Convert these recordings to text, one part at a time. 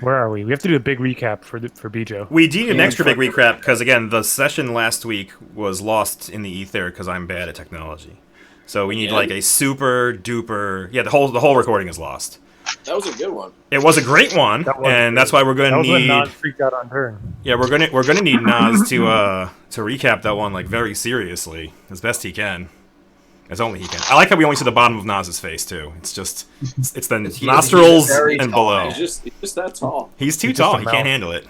Where are we? We have to do a big recap for Bijo. We need an And extra big for- recap because again, the session last week was lost in the ether because I'm bad at technology. So we need like a super duper. Yeah, the whole recording is lost. That was a good one. It was a great one, and that's why we're going That to was when need. Nas freaked out on turn. Yeah, we're gonna need Nas to recap that one like very seriously as best he can, as only he can. I like how we only see the bottom of Nas's face too. It's just it's the nostrils very and tall. below. He's just that tall. He's too He's tall. just a He mouth. can't handle it.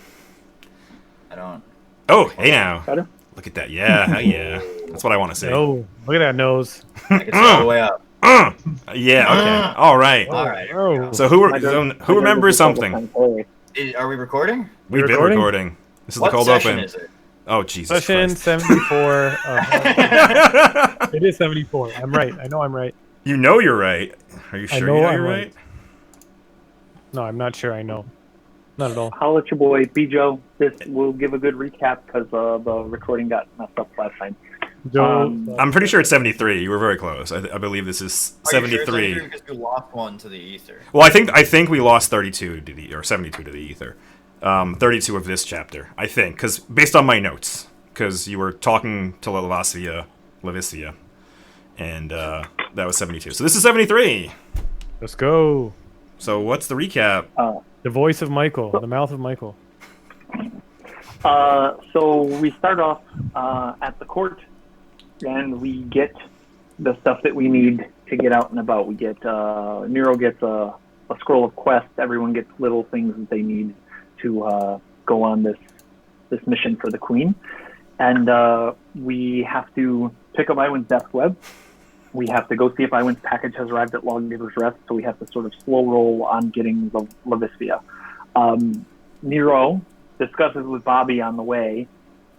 I don't. Oh, hey now. Better? Look at that. Yeah, hell yeah. That's what I want to see. Oh, look at that nose. I can see all the way up. Yeah. Okay. All right. All right. Oh, So who remembers something? Are we recording? We've been recording? recording. This is What the cold session open. is it? Oh Jesus session Christ. 74. It is 74. I'm right. I know I'm right. You know you're right. Are you sure know you know I'm you're right. right? No, I'm not sure I know. Not at all. I'll let your boy Bijo. This will give a good recap because the recording got messed up last time. Joe, I'm pretty sure it's 73. You were very close. I believe this is Are you sure it's 73. because we lost one to the ether. Well, I think we lost 32 to the or 72 to the ether. 32 of this chapter, I think, because based on my notes, because you were talking to Levicia, and that was 72. So this is 73. let's go. So what's the recap? The voice of Michael. The mouth of Michael. So we start off at the court, and we get the stuff that we need to get out and about. We get Nero gets a scroll of quests. Everyone gets little things that they need to go on this mission for the Queen, and we have to pick up Iwan's death web. We have to go see if Iwan's package has arrived at Lawgiver's Rest, so we have to sort of slow roll on getting Levicia. Nero discusses with Bobby on the way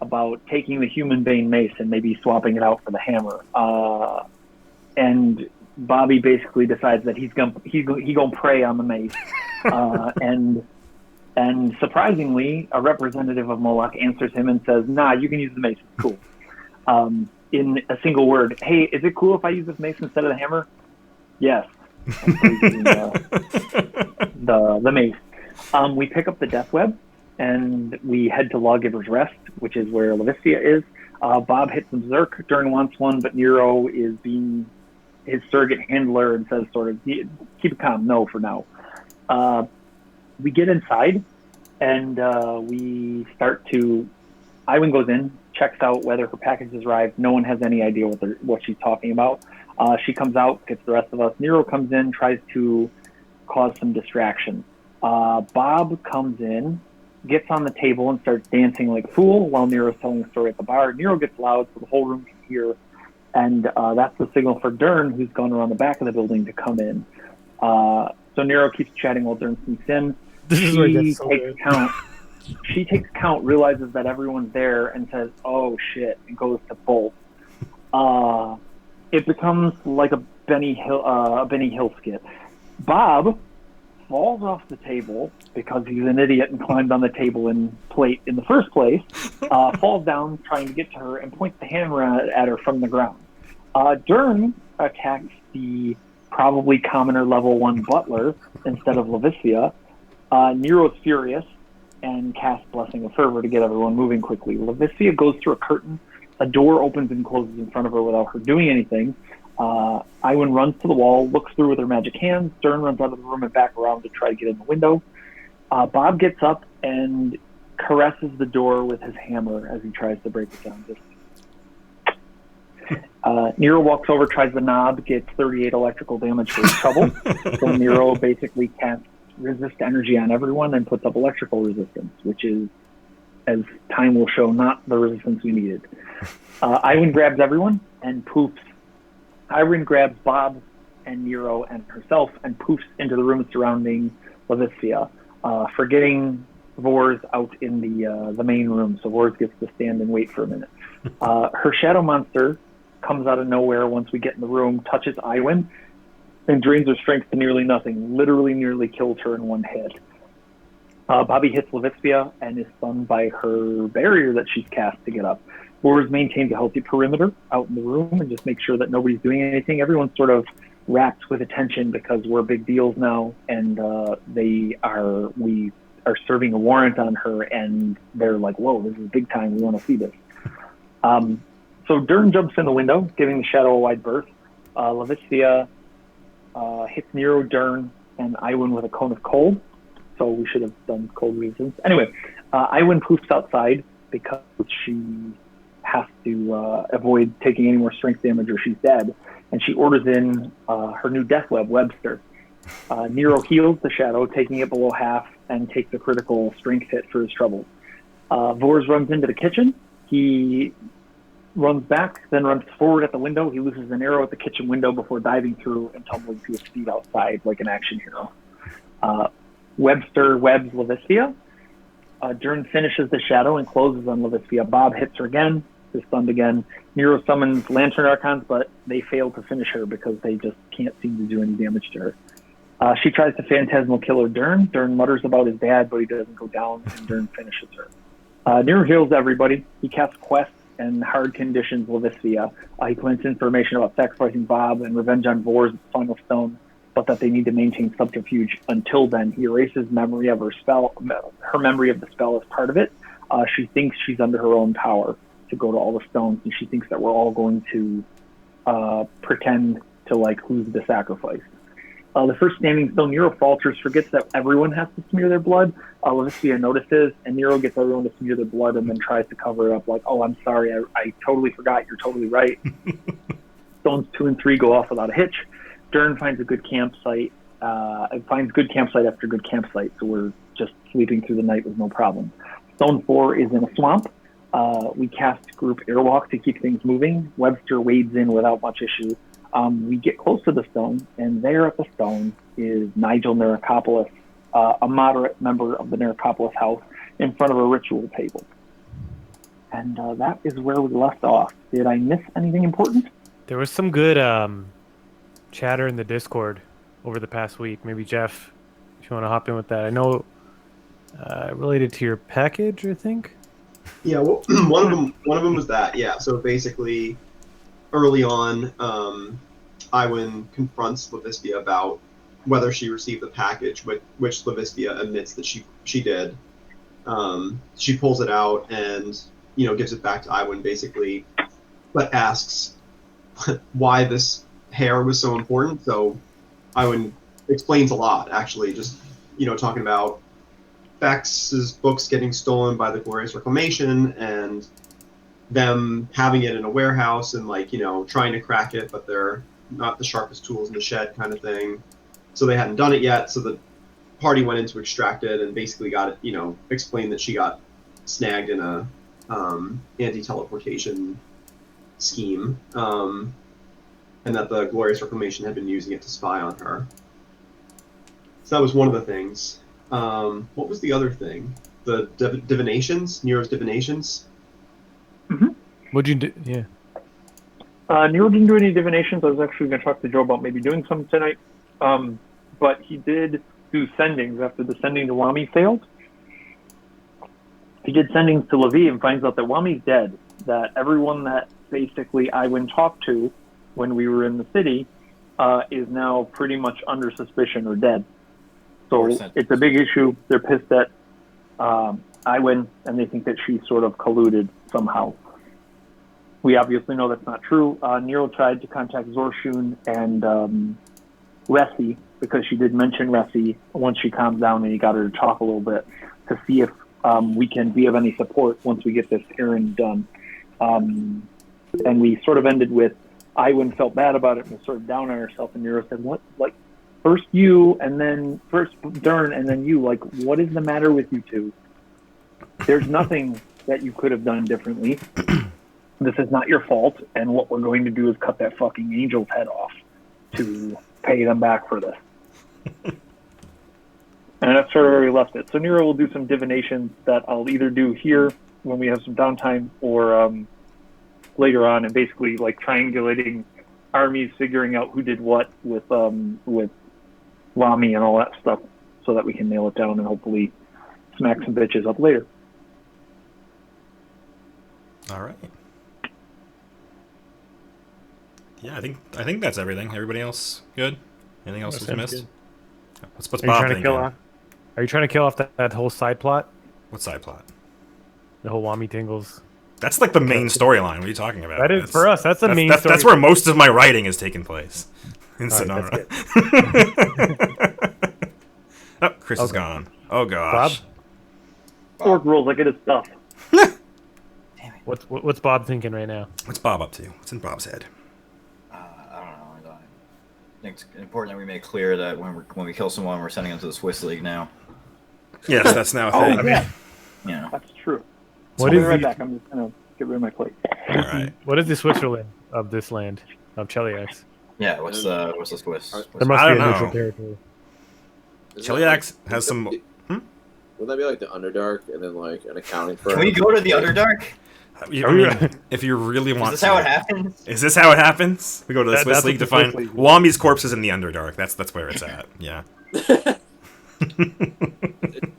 about taking the human bane mace and maybe swapping it out for the hammer. And Bobby basically decides that he's gonna prey on the mace. And surprisingly, a representative of Moloch answers him and says, "Nah, you can use the mace. It's cool." In a single word, "Hey, is it cool if I use this mace instead of the hammer?" Yes. The mace. We pick up the death web, and we head to Lawgiver's Rest, which is where Levicia is. Bob hits him berserk. Dern wants one, but Nero is being his surrogate handler and says sort of, keep it calm, no for now. We get inside, and we start to... Iwan goes in, checks out whether her package has arrived. No one has any idea what she's talking about. She comes out, gets the rest of us. Nero comes in, tries to cause some distraction. Bob comes in, gets on the table and starts dancing like a fool while Nero's telling a story at the bar. Nero gets loud so the whole room can hear, and that's the signal for Dern, who's gone around the back of the building, to come in. So Nero keeps chatting while Dern sneaks in. This is where it gets so good. She takes count, realizes that everyone's there, and says, "Oh shit," and goes to bolt. It becomes like a Benny Hill skit. Bob falls off the table because he's an idiot and climbed on the table and plate in the first place, falls down trying to get to her and points the hammer at her from the ground. Dern attacks the probably commoner level 1 butler instead of Levicia. Nero's furious and casts Blessing of Fervor to get everyone moving quickly. Levicia goes through a curtain. A door opens and closes in front of her without her doing anything. Iwan runs to the wall, looks through with her magic hands. Dern runs out of the room and back around to try to get in the window. Bob gets up and caresses the door with his hammer as he tries to break it down. Nero walks over, tries the knob, gets 38 electrical damage for his trouble. So Nero basically casts resist energy on everyone and puts up electrical resistance, which is, as time will show, not the resistance we needed. Iwan grabs everyone and poofs. Iwan grabs Bob and Nero and herself and poofs into the room surrounding Levicia, forgetting Vors out in the main room, so Vors gets to stand and wait for a minute. Her shadow monster comes out of nowhere once we get in the room, touches Iwan, and drains her strength to nearly nothing, literally nearly kills her in one hit. Bobby hits Levicia and is stunned by her barrier that she's cast to get up. Vors maintains a healthy perimeter out in the room and just makes sure that nobody's doing anything. Everyone's sort of wrapped with attention because we're big deals now, and we are serving a warrant on her, and they're like, "Whoa, this is big time. We want to see this." So Dern jumps in the window, giving the shadow a wide berth. Levistia hits Nero, Dern, and Iwin with a cone of cold. So we should have done cold reasons. Anyway, Iwin poofs outside because she has to avoid taking any more strength damage or she's dead. And she orders in her new death web, Webster. Nero heals the shadow, taking it below half, and takes a critical strength hit for his troubles. Vors runs into the kitchen. He runs back, then runs forward at the window. He loses an arrow at the kitchen window before diving through and tumbling to his feet outside like an action hero. Webster webs Levistia. Dern finishes the shadow and closes on Levistia. Bob hits her again, is stunned again. Nero summons Lantern Archons, but they fail to finish her because they just can't seem to do any damage to her. She tries to phantasmal killer Dern. Dern mutters about his dad, but he doesn't go down, and Dern finishes her. Nero heals everybody. He casts Quest and hard conditions Levistia. He plants information about sacrificing Bob and revenge on Vor's final stone, but that they need to maintain subterfuge until then. He erases memory of her spell. Her memory of the spell is part of it. She thinks she's under her own power to go to all the stones, and she thinks that we're all going to pretend to like who's the sacrifice. The first standing stone, Nero falters, forgets that everyone has to smear their blood. Levistia notices, and Nero gets everyone to smear their blood and then tries to cover it up like, "Oh, I'm sorry, I totally forgot. You're totally right." Stones 2 and 3 go off without a hitch. Dern finds a good campsite. Finds good campsite after good campsite, so we're just sleeping through the night with no problem. Stone 4 is in a swamp. We cast group airwalk to keep things moving. Webster wades in without much issue. We get close to the stone, and there at the stone is Nigel Narcopolis, a moderate member of the Narcopolis house, in front of a ritual table. And that is where we left off. Did I miss anything important? There was some good chatter in the Discord over the past week. Maybe Jeff, if you want to hop in with that. I know related to your package, I think. Yeah, well, one of them was that. Yeah, so basically, early on, Iwin confronts Levistia about whether she received the package, which Levistia admits that she did. She pulls it out and gives it back to Iwin basically, but asks why this hair was so important. So Iwin explains a lot, actually, just talking about Bex's books getting stolen by the Glorious Reclamation and them having it in a warehouse and trying to crack it, but they're not the sharpest tools in the shed kind of thing. So they hadn't done it yet. So the party went in to extract it and basically got it, explained that she got snagged in a anti-teleportation scheme, and that the Glorious Reclamation had been using it to spy on her. So that was one of the things. What was the other thing? The divinations? Nero's divinations? Mm-hmm. What'd you do? Yeah. Nero didn't do any divinations. I was actually going to talk to Joe about maybe doing some tonight. But he did do sendings after the sending to Wami failed. He did sendings to Levi and finds out that Wami's dead. That everyone that basically Iwin talked to when we were in the city is now pretty much under suspicion or dead. So it's a big issue. They're pissed at Iwin, and they think that she sort of colluded somehow. We obviously know that's not true. Nero tried to contact Zorshun and Ressi, because she did mention Ressi once she calmed down and he got her to talk a little bit to see if we can be of any support once we get this errand done. And we sort of ended with Iwin felt bad about it and was sort of down on herself, and Nero said, "What? Like, first you, and then first Dern, and then you. Like, what is the matter with you two? There's nothing that you could have done differently. This is not your fault, and what we're going to do is cut that fucking angel's head off to pay them back for this." And that's sort of where we left it. So Nero will do some divinations that I'll either do here when we have some downtime, or later on, and basically like triangulating armies, figuring out who did what with Lami and all that stuff, so that we can nail it down and hopefully smack some bitches up later. All right. Yeah, I think that's everything. Everybody else good? Anything else was missed? Good. What's Are you Bob trying to thinking? kill off? Are you trying to kill off that whole side plot? What side plot? The whole Wami Tingles. That's like the main storyline. What are you talking about? That is for us. That's the main. That's where most of my writing is taking place. In All right, Sonora. that's Oh, Chris is Okay. gone. Oh gosh. Orc rules. I get his stuff. What's Bob thinking right now? What's Bob up to? What's in Bob's head? I don't know. I think it's important that we make clear that when we kill someone, we're sending them to the Swiss League now. Yes, that's now a thing. Yeah, You know. that's true. What I'll be is right the- back. I'm just gonna get rid of my plate. All right. What is the Switzerland of this land of Cheliax? Yeah. What's the Swiss? There must I be a don't neutral know. territory. Isn't Cheliax that has some. Wouldn't that be like the Underdark and then like an accounting firm? Can we go to the Underdark? I mean, if you really want Is this to. how it happens? Is this how it happens? We go to the Swiss That's League what to the find Swiss League is. Wambi's corpse is in the Underdark. That's where it's at. Yeah.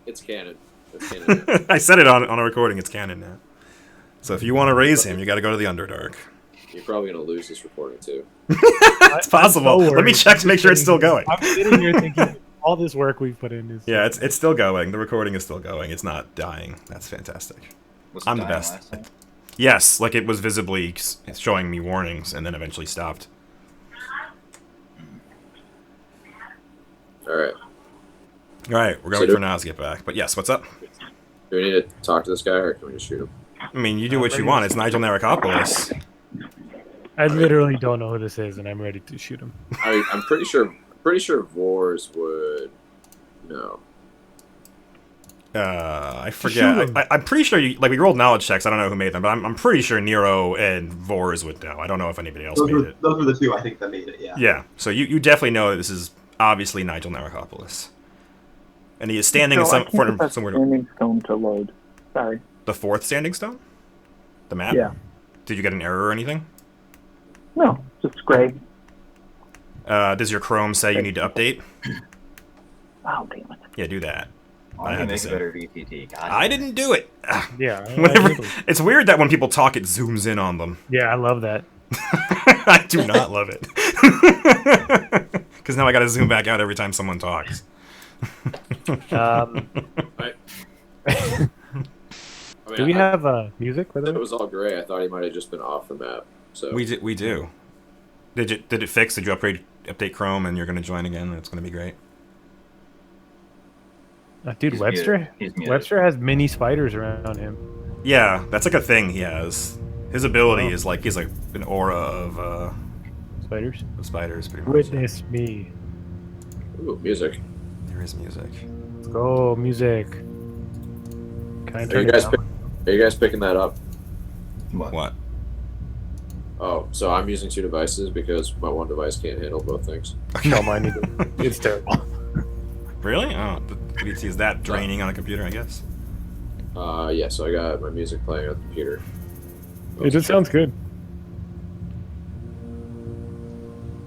It's canon. It's canon. I said it on a recording. It's canon now. So if you want to raise him, you got to go to the Underdark. You're probably gonna lose this recording too. It's possible. Let me check to make sure it's still going. I'm sitting here thinking all this work we've put in is. Yeah, it's still going. The recording is still going. It's not dying. That's fantastic. Was it I'm the dying best. last time? Yes, like it was visibly showing me warnings and then eventually stopped. All right. All right, we're going So to wait do- for Nas to get back. But yes, what's up? Do we need to talk to this guy or can we just shoot him? I mean, you do what you want. It's Nigel Narakopoulos. I literally don't know who this is, and I'm ready to shoot him. I'm pretty sure. Pretty sure Vors would. No. I Shoot forget. him. I'm pretty sure you we rolled knowledge checks. I don't know who made them, but I'm pretty sure Nero and Vors would know. I don't know if anybody else made it. Those were the two I think that made it. Yeah. Yeah, so you definitely know that this is obviously Nigel Narakopoulos, and he is standing in So I some can't get that somewhere. standing stone to load. Sorry. The fourth standing stone. The map. Yeah. Did you get an error or anything? No, just gray. Does your Chrome say you need to update? Oh damn it. Yeah, do that. I have can to make say. a better VTT. God. I didn't do it. Yeah. Whenever, it's weird that when people talk, it zooms in on them. Yeah, I love that. I do not love it. Because now I got to zoom back out every time someone talks. Right. I mean, Do we have music for If it that? was all gray, I thought he might have just been off the map. So We do. Did it fix? Did you update Chrome and you're going to join again? That's going to be great. Dude, He's Webster. muted. He's muted. Webster has mini spiders around him. Yeah, that's like a thing he has. His ability is like he's like an aura of Spiders. spiders, pretty much. Witness me. ooh, music. There is music. Let's go, music. Can I Are turn you it guys down? are you guys picking that up? What? Oh, so I'm using two devices because my one device can't handle both things. No, mine either. It's terrible. Really? Oh, the VT is that draining on a computer, I guess. Yeah, so I got my music playing on the computer. It just sounds good.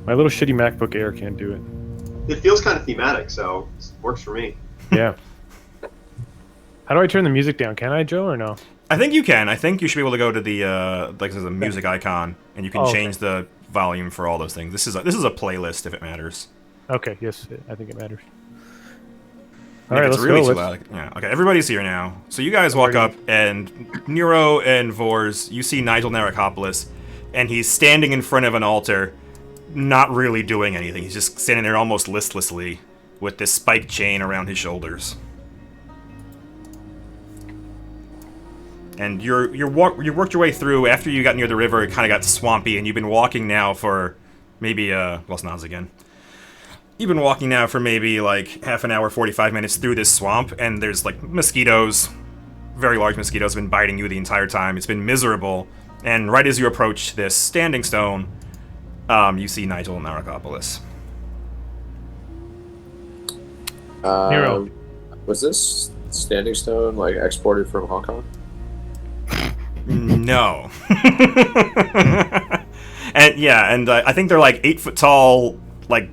My little shitty MacBook Air can't do it. It feels kind of thematic, so it works for me. Yeah. How do I turn the music down? Can I, Joe, or no? I think you can. I think you should be able to go to the like there's a music icon and you can Oh, okay. change the volume for all those things. This is a playlist if it matters. Okay, yes, I think it matters. And All right, if it's let's really go. too loud, yeah. Okay, everybody's here now. So you guys walk up, and Nero and Vors, you see Nigel Narakopoulos, and he's standing in front of an altar, not really doing anything. He's just standing there almost listlessly, with this spike chain around his shoulders. And you worked your way through. After you got near the river, it kind of got swampy, and you've been walking now for maybe lost Nas again. You've been walking now for maybe like half an hour, 45 minutes through this swamp, and there's like mosquitoes, very large mosquitoes, have been biting you the entire time. It's been miserable. And right as you approach this standing stone, you see Nigel Narakopoulos. Nero. Was this standing stone like exported from Hong Kong? No. And yeah, and I think they're like 8 foot tall, like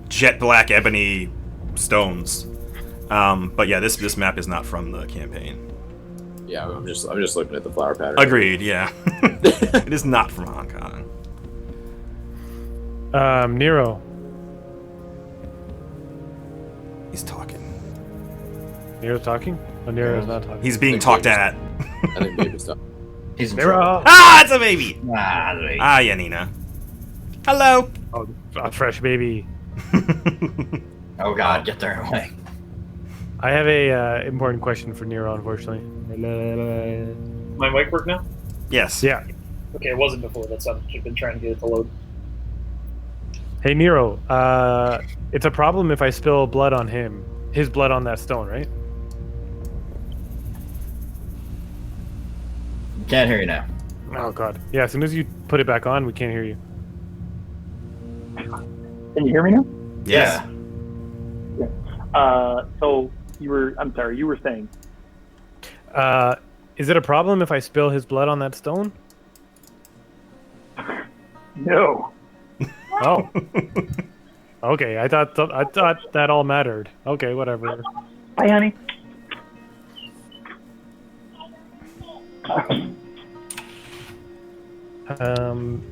jet black ebony stones. But yeah, this map is not from the campaign. Yeah, I'm just looking at the flower pattern. Agreed. Yeah, it is not from Hong Kong. Nero. He's talking. Nero's talking? Oh, Nero's not talking. He's being talked at. I think baby's done. He's in trouble. Nero! Ah, it's a baby! Ah, wait. Ah, Yanina. Hello! Oh, a fresh baby. Oh god, get there away. I have a important question for Nero, unfortunately. My mic work now? Yes. Yeah. Okay, it wasn't before. That's I've been trying to get it to load. Hey, Nero. It's a problem if I spill blood on him. His blood on that stone, right? Can't hear you now. Oh, God. Yeah, as soon as you put it back on, we can't hear you. Can you hear me now? Yes. Yeah. So I'm sorry, you were saying. Is it a problem if I spill his blood on that stone? No. Oh. Okay, I thought that all mattered. Okay, whatever. Hi, honey.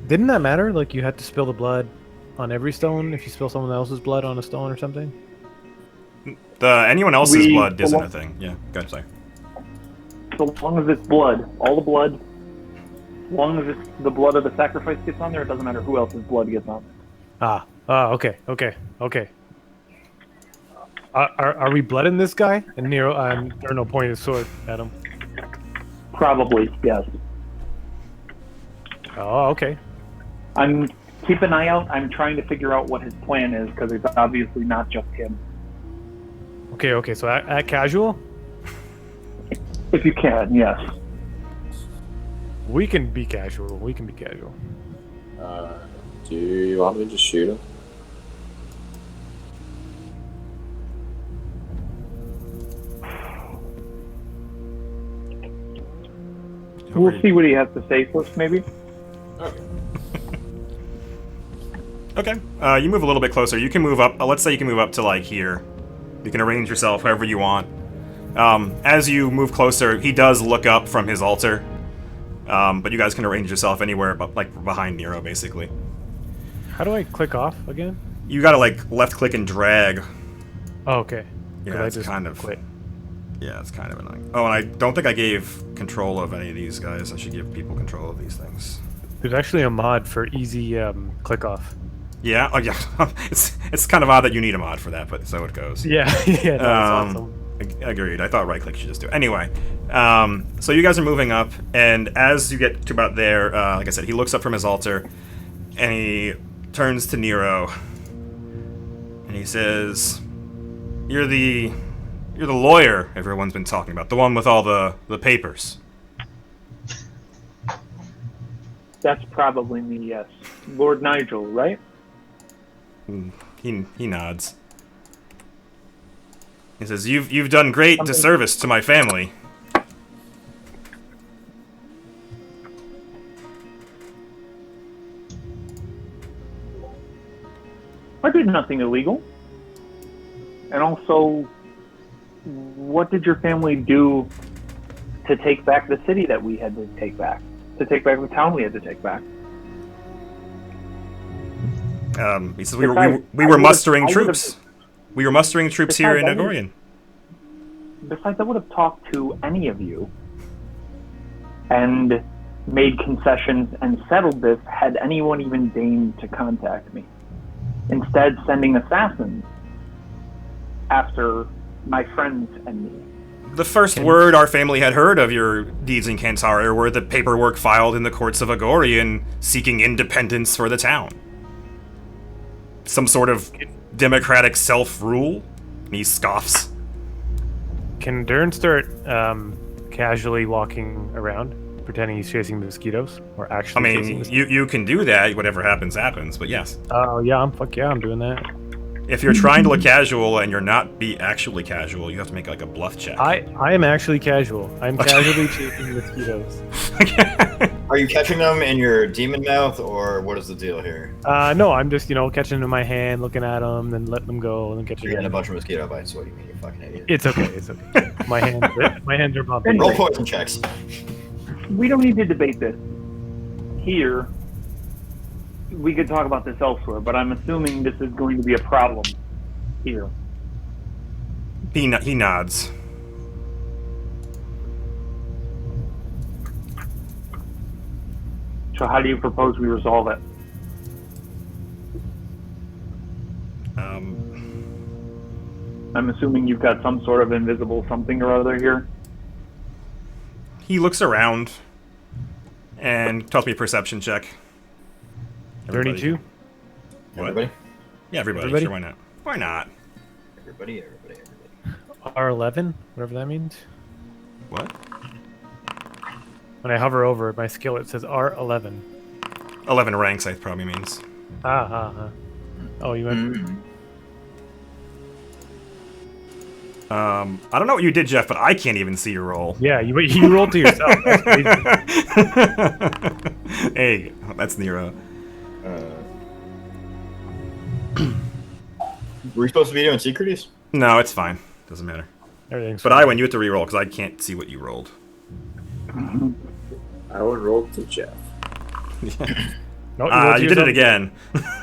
Didn't that matter? Like, you had to spill the blood on every stone if you spill someone else's blood on a stone or something? Anyone else's We- blood isn't a thing. Yeah, go ahead, sorry. So long as it's blood, all the blood, as long as it's the blood of the sacrifice gets on there, it doesn't matter who else's blood gets on there. Okay. Are we blooding this guy? And Nero, or no, point his sword at him. Probably, yes. Oh, okay. I'm keep an eye out. I'm trying to figure out what his plan is because it's obviously not just him. Okay. So at casual, If you can, yes. we can be casual. Do you want me to just shoot him? We'll see what he has to say first, maybe. Okay. You move a little bit closer. You can move up. Let's say you can move up to like here. You can arrange yourself however you want. As you move closer, he does look up from his altar. But you guys can arrange yourself anywhere but like behind Nero, basically. How do I click off again? You gotta like left click and drag. Oh, okay. Yeah, I it's just kind of quit. Yeah, it's kind of annoying. Oh, and I don't think I gave control of any of these guys. I should give people control of these things. There's actually a mod for easy click off. Yeah, oh yeah. it's kind of odd that you need a mod for that, but so it goes. Yeah, yeah, that's awesome. Agreed. I thought right click should just do it. Anyway, so you guys are moving up, and as you get to about there, like I said, he looks up from his altar, and he turns to Nero, and he says, "You're the lawyer everyone's been talking about, the one with all the papers." That's probably me, yes. Lord Nigel, right? He nods. He says, "You've done great disservice to my family." I did nothing illegal. And also, what did your family do to take back the city that we had to take back? To take back the town we had to take back? He says, we were mustering troops. We were mustering troops here in Agorian. Besides, I would have talked to any of you and made concessions and settled this had anyone even deigned to contact me. Instead, sending assassins after my friends and me. The first word our family had heard of your deeds in Kantara were the paperwork filed in the courts of Agorian seeking independence for the town. Some sort of democratic self-rule? And he scoffs. Can Dern start casually walking around, pretending he's chasing mosquitoes, or I actually chasing mean, mosquitoes? you can do that. Whatever happens, happens. But yes. Oh yeah, I'm doing that. If you're trying to look casual and you're not actually casual, you have to make like a bluff check. I am actually casual. I'm casually chasing mosquitoes. Are you catching them in your demon mouth, or what is the deal here? No, I'm just catching them in my hand, looking at them, then letting them go, and then catching You're getting a them. bunch of mosquito bites. What do you mean, you fucking idiot? It's okay. My hands are bumping. Roll poison checks. We don't need to debate this here. We could talk about this elsewhere, but I'm assuming this is going to be a problem here. He nods. So how do you propose we resolve it? I'm assuming you've got some sort of invisible something or other here. He looks around and tells me a perception check. Everybody. 32? What? Everybody? Yeah, everybody. Everybody? Sure, why not? Why not? Everybody. R11, whatever that means. What? When I hover over my skill, it says R11. 11 ranks, I probably means. Oh, you went. Mm. I don't know what you did, Jeff, but I can't even see your roll. Yeah, you rolled to yourself. That's crazy. Hey, that's Nero. Were we supposed to be doing secreties? No, it's fine. Doesn't matter. Everything's But fine. I went. You have to re-roll because I can't see what you rolled. I would roll to Jeff. No, rolled to You did it yourself? again.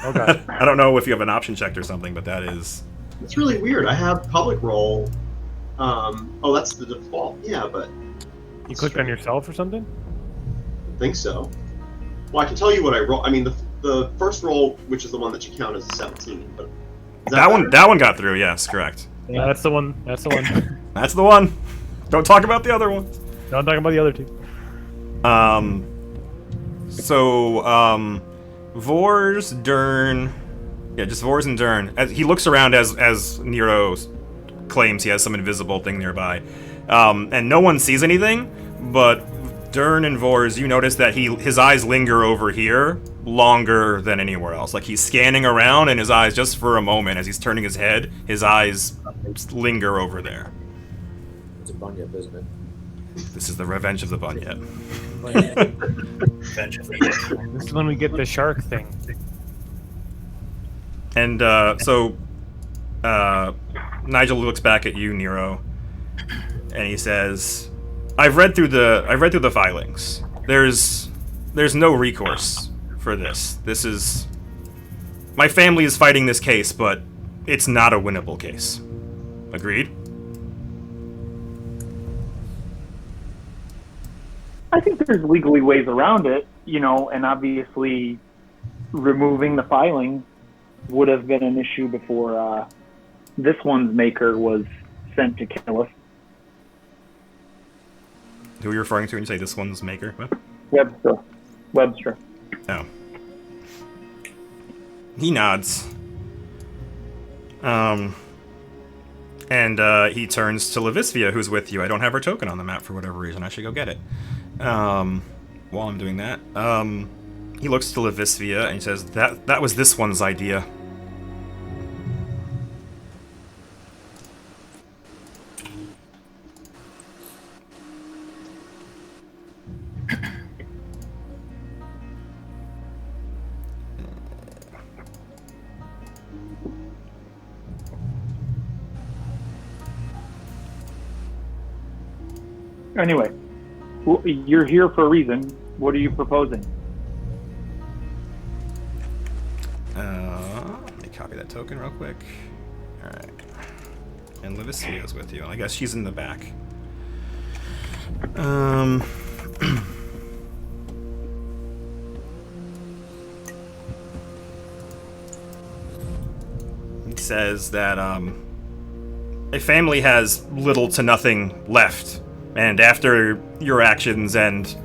Oh, God. I don't know if you have an option checked or something, but that is. It's really weird. I have public roll. Oh, that's the default. Yeah, but You clicked on yourself or something? I think so. Well, I can tell you what I roll. I mean, the first roll, which is the one that you count as a 17, but is That one. better? That one got through. Yes, correct. Yeah, that's the one. That's the one. That's the one. Don't talk about the other ones. No, I'm talking about the other two. Vors, Dern. Yeah, just Vors and Dern. As he looks around as Nero claims he has some invisible thing nearby. And no one sees anything, but Dern and Vors, you notice that his eyes linger over here longer than anywhere else. Like he's scanning around and his eyes, just for a moment, as he's turning his head, his eyes linger over there. It's a bunyip, isn't it? This is the revenge of the Bunyip. This is when we get the shark thing. And Nigel looks back at you, Nero, and he says, "I've read through the filings. There's no recourse for this. This is my family is fighting this case, but it's not a winnable case. Agreed?" I think there's legally ways around it, and obviously removing the filing would have been an issue before this one's maker was sent to kill us. Who are you referring to when you say this one's maker? What? Webster. Oh. He nods. And he turns to Levisvia, who's with you. I don't have her token on the map for whatever reason. I should go get it. While I'm doing that, he looks to Levisvia and he says, that was this one's idea. Anyway, you're here for a reason. What are you proposing? Let me copy that token real quick. Alright. And Levisvia's with you. I guess she's in the back. He says that, a family has little to nothing left, and after your actions and,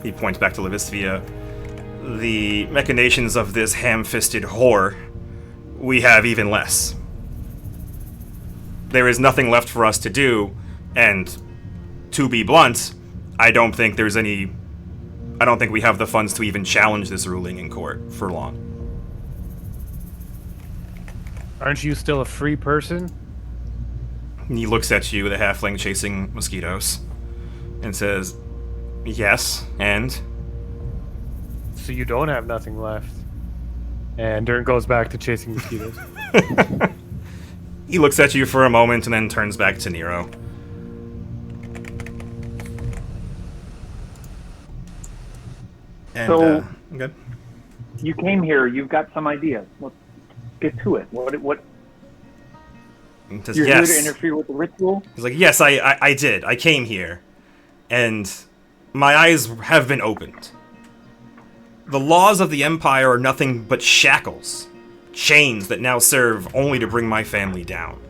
he points back to Levisvia, the machinations of this ham-fisted whore, we have even less. There is nothing left for us to do, and to be blunt, I don't think we have the funds to even challenge this ruling in court for long. Aren't you still a free person? And he looks at you with a halfling chasing mosquitoes and says, yes, and? So you don't have nothing left. And Dern goes back to chasing mosquitoes. He looks at you for a moment and then turns back to Nero. And, So- good. You came here. You've got some ideas. Let's get to it. What? He says, You're yes. here to interfere with the ritual? He's like, yes, I did. I came here. And my eyes have been opened. The laws of the Empire are nothing but shackles, chains that now serve only to bring my family down.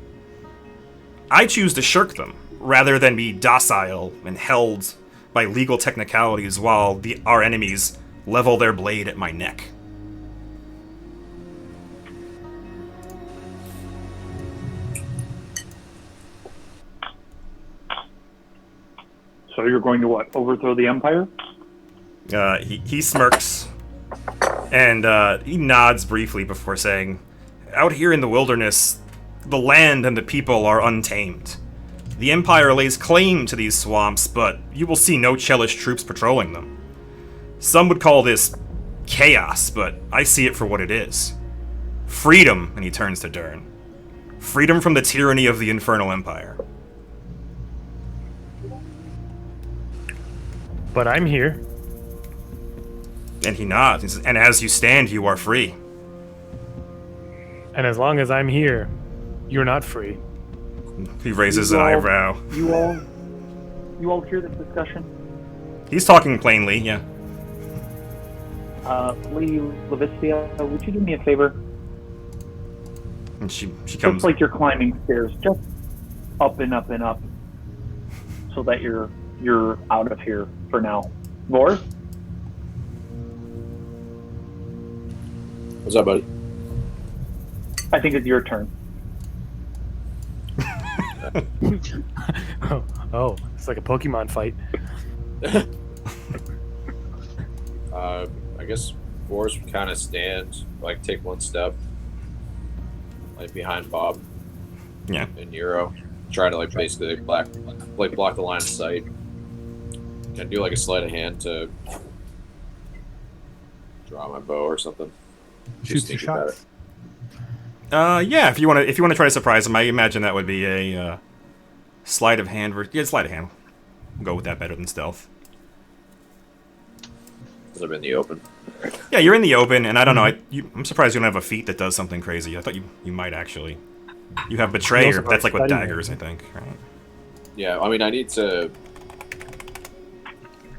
I choose to shirk them, rather than be docile and held by legal technicalities while our enemies level their blade at my neck. So you're going to what? Overthrow the Empire? He smirks, and he nods briefly before saying, "Out here in the wilderness, the land and the people are untamed. The Empire lays claim to these swamps, but you will see no Chelish troops patrolling them. Some would call this chaos, but I see it for what it is. Freedom," and he turns to Dern. "Freedom from the tyranny of the Infernal Empire." But I'm here. And he nods. He says, "And as you stand, you are free." And as long as I'm here, you're not free. He raises an eyebrow. You all hear this discussion? He's talking plainly, yeah. Lady Levistia, would you do me a favor? And she Just comes. like you're climbing stairs, just up and up and up, so that you're out of here for now. Vor? What's up, buddy? I think it's your turn. Oh, it's like a Pokemon fight. I guess Boris would kind of stand, like take one step, like behind Bob Yeah. and Nero, try to like basically block the line of sight, and do like a sleight of hand to draw my bow or something. Shoot some shots. Yeah. If you want to try to surprise him, I imagine that would be a sleight of hand. Yeah, sleight of hand. We'll go with that better than stealth. Because I'm in the open. Yeah, you're in the open, and I don't know. I'm surprised you don't have a feat that does something crazy. I thought you might actually. You have betrayer. That's like with daggers, I think. Right? Yeah, I mean, I need to.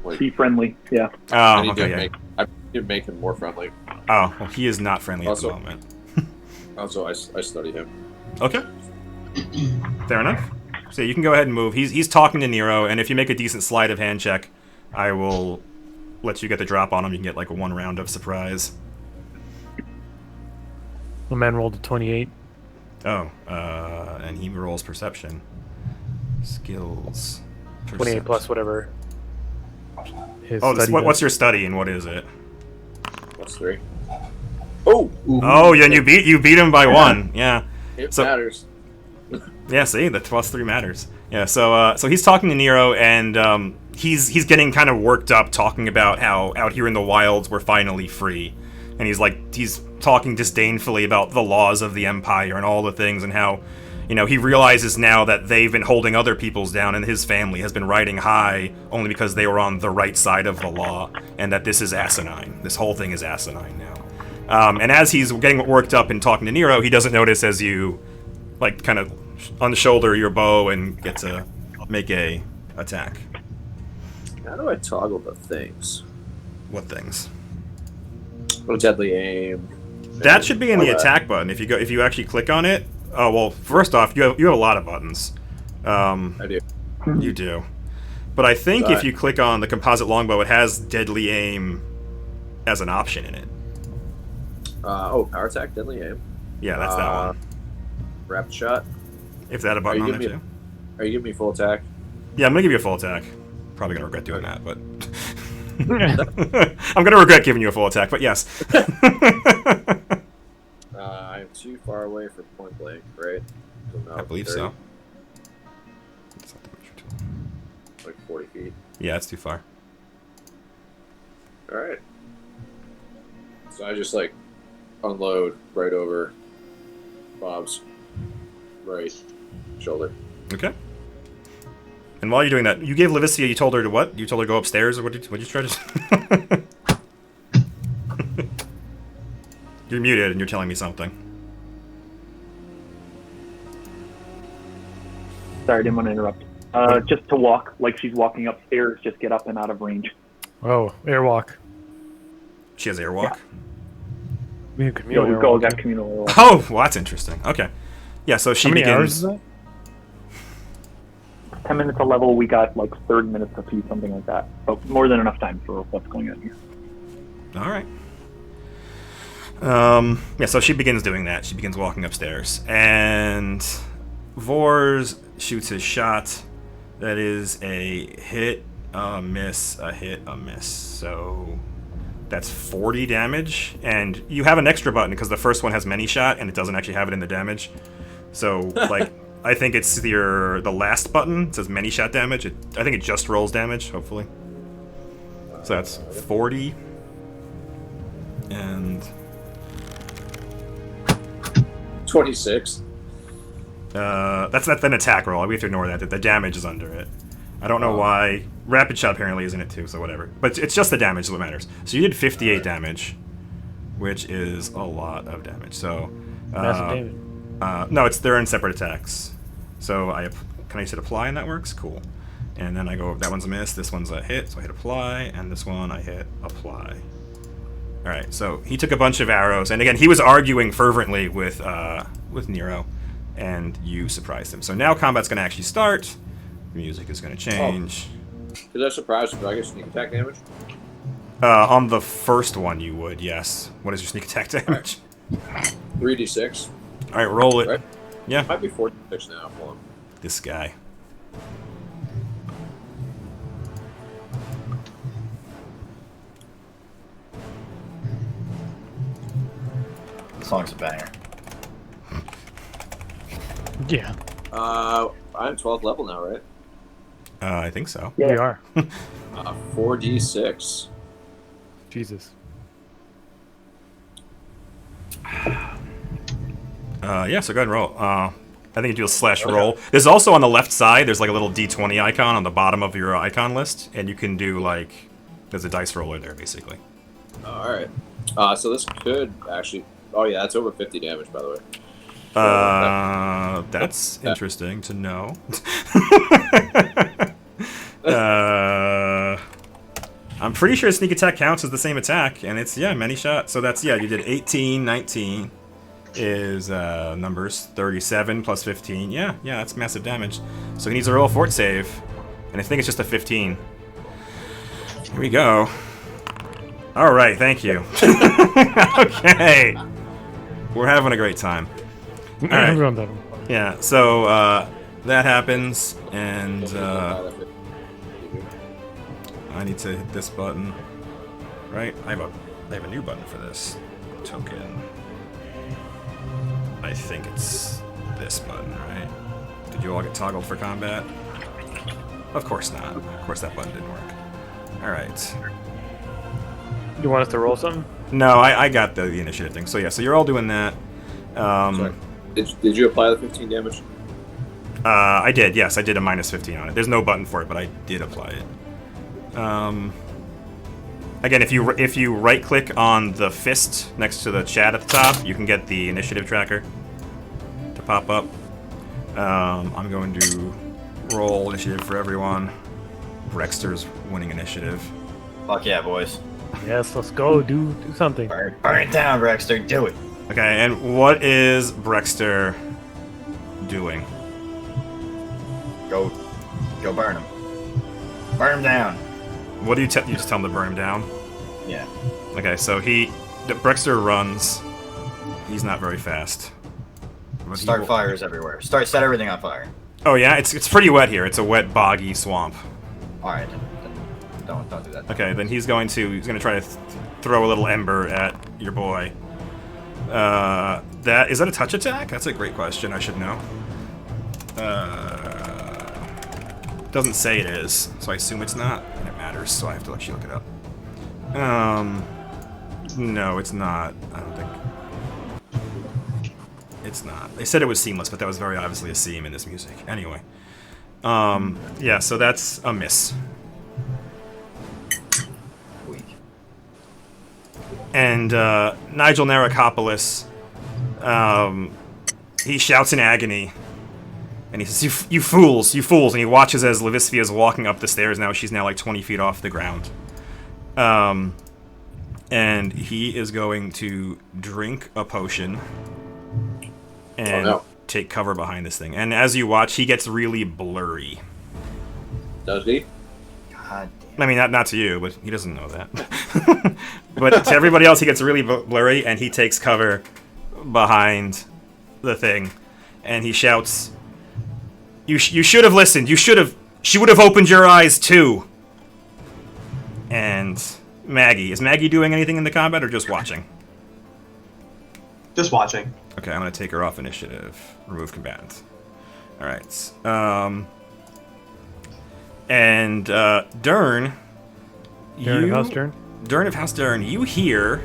Like, Be friendly, yeah. I Oh, need okay. to Yeah. make him more friendly. Oh, well, he is not friendly Also- at the moment. Also, I study him. Okay. Fair enough. So you can go ahead and move. He's talking to Nero, and if you make a decent sleight of hand check, I will let you get the drop on him. You can get like 1 round of surprise. The man rolled a 28. Oh, and he rolls perception. Skills. 28 plus whatever. His Oh, study what's does. your study and what is it? +3. Oh, Oh, yeah, and you beat him by 1. Yeah. it So- matters. Yeah, see, the +3 matters. Yeah, so he's talking to Nero, and he's getting kind of worked up, talking about how out here in the wilds we're finally free, and he's talking disdainfully about the laws of the Empire and all the things, and how, he realizes now that they've been holding other peoples down, and his family has been riding high only because they were on the right side of the law, and that this is asinine. This whole thing is asinine now. And as he's getting worked up and talking to Nero, he doesn't notice as you, like, kind of unshoulder your bow and get to make a attack. How do I toggle the things? What things? Oh, deadly aim. That should be in the all that. attack button. If you actually click on it. Oh well, first off, you have a lot of buttons. I do. You do. But I think if Right. you click on the composite longbow, it has deadly aim as an option in it. Power attack, deadly aim, Yeah, that's that one. rapid shot. If that a button you on there giving too. Are you giving me full attack? Yeah, I'm gonna give you a full attack. Probably gonna regret doing that, but I'm gonna regret giving you a full attack. But yes. I am too far away for point blank, right? So no, I believe 30, so. It's not the measure tool. Like 40 feet. Yeah, it's too far. All right. So I just like unload right over Bob's right shoulder. Okay. And while you're doing that, you gave Levistia, you told her to what? You told her to go upstairs, or what did you try to... You're muted, and you're telling me something. Sorry, I didn't want to interrupt. Just to walk, like she's walking upstairs, just get up and out of range. Oh, airwalk. She has airwalk. We have Yeah, communal we've all airwalk, got yeah. communal airwalk. Oh, well, that's interesting. Okay. Yeah, so she How many hours begins. is that? 10 minutes a level, we got like 30 minutes a piece, something like that. But more than enough time for what's going on here. All right. Yeah, so she begins doing that. She begins walking upstairs. And Vors shoots his shot. That is a hit, a miss, a hit, a miss. So that's 40 damage. And you have an extra button because the first one has many shot and it doesn't actually have it in the damage. So, like, I think it's the last button. It says many shot damage. I think it just rolls damage, hopefully. So that's 40. And 26. that's an attack roll. We have to ignore that. The damage is under it. I don't know why. Rapid shot apparently isn't it too, so whatever. But it's just the damage that matters. So you did 58 damage, which is a lot of damage. So Massive damage. no, they're in separate attacks. So can I just hit apply and that works? Cool. And then I go, that one's a miss, this one's a hit, so I hit apply, and this one I hit apply. Alright, so he took a bunch of arrows, and again, he was arguing fervently with Nero, and you surprised him. So now combat's going to actually start. The music is going to change. Is that surprised if I get sneak attack damage? On the first one you would, yes. What is your sneak attack damage? 3d6. Alright, roll it. Right? Yeah. Might be 46 now. Hold on. This guy. The song's a banger. Yeah, I'm 12th level now, right? I think so. we are. 4d6. Jesus. Yeah, so go ahead and roll. I think you do a slash roll. There's also on the left side, there's like a little D20 icon on the bottom of your icon list, and you can do like, there's a dice roller there, basically. Alright. So this could actually... Oh yeah, that's over 50 damage, by the way. That's interesting to know. I'm pretty sure sneak attack counts as the same attack, and it's, yeah, many shots. So that's, yeah, you did 18, 19 is numbers, 37 plus 15. Yeah, that's massive damage. So he needs to roll a fort save, and I think it's just a 15. Here we go. All right, thank you. Okay. We're having a great time. All right. Everyone done. Yeah, so that happens, and I need to hit this button, right? I have a new button for this token. I think it's this button, right? Did you all get toggled for combat? Of course not. Of course that button didn't work. All right. You want us to roll something? No, I got the initiative thing. So yeah, so you're all doing that. Sorry. Did you apply the 15 damage? I did, yes, I did a minus 15 on it. There's no button for it, but I did apply it. Again, if you right-click on the fist next to the chat at the top, you can get the initiative tracker to pop up. I'm going to roll initiative for everyone. Brexter's winning initiative. Fuck yeah, boys. Yes, let's go. Do something. Burn it down, Rexter. Do it. Okay, and what is Brexter doing? Go burn him. Burn him down. What do you you just tell him to burn him down? Yeah. Okay, so Brexter runs. He's not very fast. But Start fires everywhere. Set everything on fire. Oh yeah, it's pretty wet here. It's a wet, boggy swamp. All right. Don't do that. Okay, then he's going to try to throw a little ember at your boy. Is that a touch attack? That's a great question. I should know. Doesn't say it is, so I assume it's not, and it matters. So I have to actually look it up. No, it's not. I don't think. It's not. They said it was seamless, but that was very obviously a seam in this music. Anyway. Yeah, so that's a miss. Weak. And Nigel Naracopoulos, he shouts in agony, and he says, you fools, you fools, and he watches as Levisvia is walking up the stairs now. She's now like 20 feet off the ground. and he is going to drink a potion and Oh, no. take cover behind this thing. And as you watch, he gets really blurry. Does he? God I mean, not to you, but he doesn't know that. But to everybody else, he gets really blurry, and he takes cover behind the thing, and he shouts, "You should have listened. She would have opened your eyes too." And Maggie, is Maggie doing anything in the combat or just watching? Just watching. Okay, I'm gonna take her off initiative. Remove combatant. All right. And Dern, Darren of House Dern? Dern of House Dern, you hear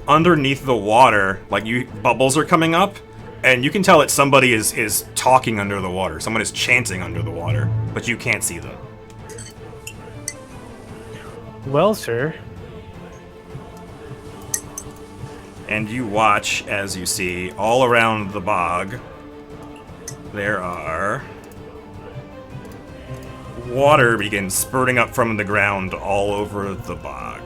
underneath the water, like bubbles are coming up, and you can tell that somebody is talking under the water. Someone is chanting under the water, but you can't see them. Well, sir. And you watch as you see all around the bog, there are water begins spurting up from the ground all over the bog.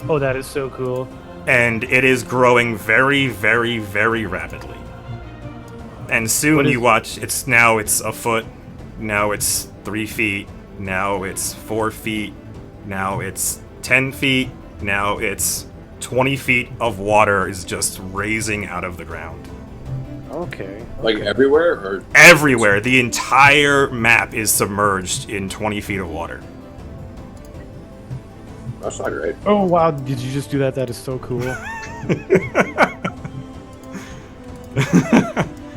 Oh, that is so cool. And it is growing very, very, very rapidly. And soon you watch, it's a foot, now it's 3 feet, now it's 4 feet, now it's 10 feet, now it's 20 feet of water is just raising out of the ground. Okay. Like everywhere, or Everywhere. The entire map is submerged in 20 feet of water. that's not great. Oh, wow. Did you just do that? That is so cool.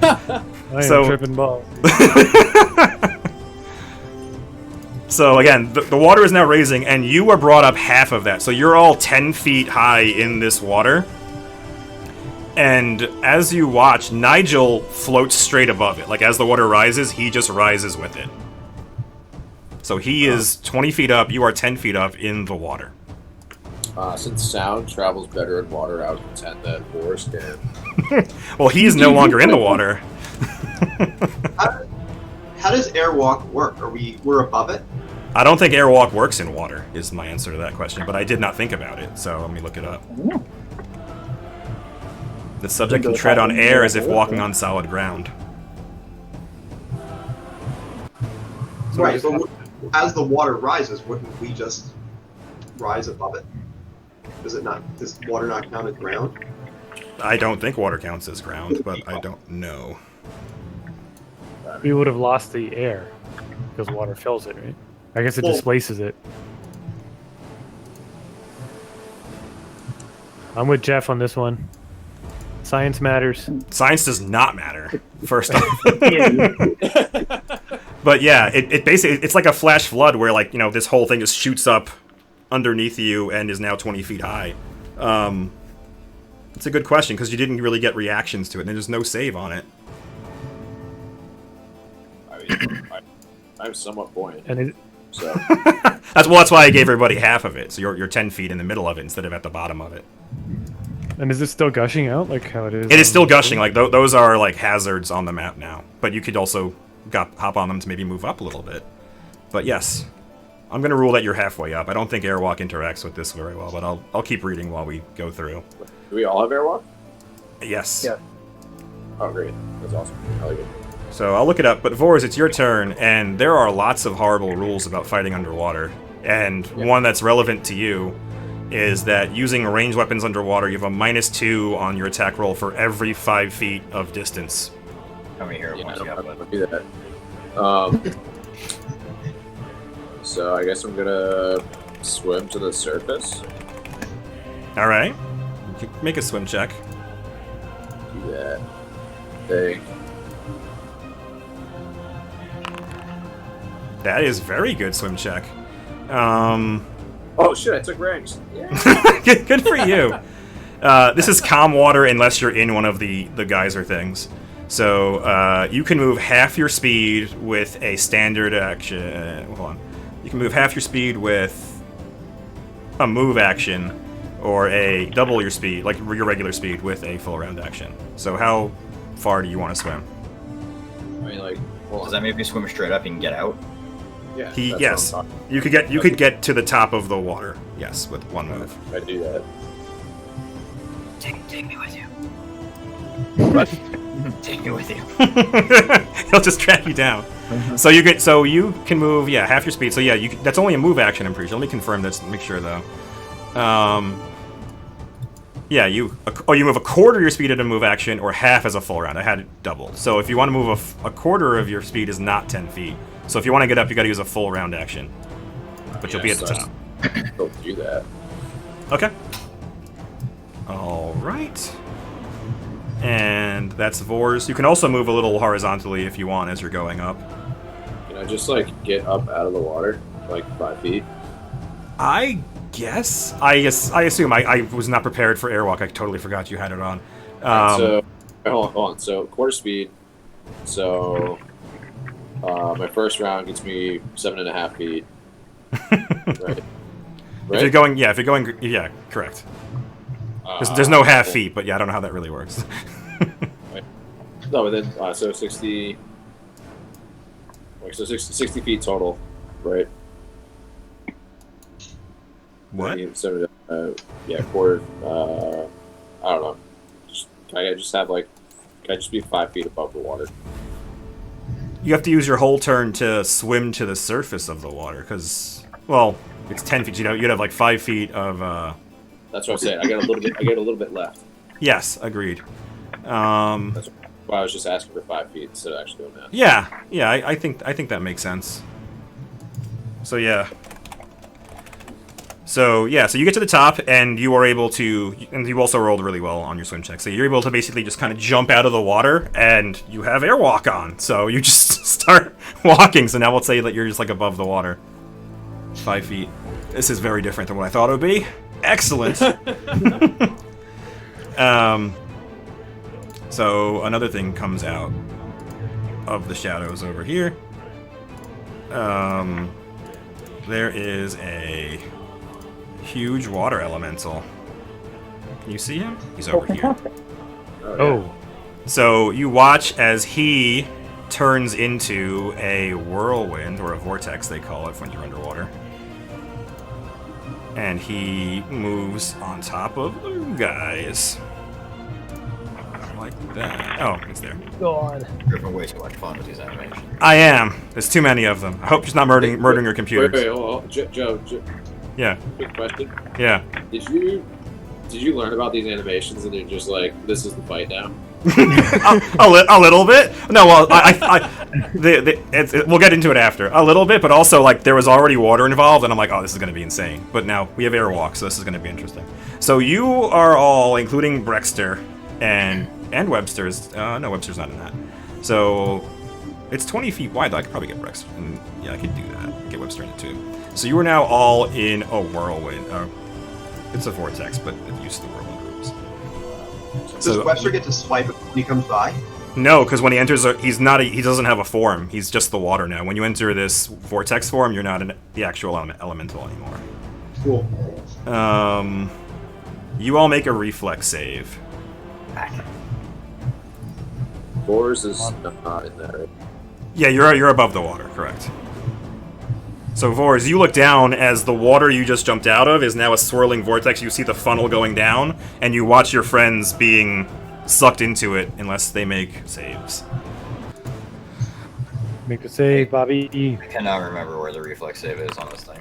I am So- tripping balls. So again, the water is now raising, and you are brought up half of that. So you're all 10 feet high in this water. And as you watch, Nigel floats straight above it. Like, as the water rises, he just rises with it. So he is 20 feet up, you are 10 feet up in the water. Since sound travels better in water, I would contend that Boris can. Well, he's no longer in the water. How does airwalk work? We're above it? I don't think airwalk works in water, is my answer to that question, but I did not think about it, so let me look it up. The subject can tread on air as if walking on solid ground. Right, but as the water rises, wouldn't we just rise above it? Does water not count as ground? I don't think water counts as ground, but I don't know. We would have lost the air because water fills it, right? I guess it Well- displaces it. I'm with Jeff on this one. Science matters. Science does not matter, first off. Yeah, But yeah, it basically, it's like a flash flood where, like, you know, this whole thing just shoots up underneath you and is now 20 feet high. It's a good question, because you didn't really get reactions to it, and there's no save on it. I mean, I'm somewhat buoyant, And it, so That's why I gave everybody half of it, so you're 10 feet in the middle of it instead of at the bottom of it. and is it still gushing out like how it is? It is on still the- gushing, like, those are, like, hazards on the map now. But you could also hop on them to maybe move up a little bit. But yes, I'm going to rule that you're halfway up. I don't think Airwalk interacts with this very well, but I'll keep reading while we go through. do we all have airwalk? Yes. Yeah. Oh, great, that's awesome. I like it. So I'll look it up, but Vors, it's your turn, and there are lots of horrible rules about fighting underwater. And one that's relevant to you is that using ranged weapons underwater, you have a -2 on your attack roll for every 5 feet of distance. How many hero Yeah, I points don't you have have left? to do that. So I guess I'm gonna swim to the surface. All right. Make a swim check. Do that thing. That is very good swim check. Oh shit! I took ranks. Yeah. Good for you. This is calm water unless you're in one of the geyser things. So you can move half your speed with a standard action. Hold on. You can move half your speed with a move action, or a double your speed, like your regular speed, with a full round action. So how far do you want to swim? I mean, like, hold Does on. that make you swim straight up and get out? Yeah. He that's yes, what I'm you could get to the top of the water. Yes, with one move. talking. I do that. Take me with you. What? Take me with you. He'll just track you down. So you can move half your speed. So yeah, that's only a move action. I'm pretty sure. Let me confirm this. Make sure though. Yeah, you move a quarter of your speed at a move action or half as a full round. I had it doubled. So if you want to move a quarter of your speed is not 10 feet. So if you want to get up, you got to use a full round action. But you'll be at the top. Don't do that. Okay. All right. And that's Vors. You can also move a little horizontally if you want as you're going up. Can I just like get up out of the water, like 5 feet? I guess. I assume. I was not prepared for airwalk. I totally forgot you had it on. So hold on. So quarter speed. So my first round gets me 7.5 feet. Right. If you're going, correct. There's no half feet, but I don't know how that really works. No, but then so 60. So 60 feet total, right? What? Quarter. I don't know. Can I just be 5 feet above the water? You have to use your whole turn to swim to the surface of the water, because, well, it's 10 feet. You'd have like 5 feet of. That's what I'm saying. I get a little bit left. Yes, agreed. That's why I was just asking for 5 feet instead of actually doing that. Yeah. I think that makes sense. So yeah. So you get to the top, and you are able to, and you also rolled really well on your swim check. So you're able to basically just kind of jump out of the water, and you have airwalk on. So you just start walking. So now we'll say that you're just like above the water, 5 feet. This is very different than what I thought it would be. Excellent. So another thing comes out of the shadows over here. There is a huge water elemental. Can you see him? He's over here. Oh. So you watch as he turns into a whirlwind, or a vortex they call it when you're underwater. And he moves on top of you guys. Like that. Oh, he's there. God. You're having way too much fun with these animations. I am. There's too many of them. I hope you're not murdering your computers. Wait, hold on. Joe, Yeah. quick question. Yeah. Did you learn about these animations and you're just like, this is the fight now? a little bit. No, well, we'll get into it after. A little bit, but also like there was already water involved, and I'm like, oh, this is going to be insane. But now we have airwalk, so this is going to be interesting. So you are all, including Brexter and Webster's. No, Webster's not in that. So it's 20 feet wide. Though. I could probably get Brexter, and yeah, I could do that. Get Webster in it too. So you are now all in a whirlwind. It's a vortex, but it used the whirlwind groups. Does Webster get to swipe it when he comes by? No, because when he enters, he doesn't have a form. He's just the water now. When you enter this vortex form, you're not the actual elemental anymore. Cool. You all make a reflex save. Boars is not in there, right? Yeah, you're above the water, correct. So Vors, you look down as the water you just jumped out of is now a swirling vortex. You see the funnel going down, and you watch your friends being sucked into it unless they make saves. Make a save, Bobby. I cannot remember where the reflex save is on this thing.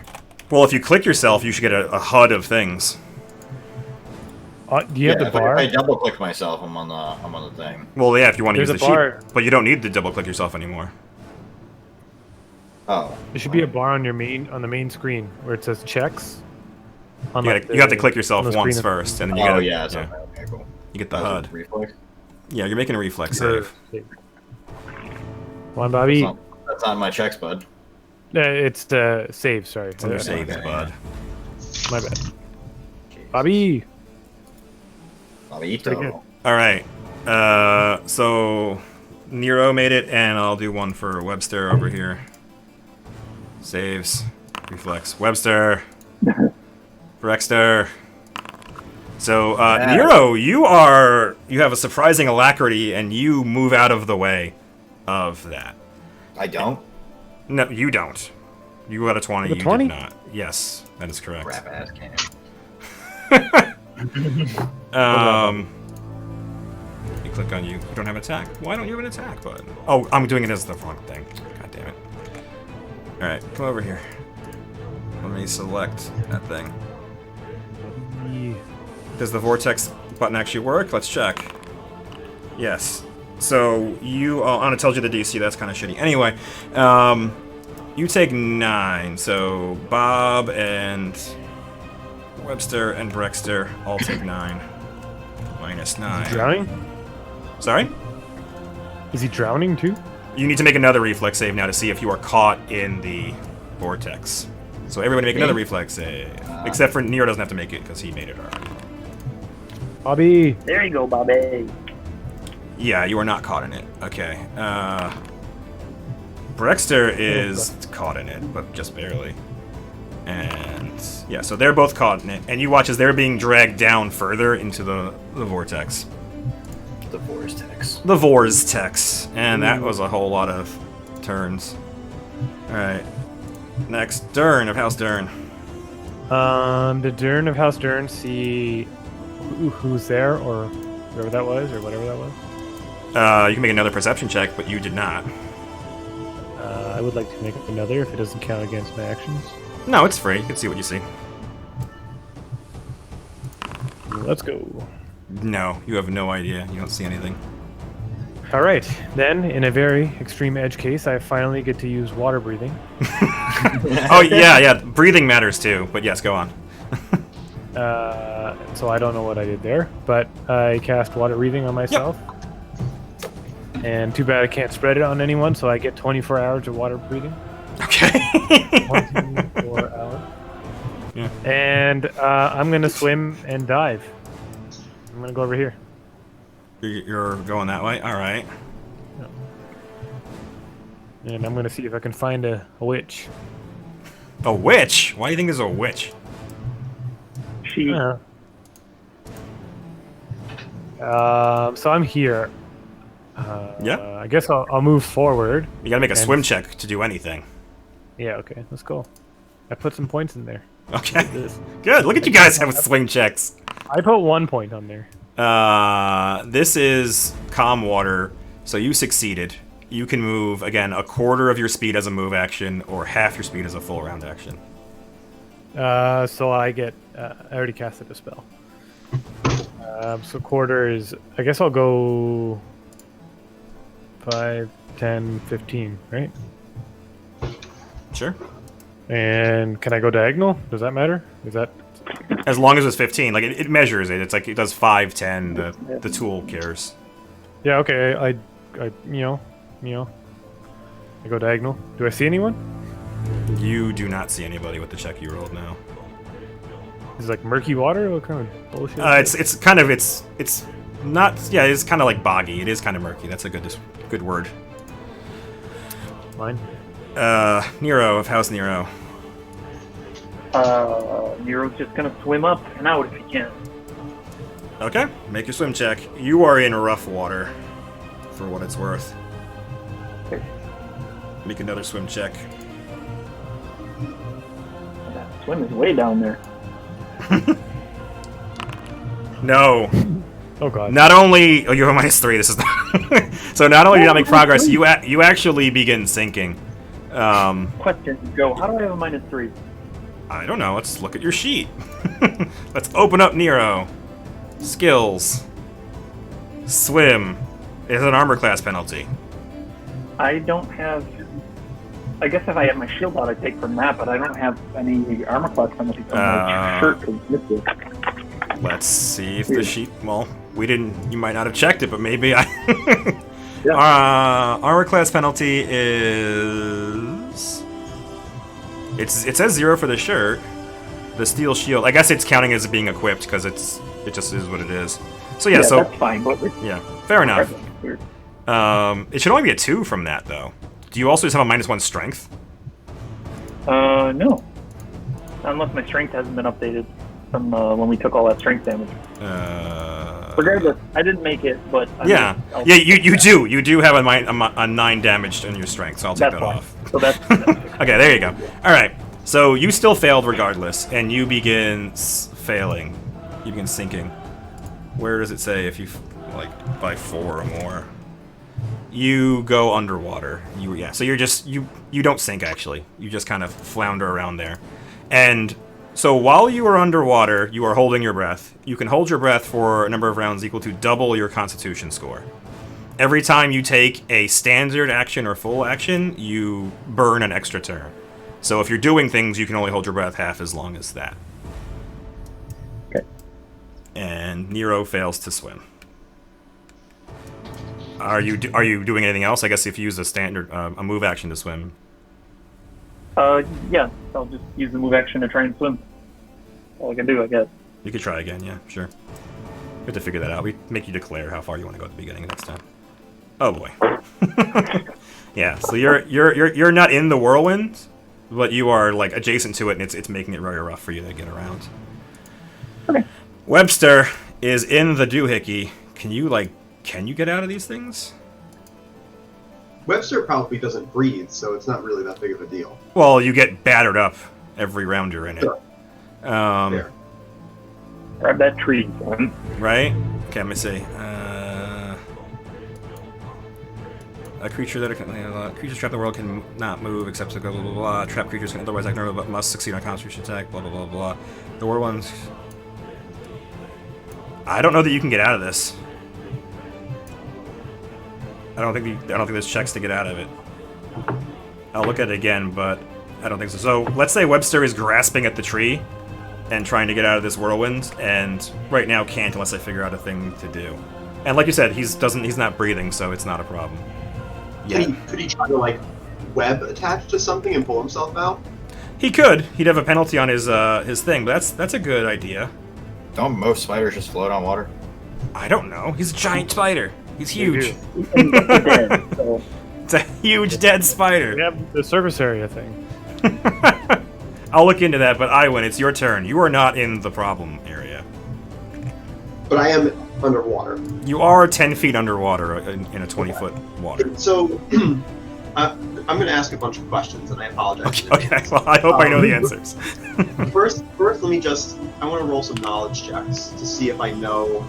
Well, if you click yourself, you should get a HUD of things. Do you have the bar? If I double click myself, I'm on the thing. Well, yeah, if you want to use There's the a bar. sheet, but you don't need to double click yourself anymore. Oh. There should be a bar on the main screen where it says checks. You have to click yourself once first, and then you Okay, cool. You get the HUD. Reflex? Yeah, you're making a reflex save. Come on, Bobby. That's not my checks, bud. It's the save, sorry. It's on your saves, bud. My bad. Bobby! Bobito. Alright. So Nero made it, and I'll do one for Webster over here. Saves. Reflex. Webster. Brexter. So, Nero, you have a surprising alacrity, and you move out of the way of that. I don't? No, you don't. You got a 20. With a You 20? did not. Yes, that is correct. Crap ass cannon. You click on you. You don't have attack. Why don't you have an attack button? Oh, I'm doing it as the wrong thing. God damn it. Alright, come over here. Let me select that thing. Yeah. Does the vortex button actually work? Let's check. Yes. So you, Anna tells you the DC. That's kind of shitty. Anyway, you take 9. So Bob and Webster and Brexter all take 9. Minus 9. Drowning? Sorry? Is he drowning too? You need to make another reflex save now to see if you are caught in the vortex. So everybody make another reflex save. Except for Nero doesn't have to make it because he made it already. Bobby! There you go, Bobby. Yeah, you are not caught in it. Okay. Brexter is caught in it, but just barely. And yeah, so they're both caught in it. And you watch as they're being dragged down further into the vortex. The vortex. The vortex. And that was a whole lot of turns. Alright. Next, Dern of House Dern. The Dern of House Dern, see who's there, or whoever that was, or whatever that was. You can make another perception check, but you did not. I would like to make another if it doesn't count against my actions. No, it's free. You can see what you see. Let's go. No, you have no idea. You don't see anything. Alright, then, in a very extreme edge case, I finally get to use water breathing. Oh, yeah. Breathing matters too, but yes, go on. So I don't know what I did there, but I cast water breathing on myself. And too bad I can't spread it on anyone, so I get 24 hours of water breathing. Okay. 24 hours. Yeah. And I'm going to swim and dive. I'm going to go over here. You're going that way? Alright. And I'm going to see if I can find a witch. A witch? Why do you think there's a witch? She. So I'm here. Yeah. I guess I'll move forward. You gotta make a And- swim check to do anything. Yeah, okay, let's go. I put some points in there. Okay. This. Good. Look at you guys have swim checks. I put 1 point on there. This is calm water, so you succeeded. You can move, again, a quarter of your speed as a move action, or half your speed as a full round action. So I get... I already casted a spell. So quarter is... I guess I'll go... 5, 10, 15, right? Sure. And can I go diagonal? Does that matter? Is that... As long as it's 15. Like, it measures it. It's like, it does 5, 10. The tool cares. Yeah, okay, I I go diagonal. Do I see anyone? You do not see anybody with the check you rolled now. Is it like murky water? What kind of bullshit? is It's kind of, it's not, yeah, it's kind of like boggy. It is kind of murky. That's a good word. it? Mine? Nero of House Nero. Nero's just gonna swim up and out if he can. Okay, make your swim check. You are in rough water, for what it's worth. Okay. Make another swim check. That swim is way down there. No. Oh god. Not only... Oh, you have a -3. This is not... So not only do you not make progress, you actually begin sinking. Question, Joe, how do I have a -3? I don't know. Let's look at your sheet. Let's open up Nero. Skills. Swim. It's an armor class penalty. I don't have... I guess if I had my shield out, I'd take from that, but I don't have any armor class penalties on my shirt because it's it. Let's see if the sheet... Well, we didn't... You might not have checked it, but maybe I... Yeah. Armor class penalty is... It says 0 for the shirt. The steel shield... I guess it's counting as being equipped because it just is what it is. So yeah, so... that's fine, but... Yeah, fair enough. Weird. It should only be a 2 from that, though. Do you also just have a -1 strength? No. Unless my strength hasn't been updated from when we took all that strength damage. Regardless, I didn't make it, but... Yeah, you do. You do have a 9 damage in your strength, so I'll take That's that fine. off. So that's Okay, there you go. All right. So you still failed regardless, and you begin failing. You begin sinking. Where does it say if you like by 4 or more? You go underwater. So you're just you don't sink actually. You just kind of flounder around there. And so while you are underwater, you are holding your breath. You can hold your breath for a number of rounds equal to double your Constitution score. Every time you take a standard action or full action, you burn an extra turn. So if you're doing things, you can only hold your breath half as long as that. Okay. And Nero fails to swim. Are you doing anything else? I guess if you use a standard a move action to swim. Yeah, I'll just use the move action to try and swim. All I can do, I guess. You could try again, yeah, sure. We have to figure that out. We make you declare how far you want to go at the beginning next time. Oh boy. Yeah, so you're not in the whirlwind, but you are like adjacent to it, and it's making it very rough for you to get around. Okay. Webster is in the doohickey. Can you get out of these things? Webster probably doesn't breathe, so it's not really that big of a deal. Well, you get battered up every round you're in it. Sure. There. Grab that tree, son. Right? Okay, let me see. A creature creatures trapped in the world can not move except to go blah blah blah. Trapped creatures can otherwise act normal but must succeed on a Constitution attack. Blah blah blah blah. The war ones. I don't know that you can get out of this. I don't think there's checks to get out of it. I'll look at it again, but I don't think so. So let's say Webster is grasping at the tree and trying to get out of this whirlwind, and right now can't unless I figure out a thing to do. And like you said, he's not breathing, so it's not a problem. Yeah. Could he try to like web attach to something and pull himself out? He could. He'd have a penalty on his thing, but that's a good idea. Don't most spiders just float on water? I don't know. He's a giant spider. He's huge. Dead, so. It's a huge dead spider. We have the surface area thing. I'll look into that, but Iwan, it's your turn. You are not in the problem area. But I am underwater. You are 10 feet underwater in a 20-foot water. So I'm going to ask a bunch of questions, and I apologize. Okay, well, I hope I know the answers. First, I want to roll some knowledge checks to see if I know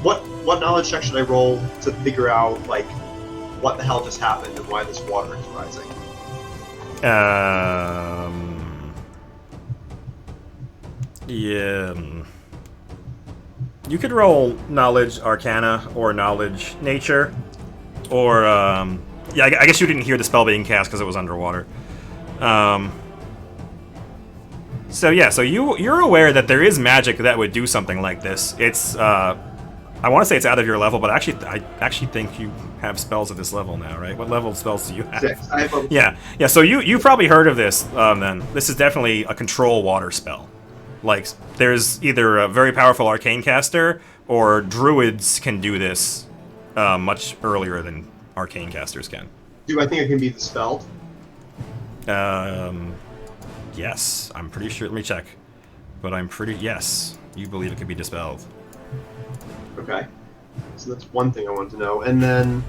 what knowledge check should I roll to figure out like what the hell just happened and why this water is rising. Yeah. You could roll knowledge arcana or knowledge nature, or yeah. I guess you didn't hear the spell being cast because it was underwater. So yeah, so you're aware that there is magic that would do something like this. It's I want to say it's out of your level, but I actually think you have spells at this level now, right? What level spells do you have? 6. I have Yeah. So you probably heard of this. Then this is definitely a control water spell. Like there's either a very powerful arcane caster or druids can do this much earlier than arcane casters can. Do I think it can be dispelled? Yes, I'm pretty sure. Let me check. But yes, you believe it could be dispelled. Okay. So that's one thing I wanted to know. And then,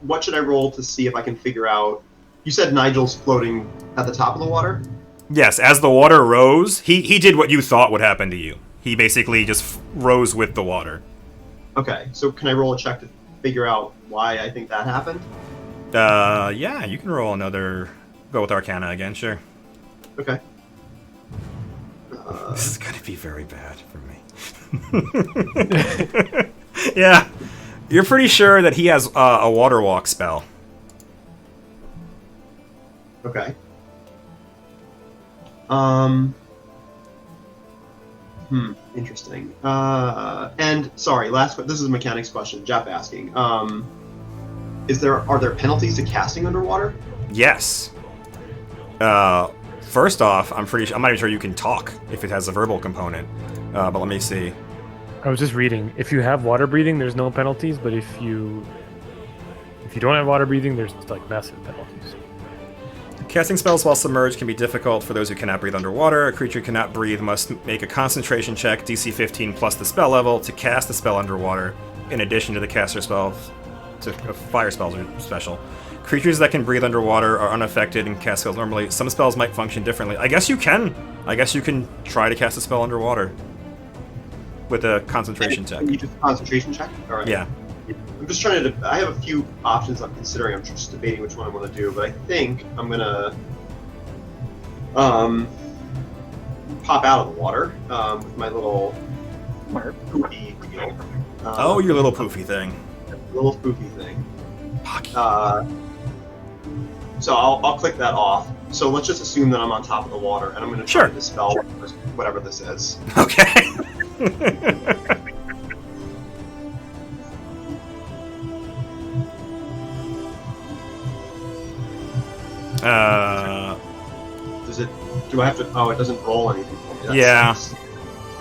what should I roll to see if I can figure out... You said Nigel's floating at the top of the water? Yes, as the water rose, he did what you thought would happen to you. He basically just rose with the water. Okay, so can I roll a check to figure out why I think that happened? Yeah, you can roll another... Go with Arcana again, sure. Okay. This is gonna be very bad for me. Yeah, you're pretty sure that he has a water walk spell. Okay. Interesting. And sorry, this is a mechanics question. Jeff asking. Are there penalties to casting underwater? Yes. First off, I'm not even sure you can talk if it has a verbal component. But let me see. I was just reading. If you have water breathing, there's no penalties, but if you don't have water breathing, there's like massive penalties. Casting spells while submerged can be difficult for those who cannot breathe underwater. A creature who cannot breathe must make a concentration check, DC 15 plus the spell level, to cast the spell underwater, in addition to the caster spells. Fire spells are special. Creatures that can breathe underwater are unaffected and cast spells normally. Some spells might function differently. I guess you can. I guess you can try to cast a spell underwater with a concentration check. You just concentration check? All right. Yeah. I'm just trying to. I have a few options I'm considering. I'm just debating which one I want to do, but I think I'm gonna pop out of the water with my little poofy deal. Oh, your little poofy thing. Little poofy thing. So I'll click that off. So let's just assume that I'm on top of the water, and I'm going to try to dispel whatever this is. Okay. Does it? Do I have to? Oh, it doesn't roll anything for me. Yeah.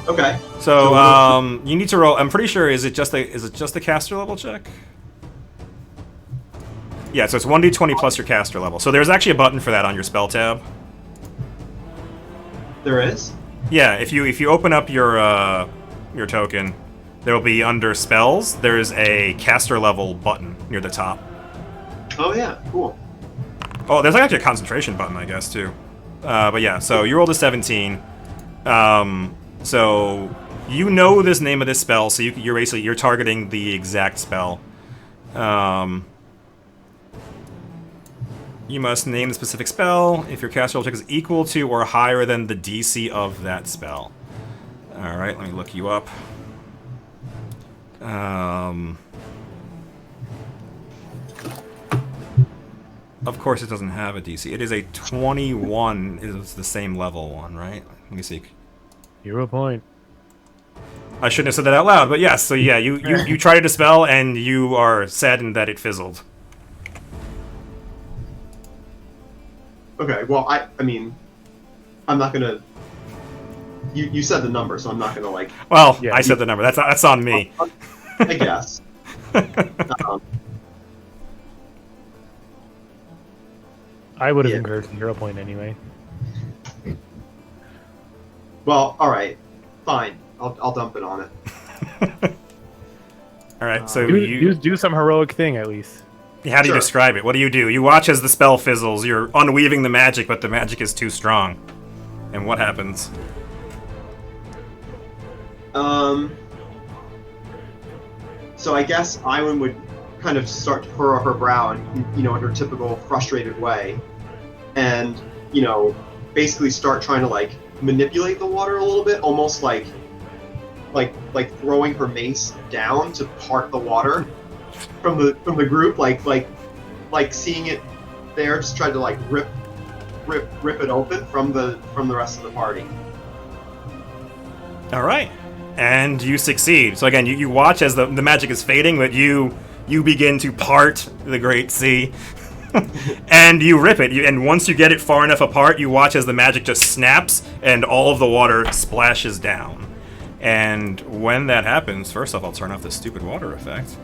Okay. So you need to roll. I'm pretty sure. Is it just a caster level check? Yeah. So it's 1d20 plus your caster level. So there's actually a button for that on your spell tab. There is. Yeah. If you open up your token, there will be under spells. There's a caster level button near the top. Oh yeah. Cool. Oh, there's actually a concentration button, I guess, too. But yeah, so you rolled a 17. So you know this name of this spell, so you're targeting the exact spell. You must name the specific spell if your caster roll check is equal to or higher than the DC of that spell. All right, let me look you up. Of course, it doesn't have a DC. It is a 21. It's the same level one, right? Let me see. 0 point. I shouldn't have said that out loud, but yes. So yeah, you try to dispel, and you are saddened that it fizzled. Okay. Well, I mean, I'm not gonna. You said the number, so I'm not gonna like. Well, yeah, I said the number. That's on me. I guess. I would have encouraged 0 point anyway. Well, all right, fine. I'll dump it on it. All right, so do some heroic thing at least. How do you describe it? What do? You watch as the spell fizzles. You're unweaving the magic, but the magic is too strong. And what happens? So I guess Iwan would kind of start to furrow her brow in her typical frustrated way, and basically start trying to like manipulate the water a little bit, almost like throwing her mace down to part the water from the group, like seeing it there, just tried to like rip it open from the rest of the party. All right. And you succeed. So again, you watch as the magic is fading, but you begin to part the Great Sea. And you rip it. And once you get it far enough apart, you watch as the magic just snaps and all of the water splashes down. And when that happens, first off, I'll turn off the stupid water effect.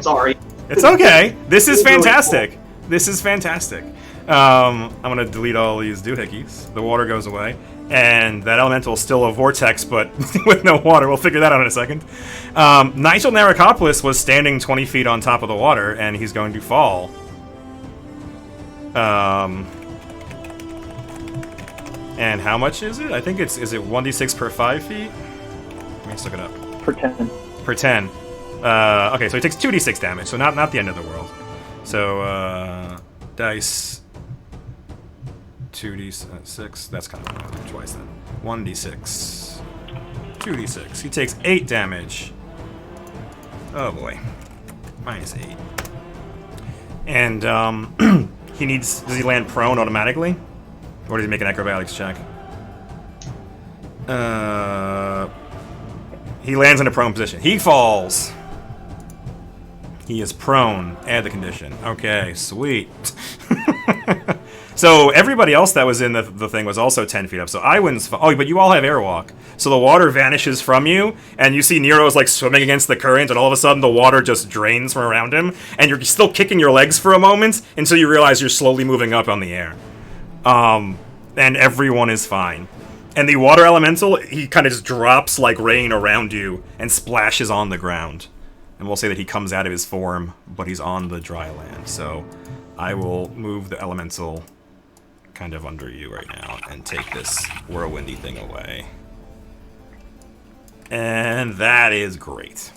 Sorry. It's okay. This is fantastic. This is fantastic. I'm going to delete all these doohickeys. The water goes away. And that elemental is still a vortex, but with no water. We'll figure that out in a second. Nigel Narcopolis was standing 20 feet on top of the water, and he's going to fall. And how much is it? I think is it 1d6 per 5 feet? Let me just look it up. Per 10. Per 10. Okay, so he takes 2d6 damage, so not the end of the world. So, dice... 2d6, that's kind of twice then. 1d6. 2d6. He takes 8 damage. Oh boy. Minus 8. And, does he land prone automatically? Or does he make an acrobatics check? He lands in a prone position. He falls! He is prone. Add the condition. Okay, sweet. So everybody else that was in the thing was also 10 feet up. So Iwan's... Oh, but you all have airwalk. So the water vanishes from you, and you see Nero's like swimming against the current, and all of a sudden the water just drains from around him, and you're still kicking your legs for a moment until you realize you're slowly moving up on the air. And everyone is fine. And the water elemental, he kind of just drops like rain around you and splashes on the ground. and we'll say that he comes out of his form, but he's on the dry land. So I will move the elemental kind of under you right now and take this whirlwindy thing away. And that is great.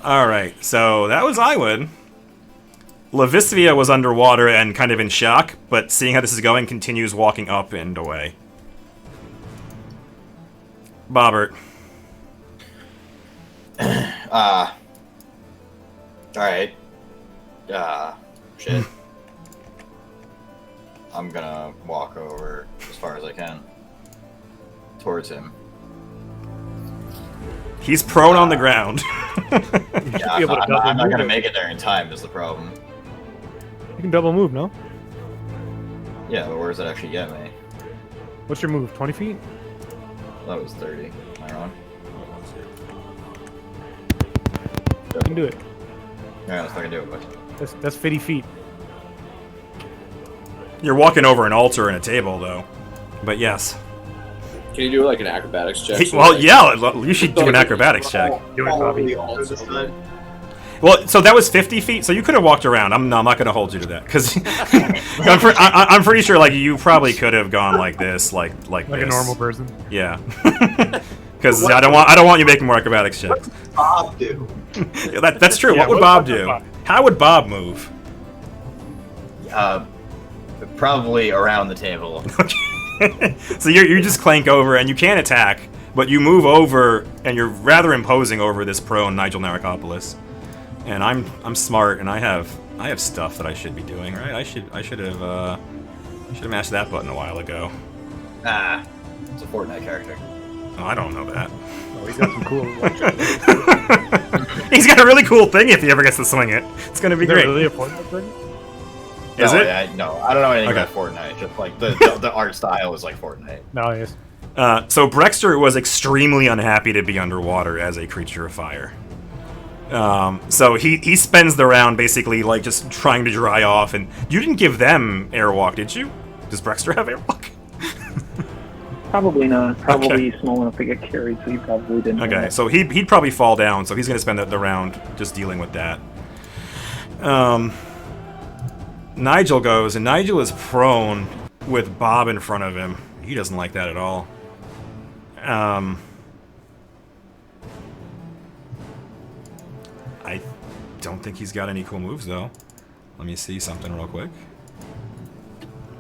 Alright, so that was Iwood. Levisvia was underwater and kind of in shock, but seeing how this is going, continues walking up and away. Bobbert. Alright. Shit. I'm gonna walk over as far as I can. Towards him. He's prone on the ground. Yeah, I'm not gonna make it there in time is the problem. You can double move, no? Yeah, but where does it actually get me? What's your move? 20 feet? That was 30. Am I wrong? You can do it. Yeah, let's fucking do it, boys. That's 50 feet. You're walking over an altar and a table, though. But yes. Can you do like an acrobatics check? Well, yeah, you should do an acrobatics check. Do it, Bobby. Well, so that was 50 feet, so you could have walked around. I'm not going to hold you to that, because I'm pretty sure like you probably could have gone like this, like Like this. a normal person. Yeah. Because I don't want you making more acrobatics checks. Bob do? That's true. Yeah, what would Bob do? How would Bob move? Probably around the table. So you just clank over and you can't attack, but you move over and you're rather imposing over this prone Nigel Narcopolis. And I'm smart and I have stuff that I should be doing, right? I should have mashed that button a while ago. Ah, it's a Fortnite character. Oh, I don't know that. Oh, he's got some cool. He's got a really cool thing if he ever gets to swing it. It's gonna be Is that great. really a Fortnite thing? Is No, it? I don't know anything Okay. about Fortnite. Just like the art style is like Fortnite. No, yes. So Brexter was extremely unhappy to be underwater as a creature of fire. So he spends the round basically like just trying to dry off, and you didn't give them airwalk, did you? Does Brexter have airwalk? Probably not. Probably small enough to get carried, so you probably didn't. Okay, have it. so he'd probably fall down, so he's gonna spend the round just dealing with that. Nigel goes, and Nigel is prone with Bob in front of him. He doesn't like that at all. I don't think he's got any cool moves, though. Let me see something real quick.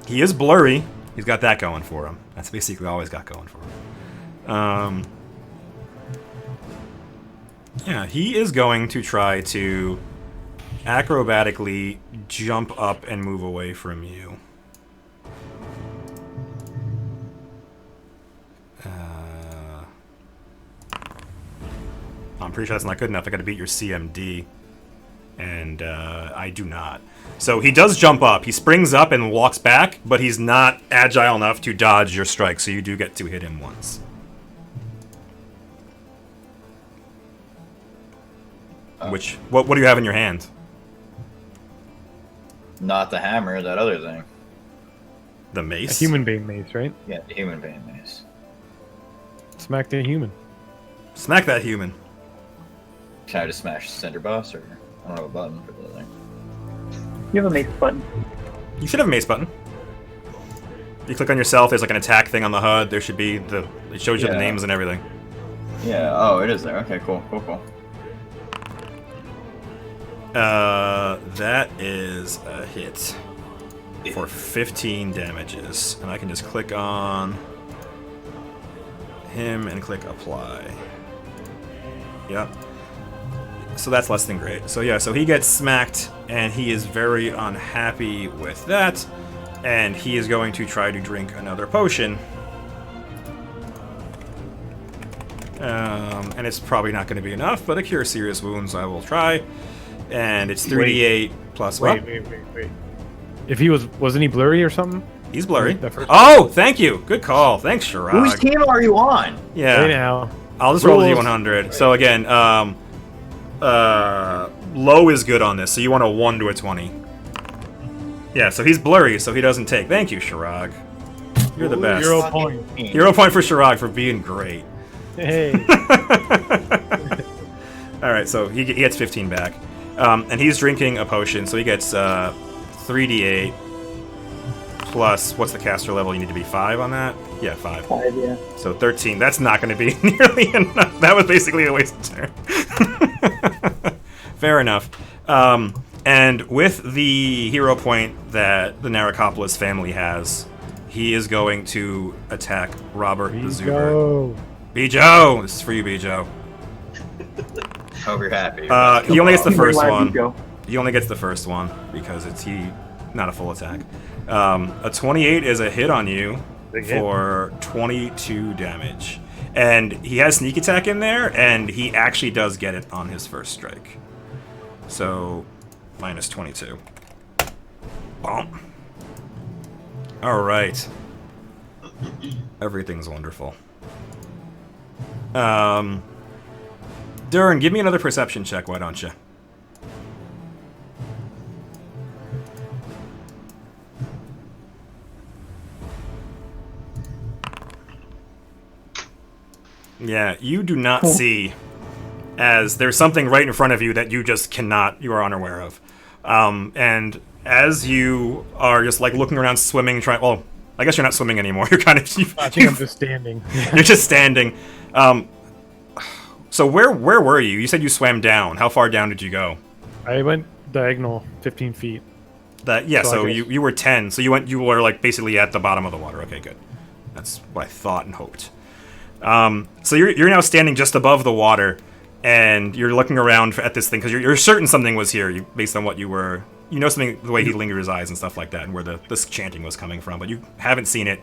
He is blurry. He's got that going for him. That's basically all he's got going for him. Yeah, he is going to try to acrobatically jump up and move away from you. I'm pretty sure that's not good enough. I gotta beat your CMD. And I do not. So he does jump up. He springs up and walks back, but he's not agile enough to dodge your strike, so you do get to hit him once. What do you have in your hand? Not the hammer, that other thing. The A mace? human being mace, right? Yeah, the human being mace. Smack the human. Smack that human. Can I just smash center boss, or I don't have a button for the thing? You have a mace button. You should have a mace button. You click on yourself, there's like an attack thing on the HUD. There should be it shows you the Yeah. names and everything. Yeah. Oh, it is there. Okay, cool. That is a hit for 15 damages. And I can just click on him and click apply. Yep. So that's less than great. So yeah, so he gets smacked and he is very unhappy with that. And he is going to try to drink another potion. And it's probably not going to be enough, but a cure serious wounds I will try. And it's 38 plus what? Wait. If he wasn't he blurry or something? He's blurry. The first- Oh, thank you. Good call. Thanks, Shirag. Whose team are you on? Yeah. Hey now. I'll just roll the Rules. D100. So again, low is good on this, so you want a 1 to a 20. Yeah, so he's blurry, so he doesn't take. Thank you, Shirag. You're the best. 0 point. 0 point for Shirag for being great. Hey. All right, so he gets 15 back, and he's drinking a potion, so he gets 3d8 plus what's the caster level? You need to be 5 on that. Yeah, 5. 5, yeah. So 13. That's not going to be nearly enough. That was basically a waste of turn. Fair enough. And with the hero point that the Narcopolis family has, he is going to attack Robert the Zuber. Bijo! This is for you, Bijo. Hope you're happy. He only gets the first Glad you one. go. He only gets the first one because it's not a full attack. A 28 is a hit on you for 22 damage. And he has sneak attack in there, and he actually does get it on his first strike. So, minus 22. Bomb. Alright. Everything's wonderful. Durin, give me another perception check, why don't you? Yeah, you do not see, as there's something right in front of you that you just you are unaware of. And as you are just like looking around, swimming, well, I guess you're not swimming anymore. You're kind of. I think I'm just standing. You're just standing. So where were you? You said you swam down. How far down did you go? I went diagonal 15 feet. So you were 10. So you were like basically at the bottom of the water. Okay, good. That's what I thought and hoped. So you're now standing just above the water, and you're looking around at this thing because you're certain something was here based on what you were. You know something, the way he lingered his eyes and stuff like that, and where this chanting was coming from, but you haven't seen it.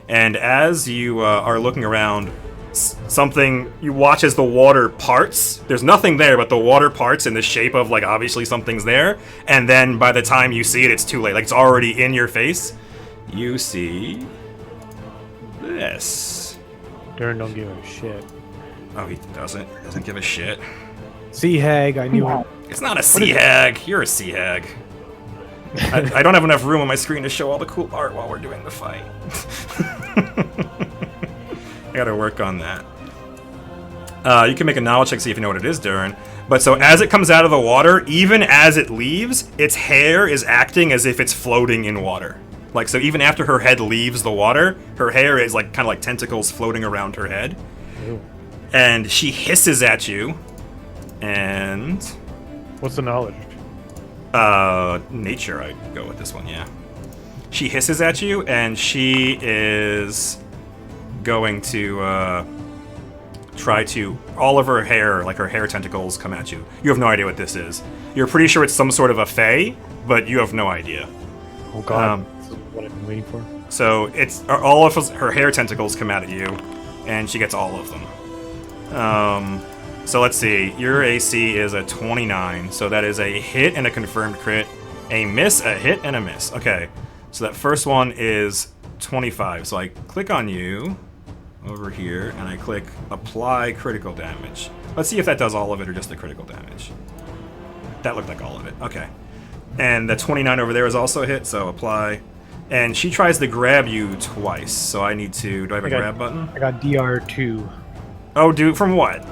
And as you are looking around, you watch as the water parts. There's nothing there, but the water parts in the shape of like obviously something's there. And then by the time you see it, it's too late. Like it's already in your face. You see this. Durin don't give a shit. Oh, he doesn't give a shit. Sea hag, I knew it. It's not a sea hag. You're a sea hag. I don't have enough room on my screen to show all the cool art while we're doing the fight. I gotta work on that. You can make a knowledge check to see if you know what it is, Durin. But so as it comes out of the water, even as it leaves, its hair is acting as if it's floating in water. Like, so even after her head leaves the water, her hair is like kind of like tentacles floating around her head. Ew. And she hisses at you. And What's the knowledge? Nature, I'd go with this one, yeah. She hisses at you, and she is going to, try to... All of her hair, like her hair tentacles, come at you. You have no idea what this is. You're pretty sure it's some sort of a fae, but you have no idea. Oh god, this is what I've been waiting for. So, it's... All of her hair tentacles come out at you, and she gets all of them. So let's see, your AC is a 29, so that is a hit and a confirmed crit, a miss, a hit, and a miss. Okay, so that first one is 25, so I click on you over here, and I click apply critical damage. Let's see if that does all of it or just the critical damage. That looked like all of it, okay. And the 29 over there is also a hit, so apply. And she tries to grab you twice, so I need to, do I have a grab button? I got DR2. Oh, dude, from what?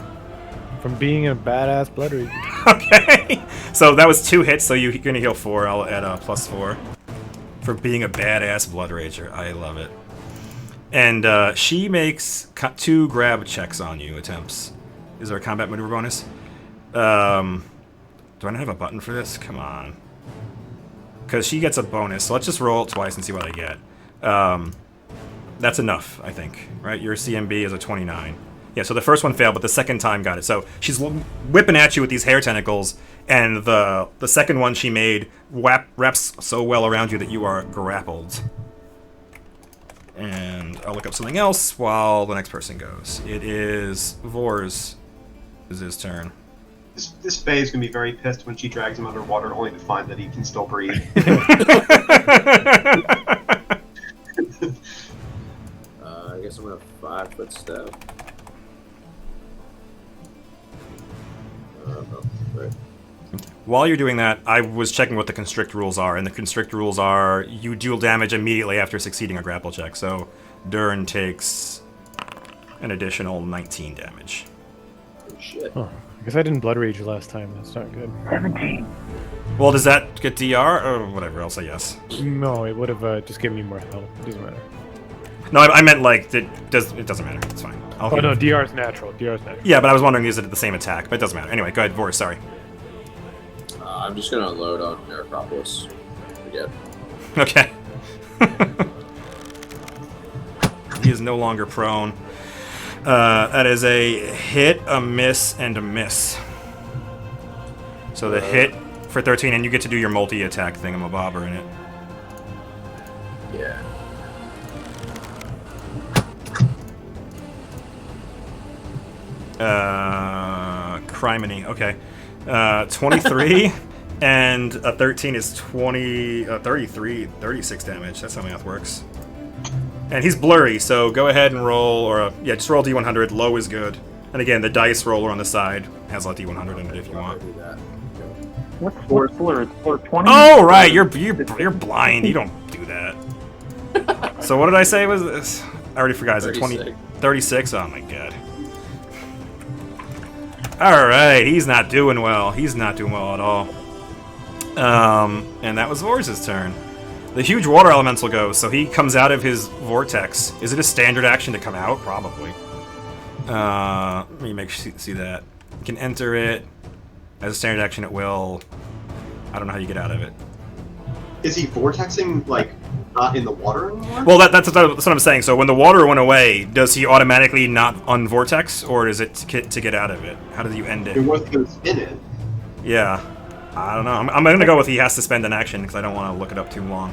From being a badass blood rager. Okay, so that was 2 hits, so you're gonna heal 4. I'll add a plus 4 for being a badass blood rager. I love it. And she makes 2 grab checks on you. Attempts. Is there a combat maneuver bonus? Do I not have a button for this? Come on. Because she gets a bonus, so let's just roll it twice and see what I get. That's enough, I think. Right? Your CMB is a 29. Yeah, so the first one failed, but the second time got it. So she's whipping at you with these hair tentacles, and the second one she made wraps so well around you that you are grappled. And I'll look up something else while the next person goes. It is Vor's. Is his turn. This Faye is going to be very pissed when she drags him underwater only to find that he can still breathe. I guess I'm going to 5-foot step. Right. While you're doing that, I was checking what the constrict rules are, and the constrict rules are you deal damage immediately after succeeding a grapple check. So Durin takes an additional 19 damage. Oh, shit. Oh, I guess I didn't blood rage last time. That's not good. 17. Well, does that get DR or whatever? I'll say yes. No, it would have just given me more health. It doesn't matter. No, I meant like it doesn't matter. It's fine. Oh no, DR is natural. DR is natural. Yeah, but I was wondering is it the same attack? But it doesn't matter. Anyway, go ahead, Voris. Sorry. I'm just gonna unload on Necropolis again. Okay. He is no longer prone. That is a hit, a miss, and a miss. So the hit for 13, and you get to do your multi-attack thingamabobber in it. Yeah. Criminy. Okay. 23 and a 13 is 36 damage. That's how math works. And he's blurry, so go ahead and roll, or just roll D100. Low is good. And again, the dice roller on the side has a D100 in it if you want. Do that. What's blur? It's blur 20? Oh right, you're blind. You don't do that. So what did I say was this? I already forgot. Is it 20? 36. Oh my god. All right, he's not doing well. He's not doing well at all. And that was Voris' turn. The huge water elemental goes, so he comes out of his vortex. Is it a standard action to come out? Probably. Let me make sure see that. You can enter it as a standard action. It will. I don't know how you get out of it. Is he vortexing like not in the water anymore? Well, that's what I'm saying. So when the water went away, does he automatically not unvortex, or is it to get out of it? How do you end It it? was going to spin it. Yeah, I don't know. I'm gonna go with he has to spend an action because I don't want to look it up too long.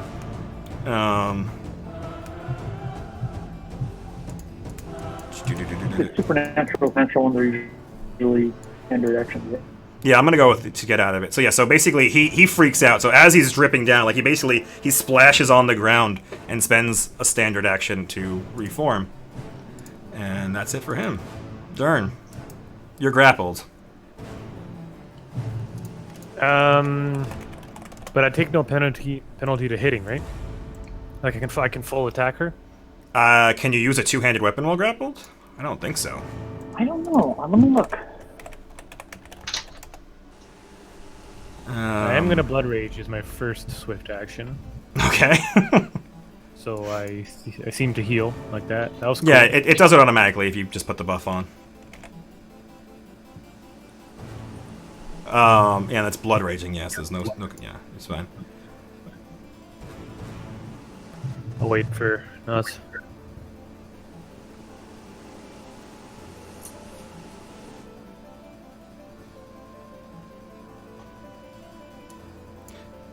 The supernatural potential when they're usually standard actions. Yeah, I'm gonna go with to get out of it. So yeah, so basically he freaks out. So as he's dripping down, like he splashes on the ground and spends a standard action to reform. And that's it for him. Dern, you're grappled. But I take no penalty to hitting, right? Like I can full attack her. Can you use a two-handed weapon while grappled? I don't think so. I don't know. Let me look. I am gonna blood rage as my first swift action. Okay. So I seem to heal like that. That was cool. Yeah, it does it automatically if you just put the buff on. Yeah, that's blood raging. Yes, there's no yeah, it's fine. I'll wait for us.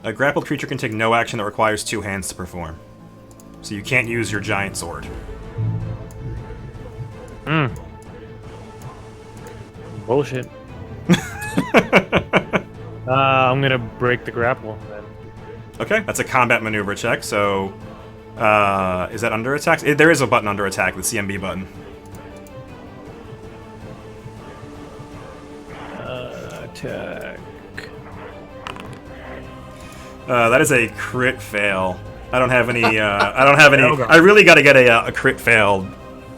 A grappled creature can take no action that requires two hands to perform. So you can't use your giant sword. Bullshit. I'm gonna break the grapple then. Okay, that's a combat maneuver check, so... is that under attack? There is a button under attack, the CMB button. Attack. That is a crit fail. I don't have any, I really gotta get a crit fail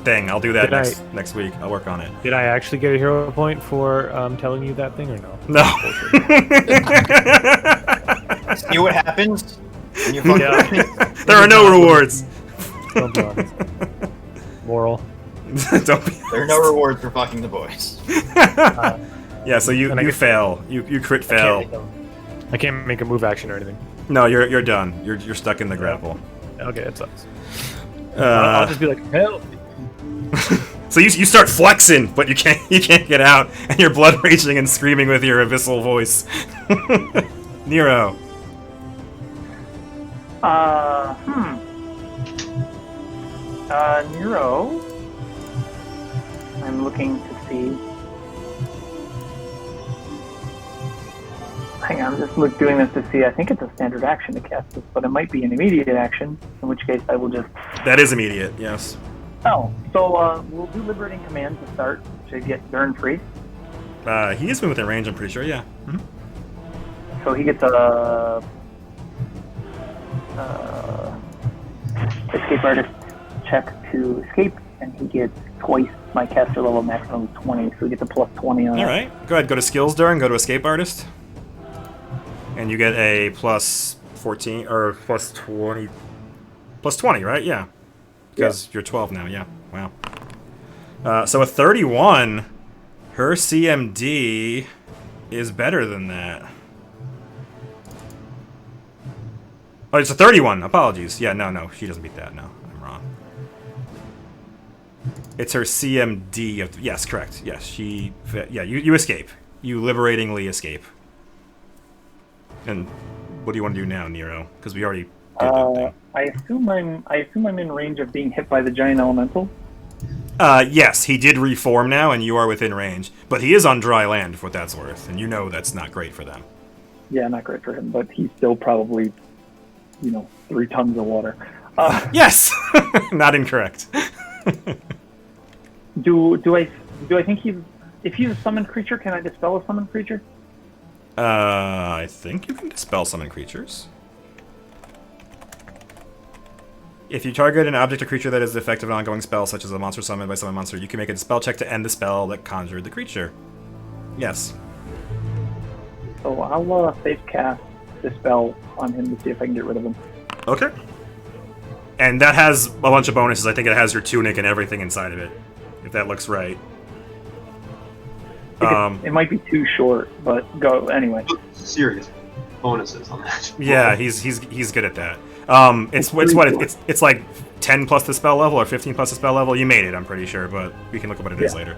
thing. I'll do that next week. I'll work on it. Did I actually get a hero point for telling you that thing or no? No. See what happens when you fucking There are no rewards. Don't be honest. Moral. Don't be There are no rewards for fucking the boys. Yeah, so you fail. You crit fail. I can't make a move action or anything. No, you're done. You're stuck in the grapple. Okay, it sucks. I'll just be like, help. So you start flexing, but you can't get out, and you're blood raging and screaming with your abyssal voice. Nero. Nero. I'm looking to see. Hang on, I'm just doing this to see. I think it's a standard action to cast this, but it might be an immediate action, in which case I will just... That is immediate, yes. Oh, so we'll do Liberating Command to start to get Dern free. He is within range, I'm pretty sure, yeah. Mm-hmm. So he gets a... escape artist check to escape, and he gets twice my caster level maximum is 20, so we get the plus 20 on All it. right. Go ahead. Go to skills, Durin. Go to escape artist. And you get a plus 14 or plus 20. Plus 20, right? Yeah. Because you're 12 now. Yeah. Wow. So a 31, her CMD is better than that. Oh, it's a 31. Apologies. Yeah, no. She doesn't beat that. No, I'm wrong. It's her CMD of... Yes, correct. Yes, Yeah, you escape. You liberatingly escape. And what do you want to do now, Nero? Because we already did that thing. I assume I'm in range of being hit by the giant elemental. Yes, he did reform now, and you are within range. But he is on dry land, for what that's worth, and you know that's not great for them. Yeah, not great for him, but he's still probably, 3 tons of water. Yes, not incorrect. Do I think if he's a summoned creature, can I dispel a summoned creature? I think you can dispel summon creatures. If you target an object or creature that is the effect of an ongoing spell, such as a monster summoned by summon monster, you can make a spell check to end the spell that conjured the creature. Yes. So I'll safe cast dispel on him to see if I can get rid of him. Okay. And that has a bunch of bonuses. I think it has your tunic and everything inside of it, if that looks right. It might be too short, but go anyway. Serious bonuses on that. Yeah, he's good at that. It's like 10 plus the spell level or 15 plus the spell level. You made it, I'm pretty sure, but we can look at what it is later.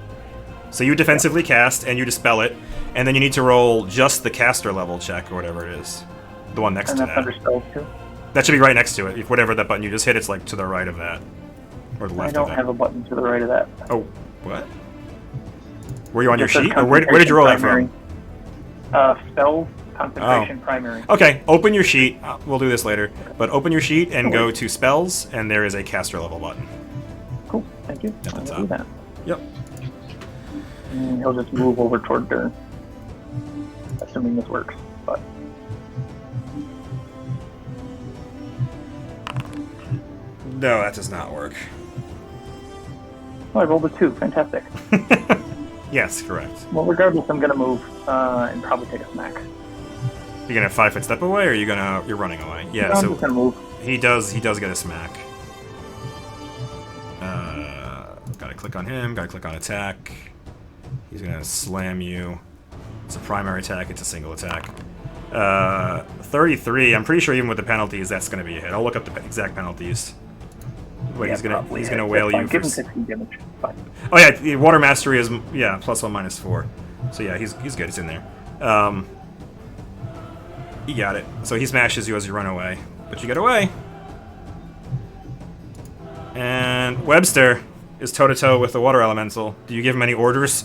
So you defensively cast and you dispel it, and then you need to roll just the caster level check or whatever it is, the one next to that. And that's under spells too. That should be right next to it. If whatever that button you just hit, it's like to the right of that, or the left. I don't have a button to the right of that. Oh, what? Were you on your sheet, or where did you roll that from? Spells, concentration, primary. Okay, open your sheet. We'll do this later, but open your sheet and go to spells, and there is a caster level button. Cool, thank you. At the I'll top. do that. Yep. And he'll just move over toward Durn, assuming this works. But No, that does not work. oh, I rolled a 2. Fantastic. Yes, correct. Well, regardless, I'm gonna move and probably take a smack. You're gonna 5-foot step away, or you're running away? Yeah. No, I'm So just gonna move. he does get a smack. Gotta click on him. Gotta click on attack. He's gonna slam you. It's a primary attack. It's a single attack. 33. I'm pretty sure even with the penalties, that's gonna be a hit. I'll look up the exact penalties. Wait, Yeah, he's gonna whale you Give for. him 16 damage. Fine. Oh yeah, the water mastery is +1 -4. So yeah, he's good. He's in there. You got it. So he smashes you as you run away, but you get away. And Webster is toe to toe with the water elemental. Do you give him any orders?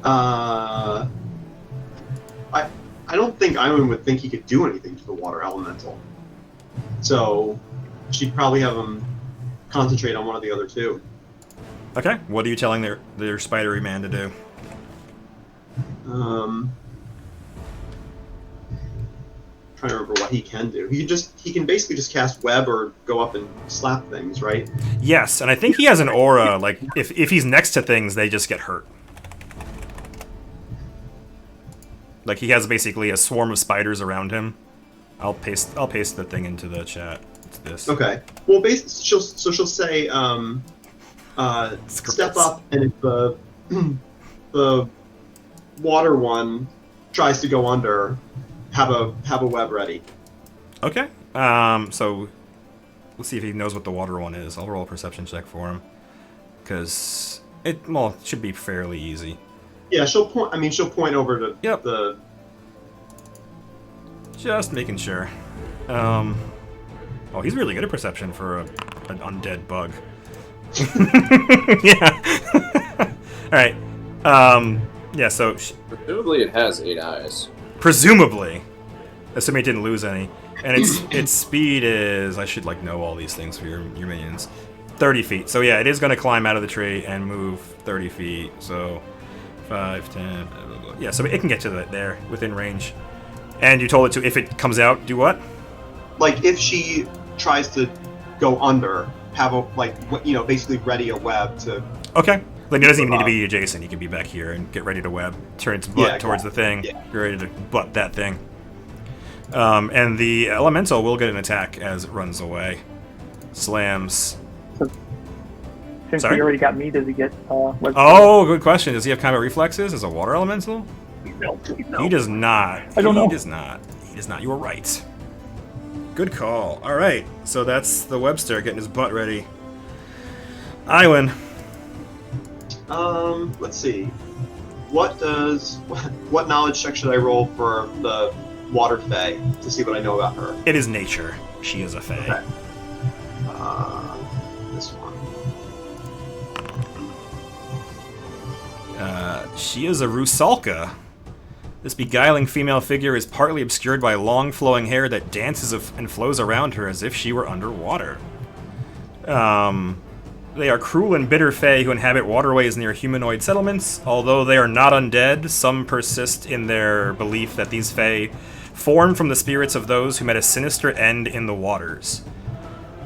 I don't think Iwan would think he could do anything to the water elemental. So she'd probably have him concentrate on one of the other two. Okay. What are you telling their spidery man to do? Trying to remember what he can do. He can basically just cast web or go up and slap things, right? Yes, and I think he has an aura. Like if he's next to things, they just get hurt. Like he has basically a swarm of spiders around him. I'll paste the thing into the chat. It's this. Okay. Well, she'll say, step up, and if the water one tries to go under, have a web ready. Okay. So let's see if he knows what the water one is. I'll roll a perception check for him, because it should be fairly easy. Yeah, she'll point over to the. Just making sure. Oh, he's really good at perception for an undead bug. Yeah. All right. Yeah. So Presumably, it has 8 eyes. presumably, assuming it didn't lose any, and its speed is, I should know all these things for your minions. 30 feet. So yeah, it is going to climb out of the tree and move 30 feet. So 5, 10. Blah, blah, blah. Yeah. So it can get to there within range. And you told it to, if it comes out, do what? Like, if she tries to go under, have a basically ready a web to. Okay. Like, it doesn't even need to be adjacent. You can be back here and get ready to web. Turn its butt towards the thing. Yeah. You're ready to butt that thing. And the elemental will get an attack as it runs away. Slams. Since Sorry? he already got me, does he get web? Oh, good question. Does he have combat reflexes as a water elemental? No. He does not. I don't know. He does not. He does not. You were right. Good call. All right. So that's the Webster getting his butt ready. Iwan. Let's see. What knowledge check should I roll for the water fae to see what I know about her? It is nature. She is a fae. Okay. This one. She is a Rusalka. This beguiling female figure is partly obscured by long flowing hair that dances and flows around her as if she were underwater. They are cruel and bitter fae who inhabit waterways near humanoid settlements. Although they are not undead, some persist in their belief that these fae formed from the spirits of those who met a sinister end in the waters.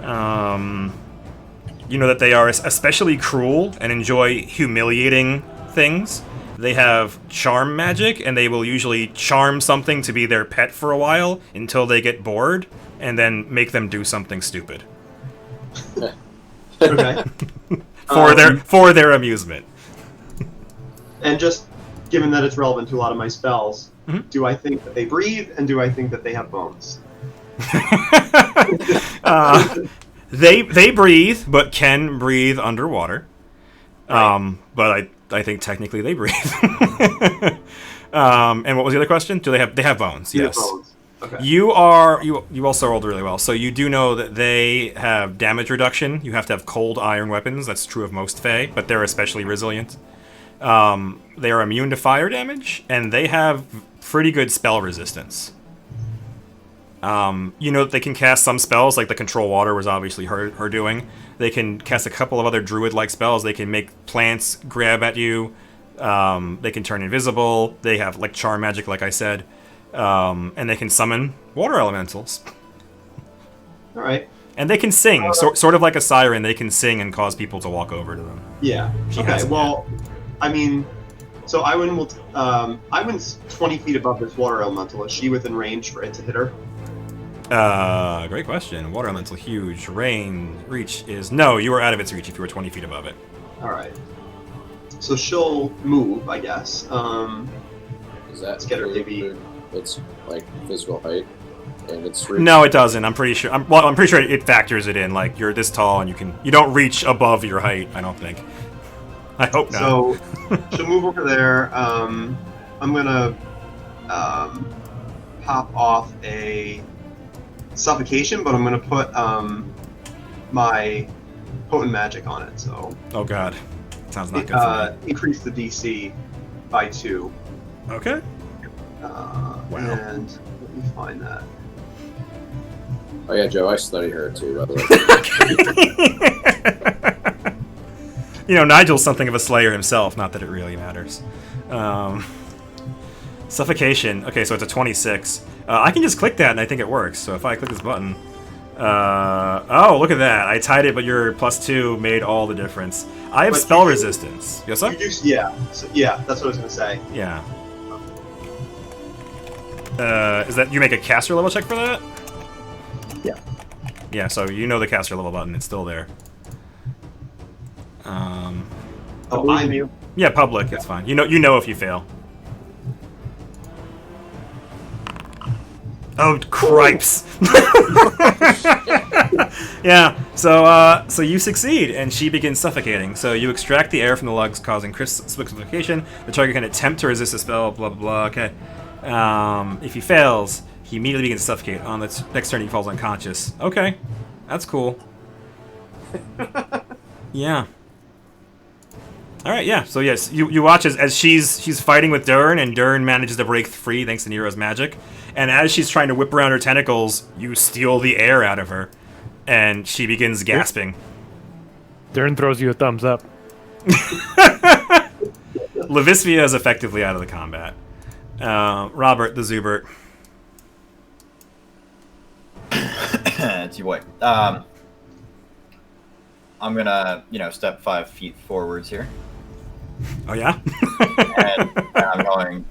You know that they are especially cruel and enjoy humiliating things. They have charm magic, and they will usually charm something to be their pet for a while until they get bored, and then make them do something stupid. Okay. For their amusement. And just given that it's relevant to a lot of my spells, Mhm. do I think that they breathe, and do I think that they have bones? They breathe, but can breathe underwater. But I think technically they breathe. And what was the other question? Do they have bones? They have Yes. bones. Okay. You also rolled really well, so you do know that they have damage reduction. You have to have cold iron weapons. That's true of most Fae, but they're especially resilient. They are immune to fire damage, and they have pretty good spell resistance. You know that they can cast some spells, like the Control Water was obviously her doing. They can cast a couple of other druid-like spells. They can make plants grab at you. They can turn invisible. They have like charm magic, like I said. And they can summon water elementals. All right. And they can sing, sort of like a siren. They can sing and cause people to walk over to them. Yeah. She Okay. has Well, I mean, so Iwan's 20 feet above this water elemental. Is she within range for it to hit her? Great question. Water elemental, huge. Reach is... No, you are out of its reach if you were 20 feet above it. All right. So she'll move, I guess. Is that Let's get her maybe. It's like physical height, and it's No, it doesn't. I'm pretty sure. I'm pretty sure it factors it in. Like, you're this tall and you don't reach above your height, I don't think. I hope not. So she'll move over there. I'm gonna pop off a suffocation, but I'm gonna put my potent magic on it. So Oh god. Sounds not good for increase the DC by 2. me. Okay. Wow. And let me find that. Oh yeah, Joe, I studied her too, by the way. You know, Nigel's something of a slayer himself, not that it really matters. Suffocation. Okay, so it's a 26. I can just click that and I think it works. So if I click this button... oh, look at that. I tied it, but your +2 made all the difference. I have But spell you- resistance. Yes, sir? You do, yeah. So, yeah, that's what I was gonna say. Yeah. Is that... You make a caster level check for that? Yeah. Yeah, so you know the caster level button. It's still there. I Oh, believe in I'm you. Yeah, public. It's fine. You know if you fail. Oh, cripes! Yeah. So you succeed, and she begins suffocating. So you extract the air from the lungs, causing suffocation. The target can attempt to resist a spell. Blah blah blah. Okay. If he fails, he immediately begins to suffocate. On the next turn, he falls unconscious. Okay, that's cool. Yeah. All right, yeah. So yes, you watch as she's fighting with Dern, and Dern manages to break free thanks to Nero's magic. And as she's trying to whip around her tentacles, you steal the air out of her, and she begins gasping. Dern throws you a thumbs up. Levisvia is effectively out of the combat. Robert the Zubert. It's your boy. I'm gonna, step 5 feet forwards here, Oh yeah. and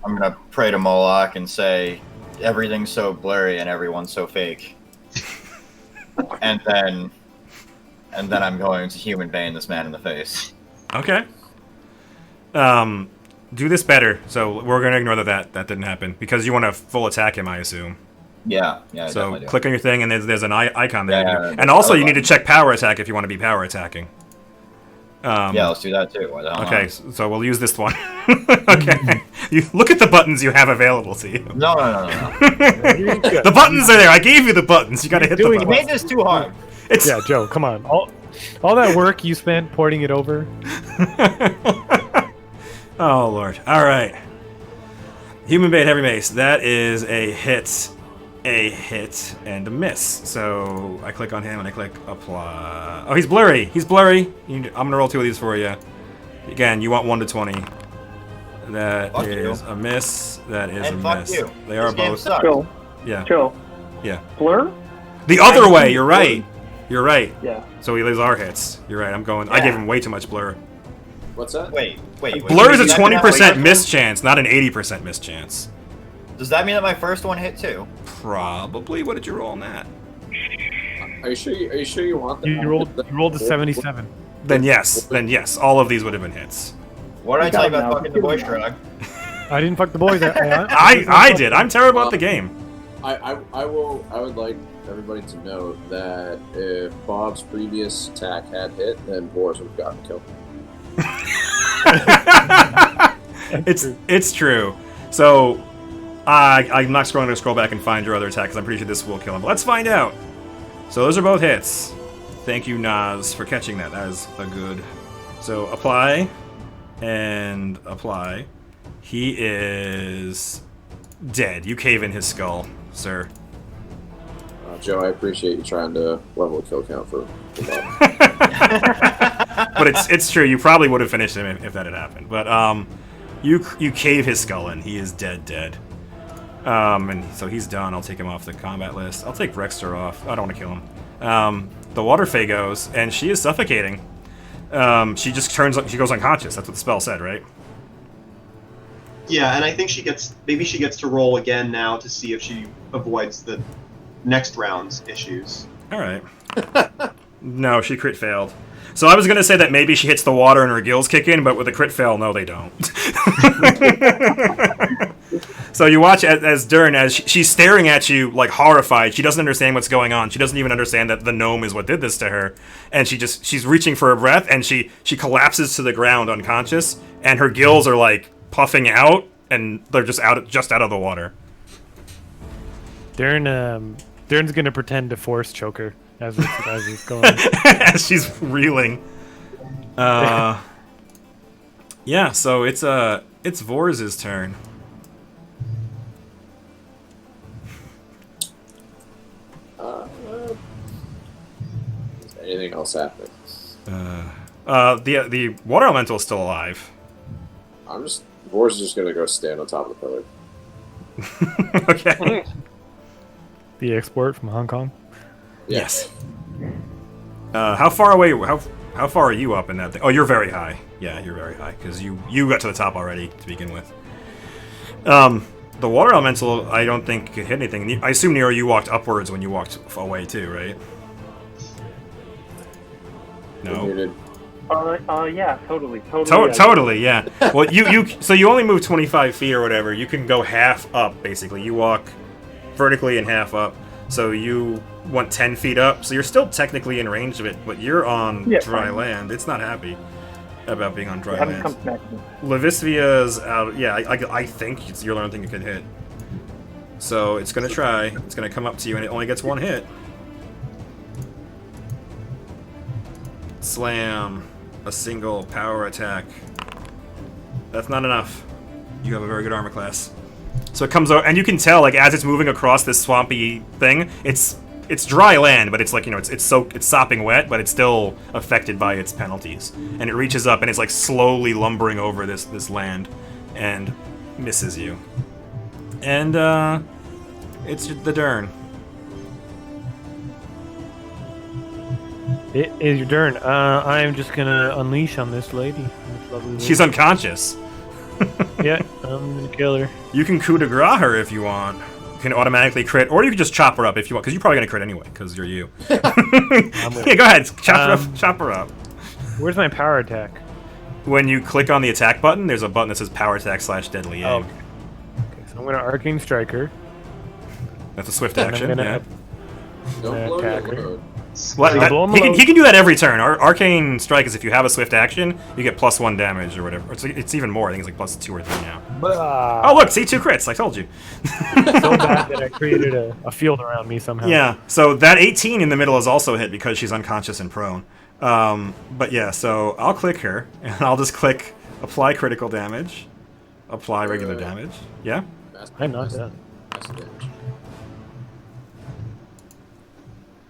I'm gonna pray to Moloch and say, everything's so blurry and everyone's so fake. and then I'm going to human bane this man in the face. Okay. Do this better. So we're gonna ignore that didn't happen because you want to full attack him, I assume. Yeah, I So definitely do. click on your thing, and there's an icon there. Yeah, and also, other you need to button. check power attack if you want to be power attacking. Yeah, let's do that too. Why the hell Okay, not? so we'll use this one. Okay. You look at the buttons you have available to you. No. The buttons are there. I gave you the buttons. You gotta hit the You buttons. made this too hard. It's Yeah, Joe, come on. All that work you spent porting it over. Oh lord. All right. Human bait, heavy mace. That is a hit, and a miss. So I click on him and I click apply. Oh, he's blurry. He's blurry. I'm gonna roll 2 of these for you. Again, you want 1 to 20. That Fuck is you. a miss. That is And a fuck miss. you. They are This game both. sucks. Chill. Yeah. Chill. Yeah. Blur? The other way. You're right. You're right. Yeah. So he lose our hits. You're right. I'm going. I Yeah. gave him way too much blur. What's that? Wait. Blur is a Does that mean that 20% my miss first chance, not an 80% miss chance. one- Does that mean that my first one hit too? Probably. What did you roll on that? Are you sure you want that? You rolled a 77. Then yes. All of these would have been hits. What did I You tell you got it about now. fucking the boy shrug? I didn't fuck the boys. I did. I'm terrible at the game. I would like everybody to know that if Bob's previous attack had hit, then Boris would have gotten killed. It's true. So I'm not going to scroll back and find your other attack because I'm pretty sure this will kill him. But let's find out. So those are both hits. Thank you, Nas, for catching that. That is a good. So apply and apply. He is dead. You cave in his skull, sir. Joe, I appreciate you trying to level a kill count for Bob. But it's true. You probably would have finished him if that had happened. But you cave his skull in. He is dead. And so he's done. I'll take him off the combat list. I'll take Rexter off. I don't want to kill him. The water fae goes, and she is suffocating. She just she goes unconscious. That's what the spell said, right? Yeah, and I think she gets to roll again now to see if she avoids the next round's issues. All right. No, she crit failed. So I was gonna say that maybe she hits the water and her gills kick in, but with a crit fail, no, they don't. So you watch as Dern, as she's staring at you like horrified. She doesn't understand what's going on. She doesn't even understand that the gnome is what did this to her. And she's reaching for a breath, and she collapses to the ground unconscious, and her gills are like puffing out, and they're just out of the water. Dern's gonna pretend to force choke her as it's going. As she's reeling. Yeah, so it's Vorz's turn. Is anything else happening? The water elemental is still alive. Boris is just gonna go stand on top of the pillar. Okay. The export from Hong Kong. Yeah. Yes. How far away? How far are you up in that thing? Oh, you're very high. Yeah, you're very high because you got to the top already to begin with. The water elemental, I don't think could hit anything. I assume, Nero, you walked upwards when you walked away too, right? No. Muted. Yeah, totally. Totally, yeah. Well, so you only move 25 feet or whatever. You can go half up, basically. You walk vertically and half up. So you went 10 feet up. So you're still technically in range of it, but you're on dry land. It's not happy about being on dry land. Come smack me. Levisvia's out. Yeah, I think it's your only thing it can hit. So it's going to try. It's going to come up to you, and it only gets one hit. Slam. A single power attack. That's not enough. You have a very good armor class. So it comes out, and you can tell, like, as it's moving across this swampy thing, it's dry land, but it's like, it's sopping wet, but it's still affected by its penalties. And it reaches up, and it's like slowly lumbering over this land, and misses you. And it's the Dern. It is your turn. I'm just gonna unleash on this lady. This lovely lady. She's unconscious. Yeah, I'm gonna kill her. You can coup de grace her if you want. You can automatically crit, or you can just chop her up if you want, because you're probably gonna crit anyway, because you're you. Yeah, go ahead, chop her up. Where's my power attack? When you click on the attack button, there's a button that says power attack / deadly aim. Oh, okay, so I'm gonna arcane strike her. That's a swift And action. I'm Yeah. Don't blow attack your her. load. What, Blow him he low. can do that every turn. Arcane strike is if you have a swift action, you get +1 damage or whatever. It's even more. I think it's like +2 or 3 now. Oh look, see 2 crits. I told you. So bad that I created a field around me somehow. Yeah. So that 18 in the middle is also a hit because she's unconscious and prone. But yeah, so I'll click her and I'll just click apply critical damage, apply regular damage. Yeah. I'm not dead. Massive damage.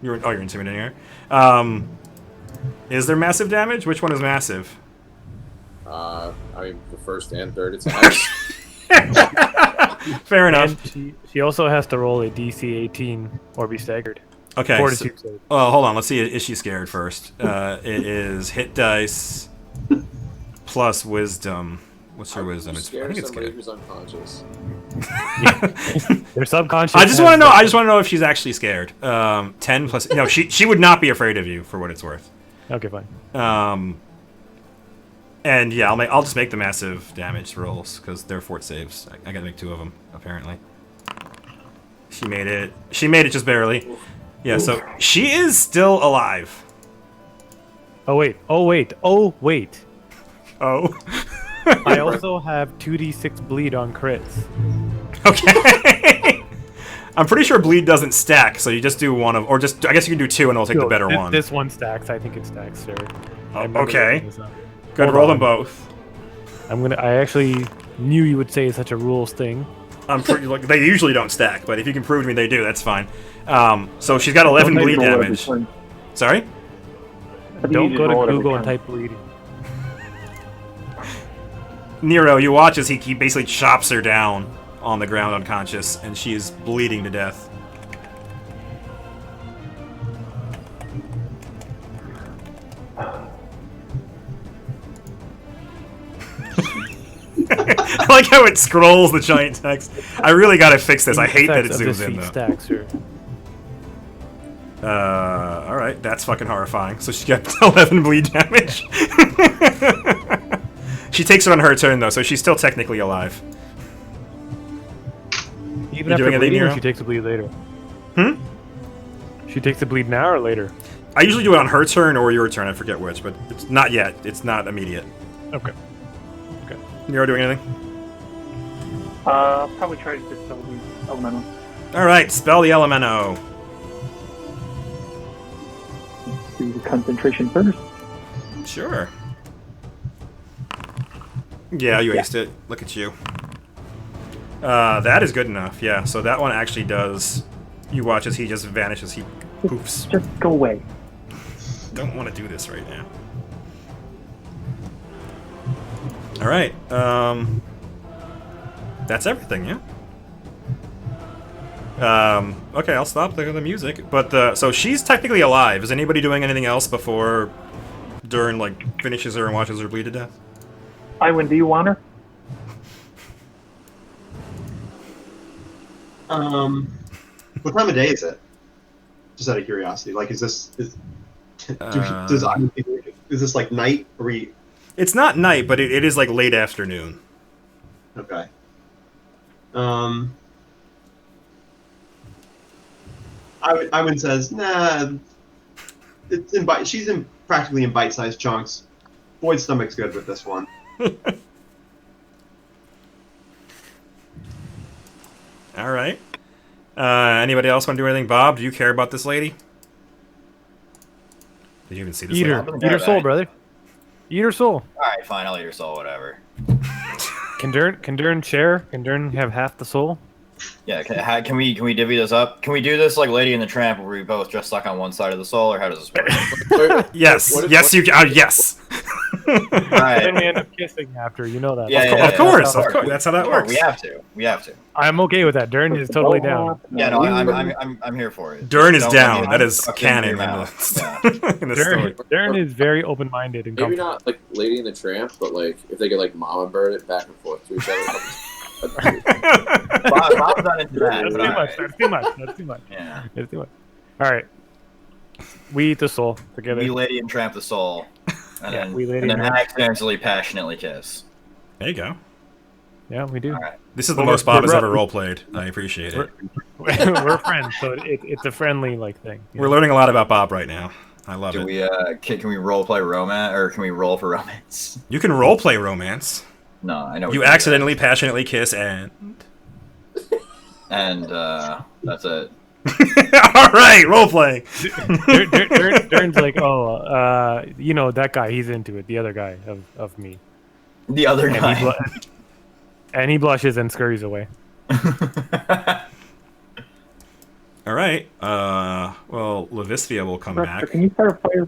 You're intimidating her. Is there massive damage? Which one is massive? I mean, the first and third attacks. Fair enough. And she also has to roll a DC 18 or be staggered. Okay. Fortitude save. Oh, hold on. Let's see. Is she scared first? It is hit dice plus wisdom. What's her wisdom? I Scared think of it's somebody good. who's unconscious. They're subconscious. I just want to know. I just want to know if she's actually scared. 10 plus. No, she would not be afraid of you for what it's worth. Okay, fine. And yeah, I'll just make the massive damage rolls because they're fort saves. I gotta make 2 of them apparently. She made it. She made it just barely. Yeah, so she is still alive. Oh wait. Oh wait. Oh wait. Oh. I also have 2d6 bleed on crits. Okay. I'm pretty sure bleed doesn't stack, so you just do one of, or just I guess you can do 2 and it'll take the better one. This one stacks. I think it stacks, sir. Okay. Good, Hold roll on. them both. I actually knew you would say such a rules thing. I'm pretty like they usually don't stack, but if you can prove to me they do, that's fine. So she's got 11 bleed damage. Sorry? Don't go to Google and type bleeding. Nero, you watch as he basically chops her down on the ground unconscious, and she is bleeding to death. I like how it scrolls the giant text. I really gotta fix this. I hate that it zooms in, though. Stacks, sir. Alright, that's fucking horrifying. So she got 11 bleed damage. She takes it on her turn, though, so she's still technically alive. Even You after doing anything, bleeding, or Nero? she takes a bleed later. Hmm? She takes a bleed now or later? I usually do it on her turn or your turn, I forget which, but it's not yet. It's not immediate. Okay. Nero doing anything? Probably try to dispel the elemental. Alright, spell the Elemento. Do the concentration first. Sure. Yeah, you aced it. Look at you. That is good enough, yeah. So that one actually does... You watch as he just vanishes, he poofs. Just go away. Don't want to do this right now. Alright, that's everything, yeah? Okay, I'll stop the music. But, so she's technically alive. Is anybody doing anything else before Dern, like, finishes her and watches her bleed to death? Iwan, do you want her? What time of day is it? Just out of curiosity, like, is this is this like night? Or we? It's not night, but it is, like, late afternoon. Okay. Iwan says, nah. It's in bite. She's in practically in bite-sized chunks. Boyd's stomach's good with this one. All right. Anybody else want to do anything? Bob, do you care about this lady? Did you even see this Eat her. lady? Eat her soul, brother. Eat her soul. Alright, fine, I'll eat your soul, whatever. Can Dern share? Can Dern have half the soul? Yeah, can we divvy this up? Can we do this like Lady in the Tramp where we both just suck on one side of the soul, or how does this work? Yes. What if- Yes, what- you can. Yes. Right. Then we end up kissing after. You know that. Yeah, Of course. That's how that works. We have to. We have to. I'm okay with that. Dern is totally down. Yeah, no, I'm here for it. Dern is Don't down. let me That is suck into canon your in mouth. the, in the story. Dern is very open-minded and Maybe comfortable. not like Lady and the Tramp, but like if they could like mama bird it back and forth to each other. Bob's not into that. That's but too all much. right. That's too much. That's too much. Yeah. That's too much. All right. We eat the soul together. We lady and tramp the soul, and Yeah, then, we lady and then and tramp. accidentally passionately kiss. There you go. Yeah, we do. All right. This is the Well, most we're- Bob has we're- ever role played. I appreciate it. We're friends, so it's a friendly like thing. you We're know? learning a lot about Bob right now. I love Do it. we can we role play romance or can we roll for romance? You can role play romance. No, I know. we You can do accidentally, passionately kiss, and that. And that's it. all right, role playing. Dern's like, you know that guy. He's into it. The other guy of me, The other and guy. he blushes and scurries away. All right. Well, Levistia will come Rector, back. can you start a fire?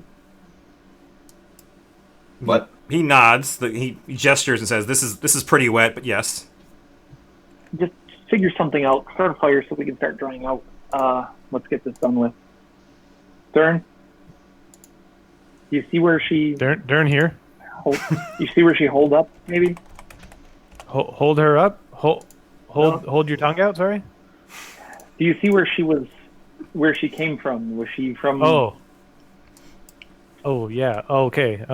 What? He nods. He gestures and says, "This is pretty wet, but yes." Just figure something out. Start a fire so we can start drying out. Let's get this done with. Dern, you see where she Dern here. you see where she hold up? Maybe. Hold her up. Hold your tongue out. Sorry. Do you see where she was? Where she came from? Was she from? Oh yeah. Okay.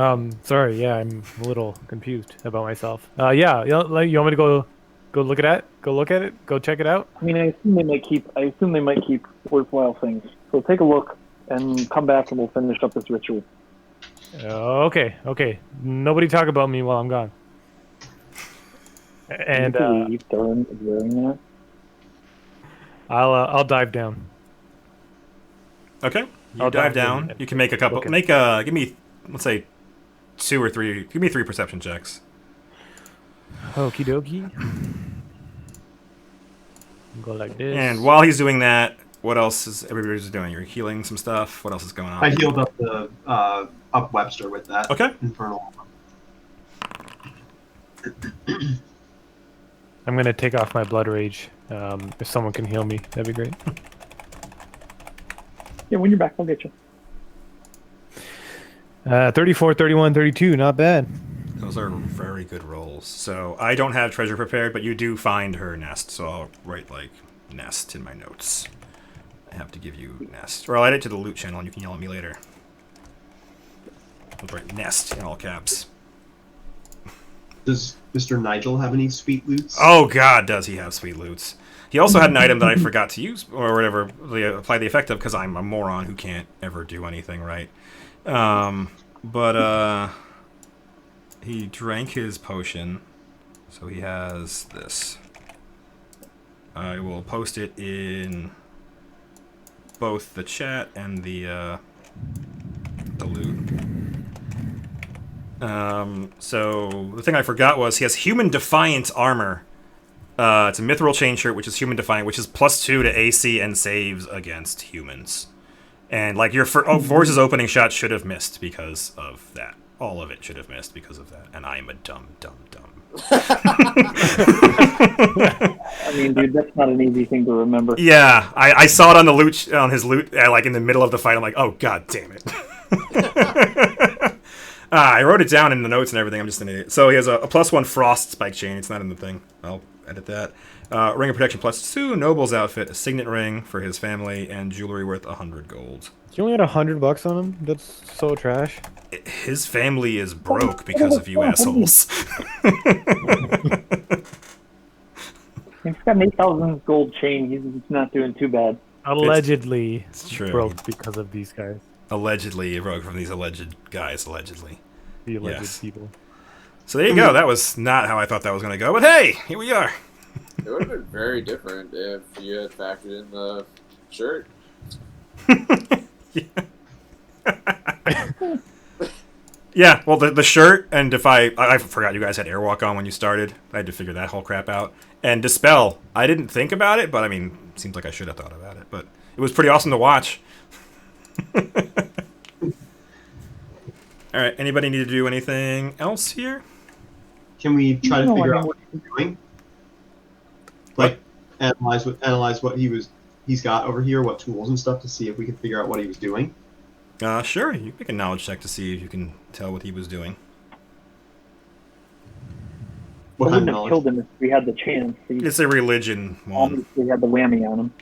Sorry. Yeah, I'm a little confused about myself. Yeah. You want me to go look at it? Go look at it. Go check it out. I mean, I assume they might keep worthwhile things. So take a look and come back, and we'll finish up this ritual. Okay. Nobody talk about me while I'm gone. And you believe Dern is wearing that? I'll dive down. Okay. You I'll dive dive down. in. You can make a couple. Okay. Give me, let's say, 2 or 3. Give me 3 perception checks. Okie dokie. Go like this. And while he's doing that, what else is everybody's doing? You're healing some stuff. What else is going on? I healed up the up Webster with that. Okay. Infernal. I'm gonna take off my blood rage. If someone can heal me, that'd be great. Yeah, when you're back, I'll get you. 34, 31, 32. Not bad. Those are very good rolls. So I don't have treasure prepared, but you do find her nest. So I'll write like nest in my notes. I have to give you nest, or I'll add it to the loot channel, and you can yell at me later. I'll write nest in all caps. Does Mr. Nigel have any sweet loots? Oh God, does he have sweet loots? He also had an item that I forgot to use, or whatever, apply the effect of, because I'm a moron who can't ever do anything right. But he drank his potion, so he has this. I will post it in both the chat and the loot. So the thing I forgot was he has human defiant armor. It's a mithril chain shirt, which is human defiant, which is +2 to AC and saves against humans. And like your Force's opening shot should have missed because of that. All of it should have missed because of that. And I am a dumb. I mean, dude, that's not an easy thing to remember. Yeah, I saw it on the loot on his loot like in the middle of the fight. I'm like, oh God damn it. I wrote it down in the notes and everything. I'm just an idiot. So he has a +1 frost spike chain. It's not in the thing. I'll edit that. Ring of protection +2, noble's outfit, a signet ring for his family, and jewelry worth 100 gold. You only had $100 on him? That's so trash. His family is broke because of you assholes. He's got an 8,000 gold chain. He's not doing too bad. Allegedly It's true. broke because of these guys. Allegedly broke from these alleged guys. Allegedly. The alleged Yes. people. So there you go. That was not how I thought that was going to go, but hey, here we are. It would have been very different if you had factored in the shirt. Yeah, well, the shirt, and if I forgot you guys had Airwalk on when you started. I had to figure that whole crap out. And Dispel, I didn't think about it, but I mean, it seems like I should have thought about it. But it was pretty awesome to watch. All right. Anybody need to do anything else here? Can we try to No, I figure mean, out what he's doing? What? Like analyze what he's got over here, what tools and stuff, to see if we can figure out what he was doing. Sure. You can make a knowledge check to see if you can tell what he was doing. What I kind wouldn't of have knowledge? killed him if we had the chance. It's a religion one. We had the whammy on him.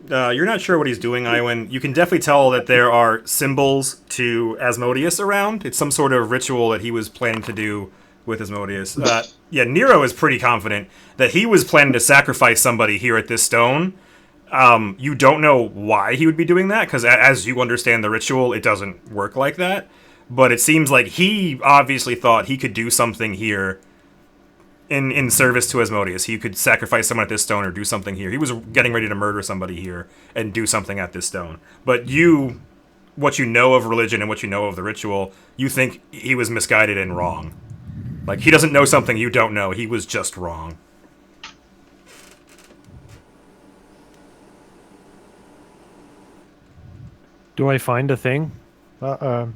You're not sure what he's doing, Iwan. You can definitely tell that there are symbols to Asmodeus around. It's some sort of ritual that he was planning to do with Asmodeus. Yeah, Nero is pretty confident that he was planning to sacrifice somebody here at this stone. You don't know why he would be doing that, because as you understand the ritual, it doesn't work like that. But it seems like he obviously thought he could do something here in service to Asmodeus. He could sacrifice someone at this stone or do something here. He was getting ready to murder somebody here and do something at this stone. But you, what you know of religion and what you know of the ritual, you think he was misguided and wrong. Like, he doesn't know something you don't know. He was just wrong. Do I find a thing?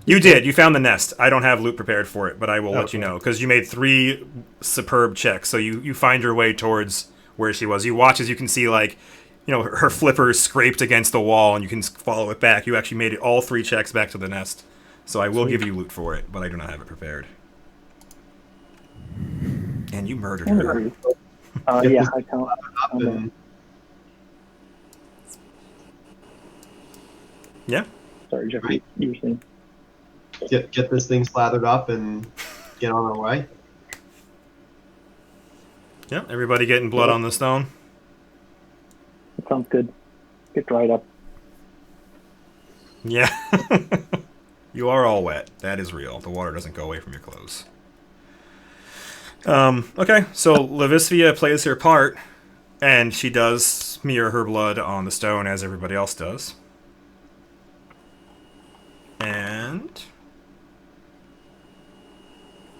You did. You found the nest. I don't have loot prepared for it, but I will let you Okay. know, because you made 3 superb checks. So you find your way towards where she was. You watch as you can see, like, you know, her flippers scraped against the wall, and you can follow it back. You actually made it all 3 checks back to the nest. So I will give you loot for it, but I do not have it prepared. And you murdered her. Yeah, I count. And Yeah. Sorry, Jeffrey, you were saying. get this thing slathered up and get on our way. Yeah. Everybody getting blood on the stone? That sounds good. Get dried up. Yeah. You are all wet. That is real. The water doesn't go away from your clothes. Okay, so Levisvia plays her part, and she does smear her blood on the stone as everybody else does. And...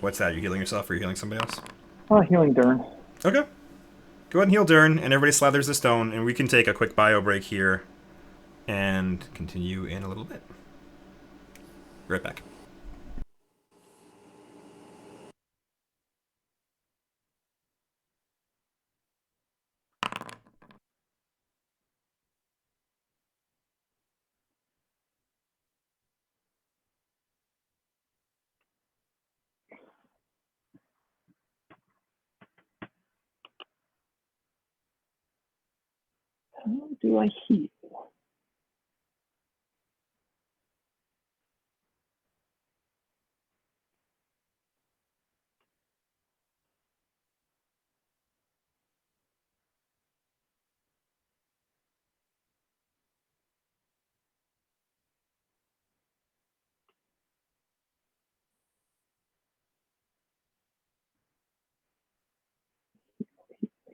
what's that? Are you healing yourself or are you healing somebody else? Healing Dern. Okay. Go ahead and heal Dern, and everybody slathers the stone, and we can take a quick bio break here and continue in a little bit. Be right back. How do I heal?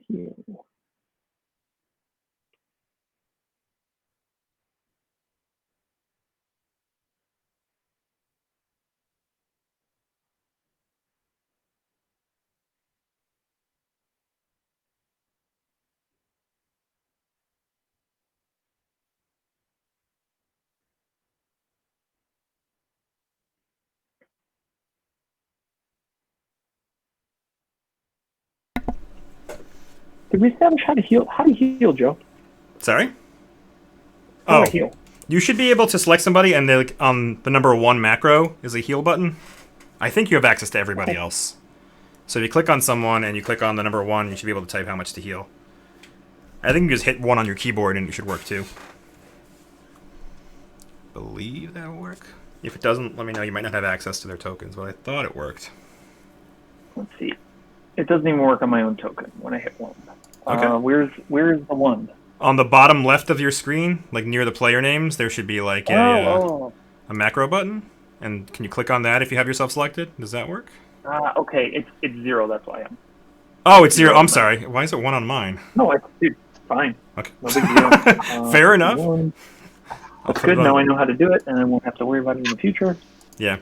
Heal. Did we establish how to heal? How do you heal, Joe? Sorry? How Oh, do I heal? you should be able to select somebody, and on the number 1 macro is a heal button. I think you have access to everybody else. So if you click on someone and you click on the number 1, you should be able to type how much to heal. I think you just hit 1 on your keyboard and it should work too. Believe that will work. If it doesn't, let me know. You might not have access to their tokens, but I thought it worked. Let's see. It doesn't even work on my own token when I hit 1. Okay. Where's the 1? On the bottom left of your screen, like near the player names, there should be like a macro button. And can you click on that if you have yourself selected? Does that work? Okay, it's 0. That's why I'm. Oh, it's 0. I'm sorry. Why is it 1 on mine? No, it's fine. Okay. No big deal. Fair enough. 1. I'll That's put it good. on- Now I know how to do it, and I won't have to worry about it in the future. Yeah.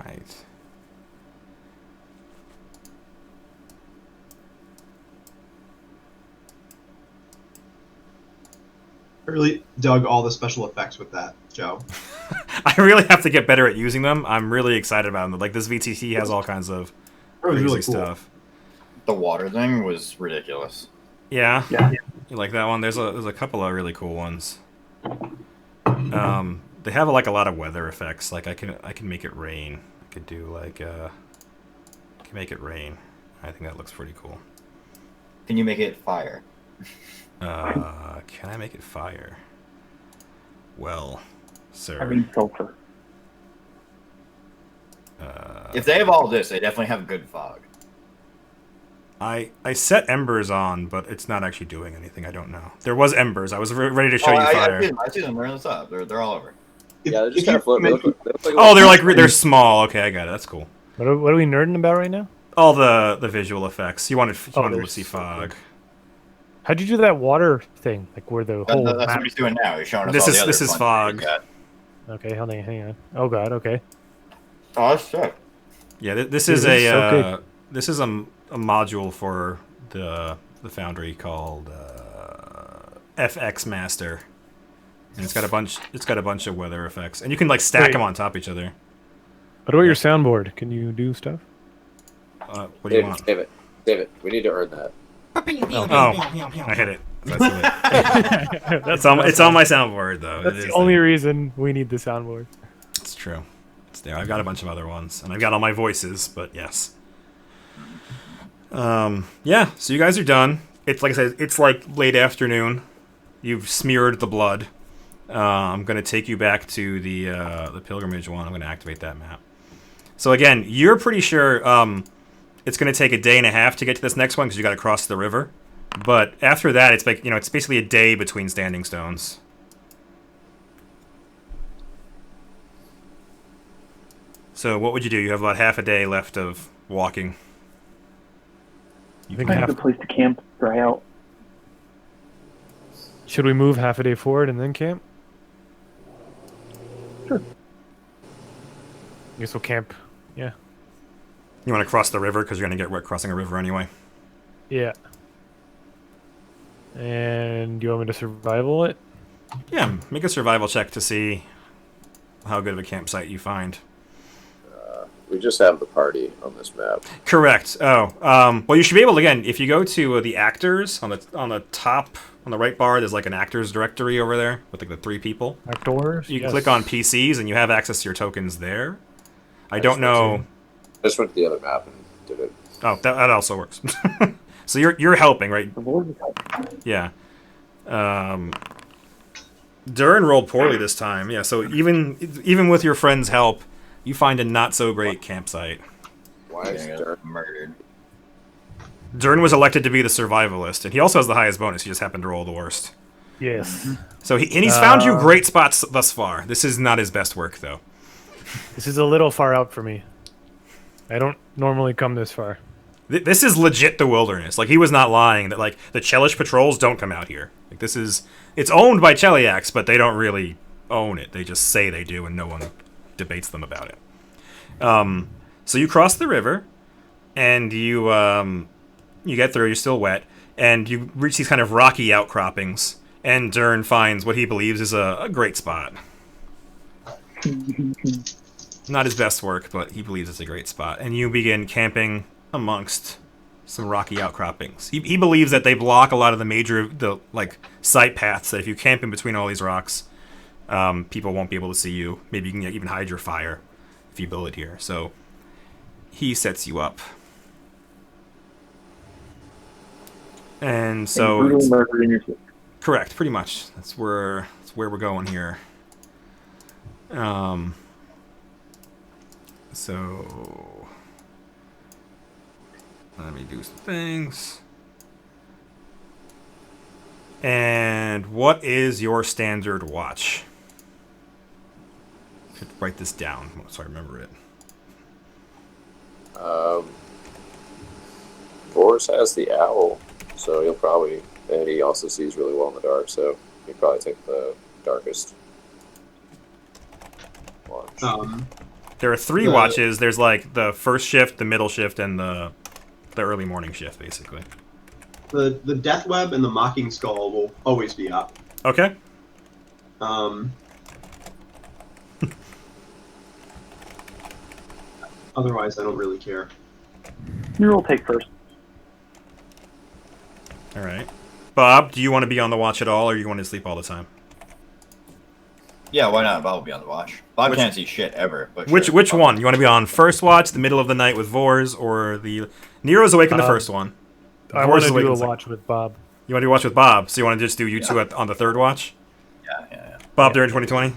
right. I really dug all the special effects with that, Joe. I really have to get better at using them. I'm really excited about them. Like this VTT has all kinds of It was crazy really cool. stuff. The water thing was ridiculous. Yeah. Yeah. You like that one? There's a couple of really cool ones. They have like a lot of weather effects. Like I can make it rain. I could do like I can make it rain. I think that looks pretty cool. Can you make it fire? Can I make it fire? Well, sir. I mean, sulfur. If they have all this, they definitely have good fog. I set embers on, but it's not actually doing anything. I don't know. There was embers. I was ready to show you fire. I see them. They're on the top. They're all over. Yeah, they're just kind of floating. They look like Oh, they're small. Okay, I got it. That's cool. What are we nerding about right now? All the visual effects. You wanted to they're see so fog. How'd you do that water thing? Like where the whole That's map... what he's doing now. He's showing us This all is- the other this is fun fog. shit he's got. Okay, hang on. Oh god, okay. Oh, that's sick. Yeah, this Dude, is this is so a this is a module for the Foundry called FX Master, and it's got a bunch of weather effects, and you can like stack Wait. them on top of each other. What about your soundboard? Can you do stuff? What do you want? David, we need to earn that. Oh, I hit it. That's it. It's on my soundboard though. That's the only reason we need the soundboard. It's true. It's there. I've got a bunch of other ones, and I've got all my voices. But yes. Yeah. So you guys are done. It's like I said. It's like late afternoon. You've smeared the blood. I'm gonna take you back to the pilgrimage one. I'm gonna activate that map. So again, you're pretty sure it's gonna take a day and a half to get to this next one because you got to cross the river. But after that, it's like it's basically a day between standing stones. So what would you do? You have about half a day left of walking. You think I have a place to camp, dry out. Should we move half a day forward and then camp? Sure. I guess we'll camp. Yeah. You want to cross the river because you're gonna get wet crossing a river anyway. Yeah. And do you want me to survival it? Yeah, make a survival check to see how good of a campsite you find. We just have the party on this map. Correct. Oh, well, you should be able to, again, if you go to the actors on the top on the right bar, there's like an actors directory over there with like the 3 people. Outdoors. You can Yes. click on PCs and you have access to your tokens there. I don't know. I just went to the other map and did it. Oh, that also works. So you're helping, right? The Lord is helping. Yeah. Durin rolled poorly this time. Yeah, so even with your friend's help, you find a not so great campsite. Why is Getting dirt? murdered. Durin was elected to be the survivalist, and he also has the highest bonus. He just happened to roll the worst. Yes. So he's found you great spots thus far. This is not his best work, though. This is a little far out for me. I don't normally come this far. This is legit the wilderness. Like, he was not lying that, like, the Chelish patrols don't come out here. Like, it's owned by Cheliax, but they don't really own it. They just say they do, and no one debates them about it. So you cross the river, and you get through, you're still wet, and you reach these kind of rocky outcroppings, and Dern finds what he believes is a great spot. Not his best work, but he believes it's a great spot. And you begin camping amongst some rocky outcroppings. He believes that they block a lot of the site paths, that if you camp in between all these rocks, people won't be able to see you. Maybe you can even hide your fire if you build it here. So he sets you up. And so brutally it's- murdered in your sleep. correct, pretty much. That's where we're going here. So let me do some things. And what is your standard watch? I should write this down so I remember it. Boris has the owl, so he'll probably, and he also sees really well in the dark, so he'd probably take the darkest watch. There are 3 watches. There's like the first shift, the middle shift, and the early morning shift, basically. The Death Web and the Mocking Skull will always be up. Okay. Otherwise, I don't really care. Nero will take first. All right. Bob, do you want to be on the watch at all, or you want to sleep all the time? Yeah, why not? Bob will be on the watch. Bob can't see shit ever. But Which sure, one? You want to be on first watch, the middle of the night with Vors, or the Nero's awake in the first one? I Vors want is to awake do in a the second. watch with Bob. You want to do a watch with Bob, so you want to just do you two on the third watch? Yeah. Bob during 2020?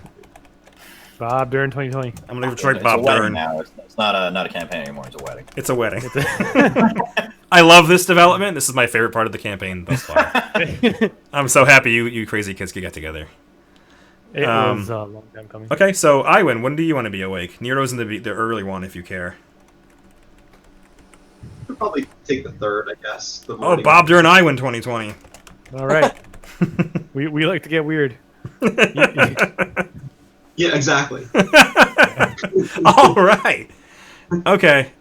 Bob during 2020. I'm going to It's try a Bob wedding during. now. It's not a campaign anymore. It's a wedding. It's a wedding. I love this development. This is my favorite part of the campaign thus far. I'm so happy you crazy kids could get together. It was a long time coming. Okay, so Iwin, when do you want to be awake? Nero's in the early one, if you care. I'll probably take the third, I guess. The Oh, morning. Bob during Iwin 2020. All right. we like to get weird. Yeah, exactly. All right. Okay.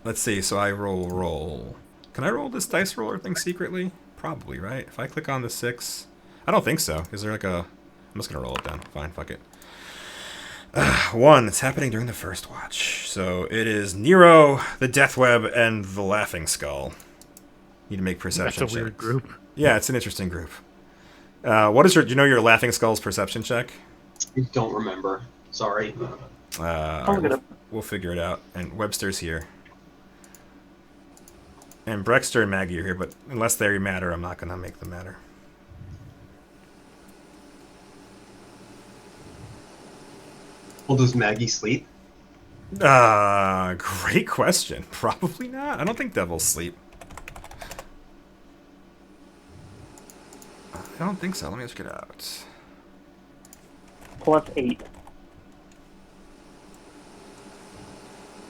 Let's see. So I roll. Can I roll this dice roller thing secretly? Probably, right? If I click on the 6, I don't think so. Is there like a? I'm just gonna roll it down. Fine, fuck it. 1. It's happening during the first watch. So it is Nero, the Death Web, and the Laughing Skull. Need to make perception That's a weird checks. group. Yeah, it's an interesting group. What is your? Do you know your Laughing Skull's perception check? I don't remember. Sorry. I'll look it up. We'll figure it out. And Webster's here. And Brexter and Maggie are here, but unless they matter, I'm not going to make them matter. Well, does Maggie sleep? Great question. Probably not. I don't think devils sleep. I don't think so. Let me just get out. +8.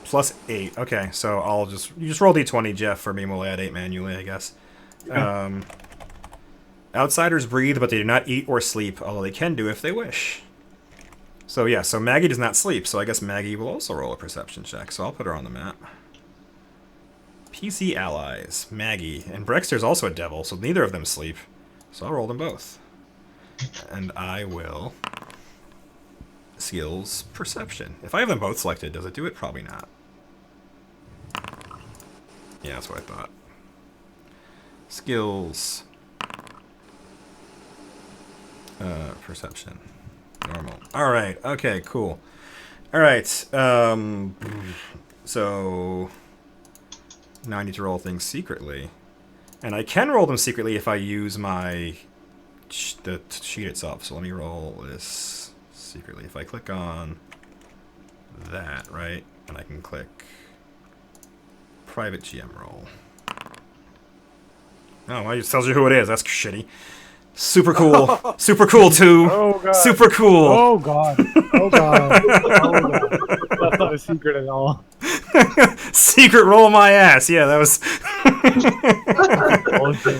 +8. Okay, so you just roll d20, Jeff, for me. We'll add 8 manually, I guess. Outsiders breathe, but they do not eat or sleep, although they can do if they wish. So yeah, so Maggie does not sleep, so I guess Maggie will also roll a perception check, so I'll put her on the map. PC allies, Maggie, and Brexter's also a devil, so neither of them sleep. So I'll roll them both. And I will skills perception. If I have them both selected, does it do it? Probably not. Yeah, that's what I thought. Skills. Perception. Normal. Alright, okay, cool. Alright, so now I need to roll things secretly. And I can roll them secretly if I use the sheet itself. So let me roll this secretly. If I click on that, right? And I can click private GM roll. Oh, well, it tells you who it is. That's shitty. Super cool. Super cool, too. Oh, God. Super cool. Oh, God. Oh, God. Oh, God. That's not a secret at all. Secret roll my ass. Yeah, that was...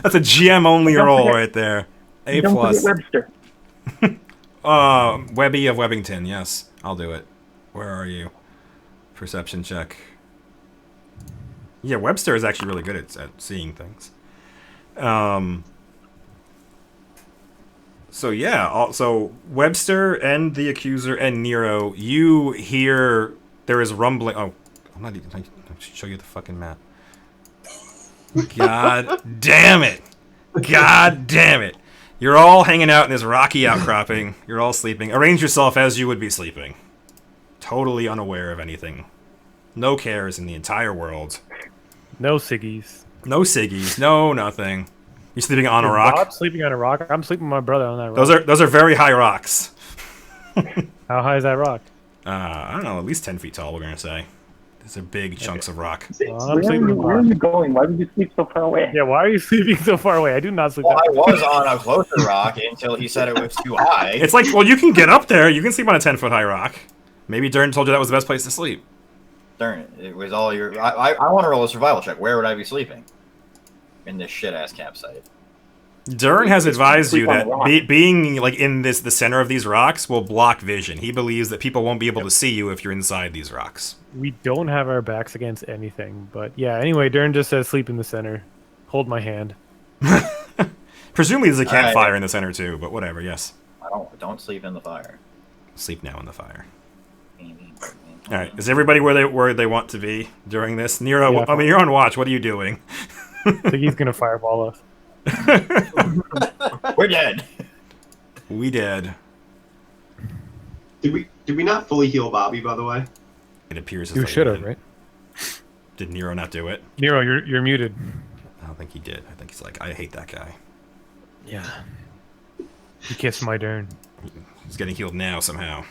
That's a GM-only roll right there. A+. Don't forget Webster. Webby of Webbington. Yes, I'll do it. Where are you? Perception check. Yeah, Webster is actually really good at seeing things. So yeah, so Webster and the Accuser and Nero, you hear there is rumbling. Oh, I'm not even. I'll show you the fucking map. God damn it! God damn it! You're all hanging out in this rocky outcropping. You're all sleeping. Arrange yourself as you would be sleeping. Totally unaware of anything. No cares in the entire world. No ciggies. No ciggies. No nothing. You sleeping on a rock? Bob sleeping on a rock? I'm sleeping with my brother on that rock. Those are very high rocks. How high is that rock? I don't know, at least 10 feet tall, we're going to say. These are big chunks of rock. Where are you going? Why would you sleep so far away? Yeah, why are you sleeping so far away? I do not sleep Well, that I was on a closer rock until he said it was too high. It's like, well, you can get up there. You can sleep on a 10-foot high rock. Maybe Dern told you that was the best place to sleep. Darn it. It was all your... I want to roll a survival check. Where would I be sleeping? In this shit-ass campsite. Durin has advised you Sleep on that a rock. being like in the center of these rocks will block vision. He believes that people won't be able to see you if you're inside these rocks. We don't have our backs against anything, but yeah. Anyway, Dern just says sleep in the center. Hold my hand. Presumably there's a All right. campfire in the center too, but whatever. Yes, Don't sleep in the fire. sleep now in the fire. All right, is everybody where they want to be during this? Nero, Yeah. I mean, you're on watch. What are you doing? I think he's gonna fireball us. We're dead. We did. Did we not fully heal Bobby, by the way? It appears as You though should have, did. right? Did Nero not do it? Nero, you're muted. I don't think he did. I think he's like, I hate that guy. Yeah. He kissed my Dern. He's getting healed now somehow.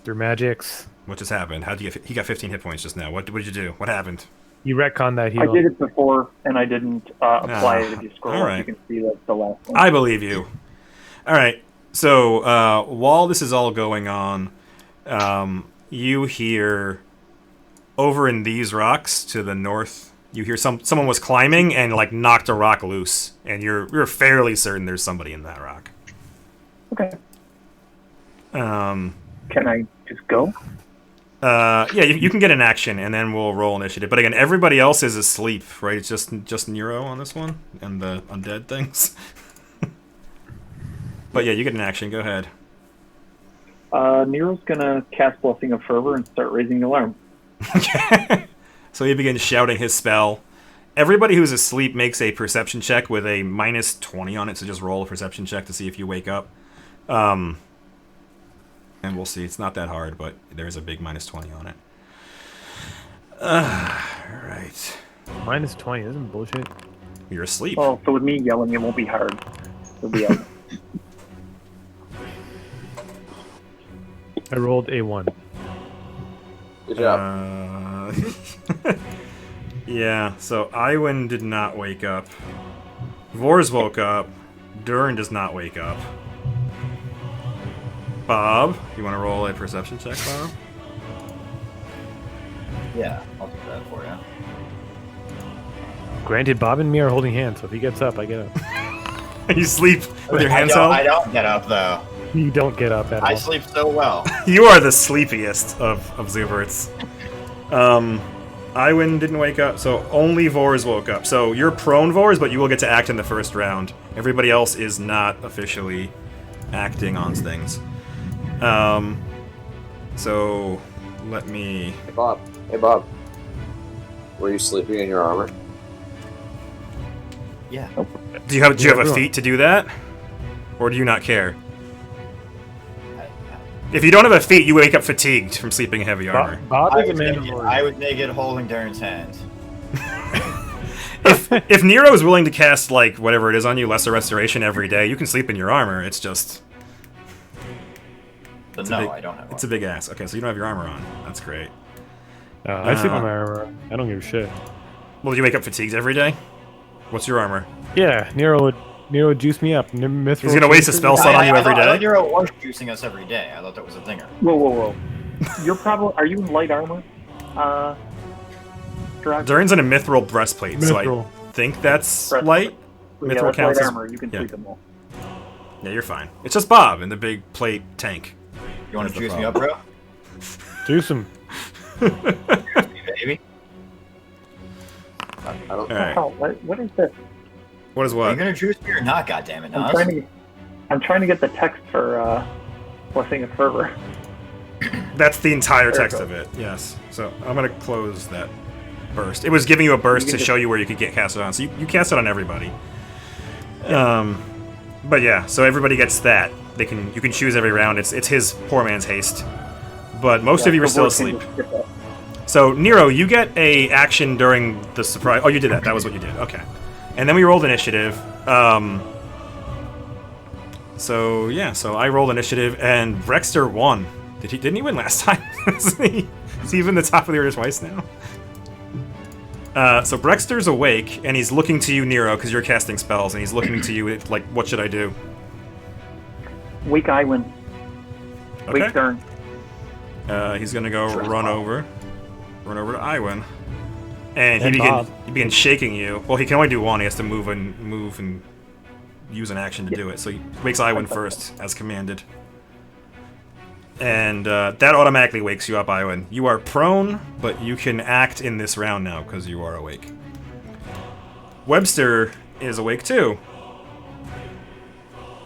Through magics. What just happened? How do you? He got 15 hit points just now. What did you do? What happened? You retconned that I heal. did it before, and I didn't apply it. If you scroll all up, right. you can see that's the last one. I believe you. All right. So while this is all going on, you hear over in these rocks to the north. You hear someone was climbing and like knocked a rock loose, and you're fairly certain there's somebody in that rock. Okay. Um. Can I just go? Yeah, you can get an action, and then we'll roll initiative. But again, everybody else is asleep, right? It's just Nero on this one, and the undead things. But yeah, you get an action. Go ahead. Nero's gonna cast Blessing of Fervor and start raising the alarm. So he begins shouting his spell. Everybody who's asleep makes a perception check with a -20 on it, so just roll a perception check to see if you wake up. And we'll see. It's not that hard, but there's a big -20 on it. Alright. -20 isn't bullshit. You're asleep. Well, so with me yelling, it won't be hard. It'll be out. I rolled a 1. Good job. Yeah, so Iwin did not wake up. Vors woke up. Durin does not wake up. Bob, you want to roll a perception check, Bob? Yeah, I'll do that for you. Granted, Bob and me are holding hands, so if he gets up, I get up. You sleep with your hands I held? don't get up though. You don't get up at all. I sleep so well. You are the sleepiest of Zuberts. Iwin didn't wake up, so only Vors woke up. So you're prone, Vors, but you will get to act in the first round. Everybody else is not officially acting on things. So let me... Hey, Bob. Hey, Bob. Were you sleeping in your armor? Yeah. Do you have a everyone. feat to do that? Or do you not care? If you don't have a feat, you wake up fatigued from sleeping in heavy armor. Bob I is a was naked, Mandalorian. I was naked holding Darren's hand. If Nero is willing to cast, like, whatever it is on you, Lesser Restoration every day, you can sleep in your armor. It's just... But It's no, a big, I don't have one. It's a big ass. Okay, so you don't have your armor on. That's great. I sleep in my armor. I don't give a shit. Well, do you wake up fatigued every day? What's your armor? Yeah, Nero would juice me up. He's gonna waste a spell slot on you every I thought day? Nero was juicing us every day. I thought that was a thinger. Whoa. You're probably... Are you in light armor? Drag? Durin's in a mithril breastplate, so Mithril. I think that's Breastplate. light. Yeah, Mithril that's counts light as... armor. You can yeah. sleep in that. Yeah, you're fine. It's just Bob in the big plate tank. You want to That's the juice me up, bro? Juice him. Baby? I don't Alright. Oh, what is this? What is Are you what? gonna juice me or not? Goddammit, I'm trying to get the text for Blessing of Fervor. That's the entire There it text goes. of it, yes. So I'm gonna close that burst. It was giving you a burst You to can show you where you could get cast it on. So you cast it on everybody. But yeah, so everybody gets that. You can choose every round. It's his poor man's haste. But most of you are still asleep. So Nero, you get a action during the surprise. Oh, you did that. That was what you did. Okay. And then we rolled initiative. So yeah, so I rolled initiative, and Brexter won. Didn't he win last time? Is he even the top of the order twice now? So Brexter's awake, and he's looking to you, Nero, because you're casting spells, and he's looking to you like, what should I do? Wake Iwin. Wake Okay. Dern. He's gonna go run over to Iwin, and And Bob. he begins shaking you. Well, he can only do one. He has to move and use an action to do it. So he wakes Iwan first, as commanded. And that automatically wakes you up, Iwan. You are prone, but you can act in this round now because you are awake. Webster is awake too.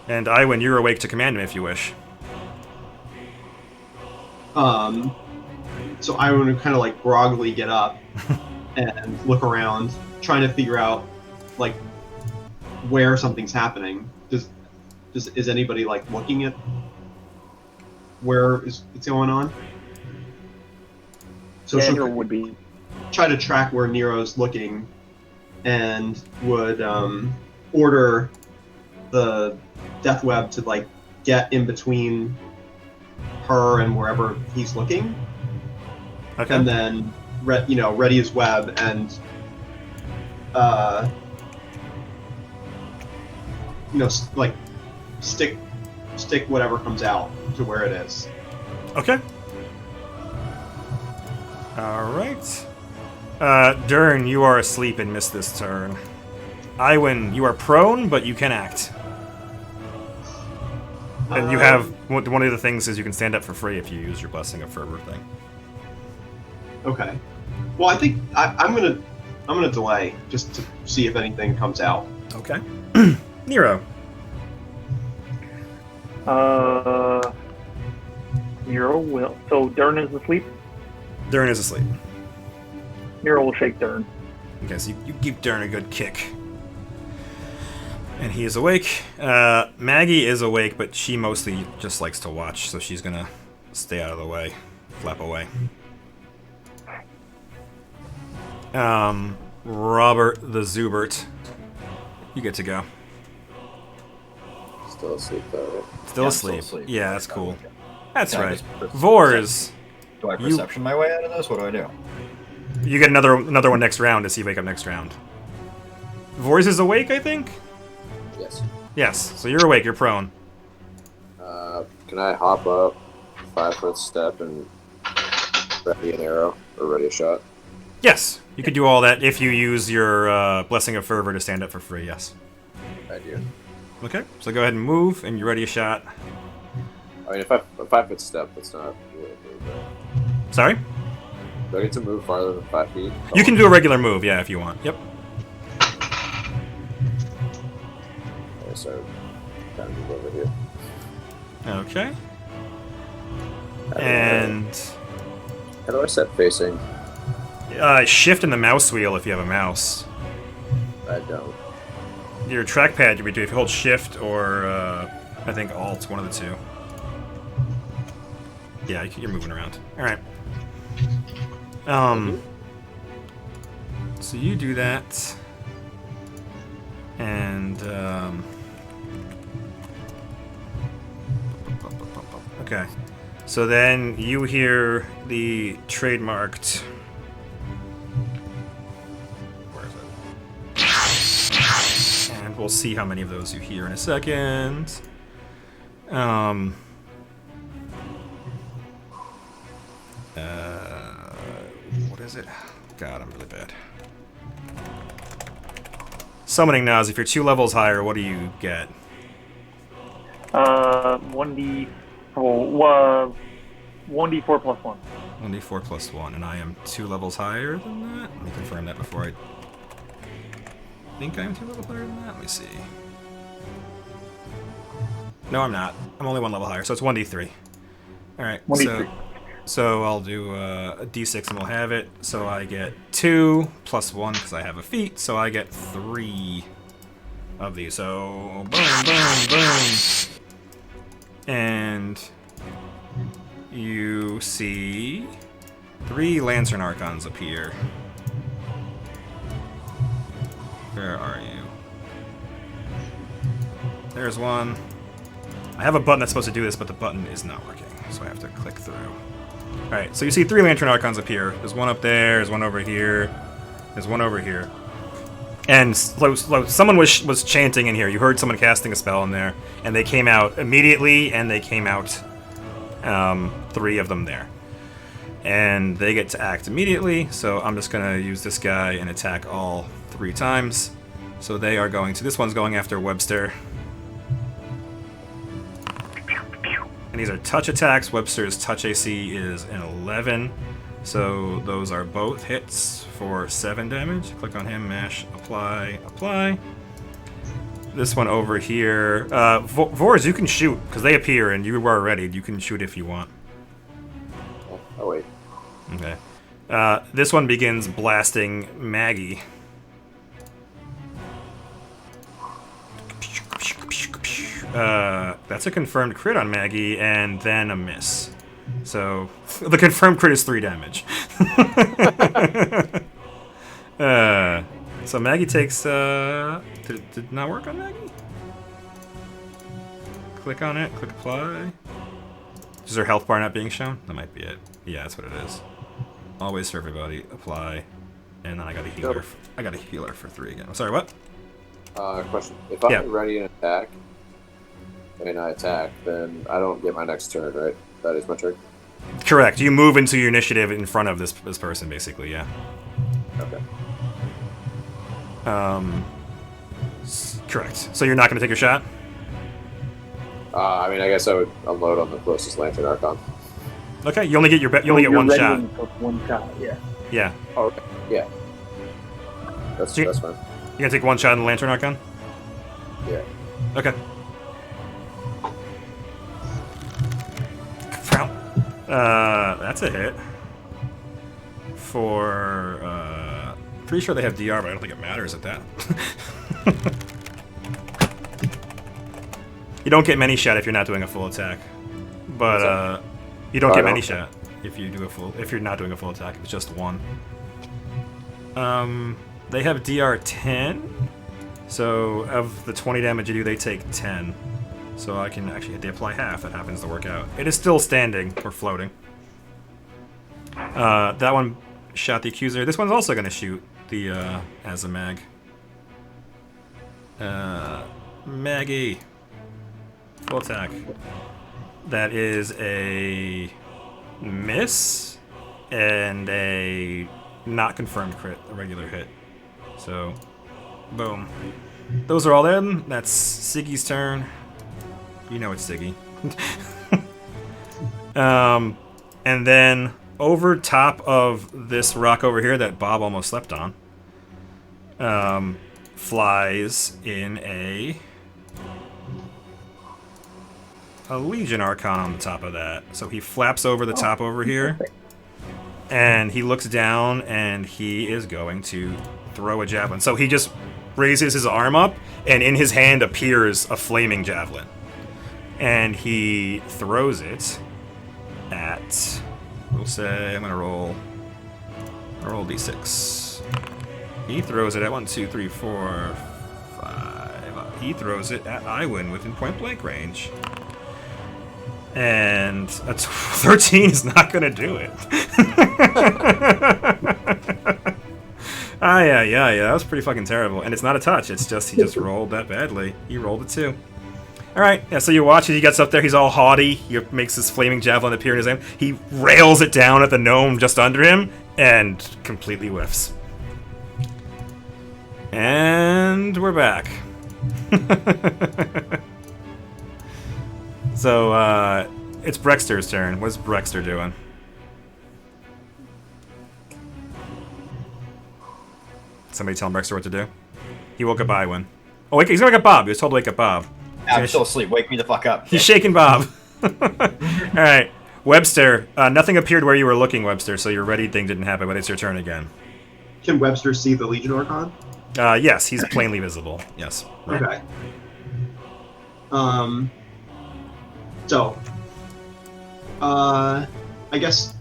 And Iwan, you're awake to command him if you wish. So I would kind of like groggily get up and look around, trying to figure out like where something's happening. Is anybody like looking at where it's going on? So Daniel would be. Try to track where Nero's looking, and would order the death web to like get in between her and wherever he's looking. Okay. And then ready his web and like stick whatever comes out to where it is. Okay. Alright. Dern, you are asleep and missed this turn. Iwan, you are prone, but you can act. And you have one of the things is you can stand up for free if you use your Blessing of Fervor thing. Okay. Well, I think I'm gonna delay just to see if anything comes out. Okay. Nero. Nero will. So Dern is asleep. Dern is asleep. Nero will shake Dern. Okay, so you give Dern a good kick. And he is awake. Maggie is awake, but she mostly just likes to watch, so she's gonna stay out of the way. Flap away. Robert the Zubert. You get to go. Still asleep though, right? Still Still asleep. asleep. Yeah, that's cool. Okay. That's Yeah, right. just Vors, Do I perception my way out of this? What do I do? you get another one next round to see you wake up next round. Vors is awake, I think? Yes. Yes, so you're awake, you're prone. Can I hop up 5-foot step and ready an arrow or ready a shot? Yes, you could do all that if you use your Blessing of Fervor to stand up for free, yes. I do. Okay, so go ahead and move, and you're ready a shot. I mean, if a 5-foot step, that's not really a move, right? Sorry? Do I get to move farther than 5 feet? You can do a regular move, yeah, if you want. Yep. Okay, so kind of move over here. Okay. And How do I set facing? shift in the mouse wheel if you have a mouse. I don't. Your trackpad, if you hold shift or I think alt, one of the two. Yeah, you're moving around. All right. So you do that, and okay. So then you hear the trademarked. Where is it? And we'll see how many of those you hear in a second. What is it? God, I'm really bad. Summoning Nas, if you're 2 levels higher, what do you get? 1d4 plus 1. 1d4 plus 1, and I am 2 levels higher than that? Let me confirm that before I think I'm 2 levels higher than that. Let me see. No, I'm not. I'm only 1 level higher, so it's 1d3. Alright, 1d3. So I'll do a d6 and we'll have it. So I get 2 plus 1 because I have a feat, so I get 3 of these. So boom, boom, boom. And you see 3 Lantern Archons appear. Where are you? There's one. I have a button that's supposed to do this, but the button is not working, so I have to click through. Alright, so you see 3 Lantern Archons appear. There's one up there, there's one over here, there's one over here. And someone was chanting in here. You heard someone casting a spell in there, and they came out immediately, and they came out 3 of them there. And they get to act immediately, so I'm just going to use this guy and attack all 3 times. So they are going to. This one's going after Webster. And these are touch attacks. Webster's touch AC is an 11. So those are both hits for 7 damage. Click on him, mash, apply, apply. This one over here. Vors, you can shoot, because they appear and you are ready. You can shoot if you want. Oh, wait. Okay. This one begins blasting Maggie. That's a confirmed crit on Maggie, and then a miss. So, the confirmed crit is 3 damage. So Maggie takes, did not work on Maggie? Click on it, click apply. Is her health bar not being shown? That might be it. Yeah, that's what it is. Always for everybody, apply. And then I got a healer. I got a healer for 3 again. I'm sorry, what? Question. If I'm ready to attack, and I attack, then I don't get my next turn, right? That is my turn? Correct. You move into your initiative in front of this person, basically, yeah. Okay. Correct. So you're not going to take your shot? I mean, I guess I would unload on the closest Lantern Archon. Okay, you only get you only get one ready shot. and took 1 shot, yeah. Yeah. Oh, okay. Yeah. That's fine. You're going to take 1 shot in the Lantern Archon? Yeah. Okay. That's a hit. For, pretty sure they have DR, but I don't think it matters at that. You don't get many shot if you're not doing a full attack. But, you don't get many shot if you do if you're not doing a full attack. It's just 1. They have DR 10. So, of the 20 damage you do, they take 10. So I can actually, they apply half. That happens to work out. It is still standing or floating. That one shot the accuser. This one's also going to shoot the Azamag. Maggie. Full attack. That is a miss and a not confirmed crit, a regular hit. So, boom. Those are all in. That's Siggy's turn. You know it's Siggy. And then over top of this rock over here that Bob almost slept on, flies in a Legion Archon on the top of that. So he flaps over the top over here, and he looks down, and he is going to throw a javelin. So he just raises his arm up, and in his hand appears a flaming javelin. And he throws it at, we'll say, I'm gonna roll d6. He throws it at 1, 2, 3, 4, 5. He throws it at Iwin within point blank range. And a 13 is not gonna do it. Yeah, that was pretty fucking terrible. And it's not a touch, it's just he just rolled that badly. He rolled a 2. Alright, yeah, so you watch as he gets up there, he's all haughty, he makes his flaming javelin appear in his hand, he rails it down at the gnome just under him, and completely whiffs. And we're back. So, it's Brexter's turn. What's Brexter doing? Somebody tell Brexter what to do? He woke up Iwin. Oh, wait, he's gonna wake up Bob. He was told to wake up Bob. I'm still asleep. Wake me the fuck up. He's shaking Bob. Alright. Webster, nothing appeared where you were looking, Webster, so your ready thing didn't happen, but it's your turn again. Can Webster see the Legion Archon? Yes, he's plainly visible. Yes. Right. Okay. So, I guess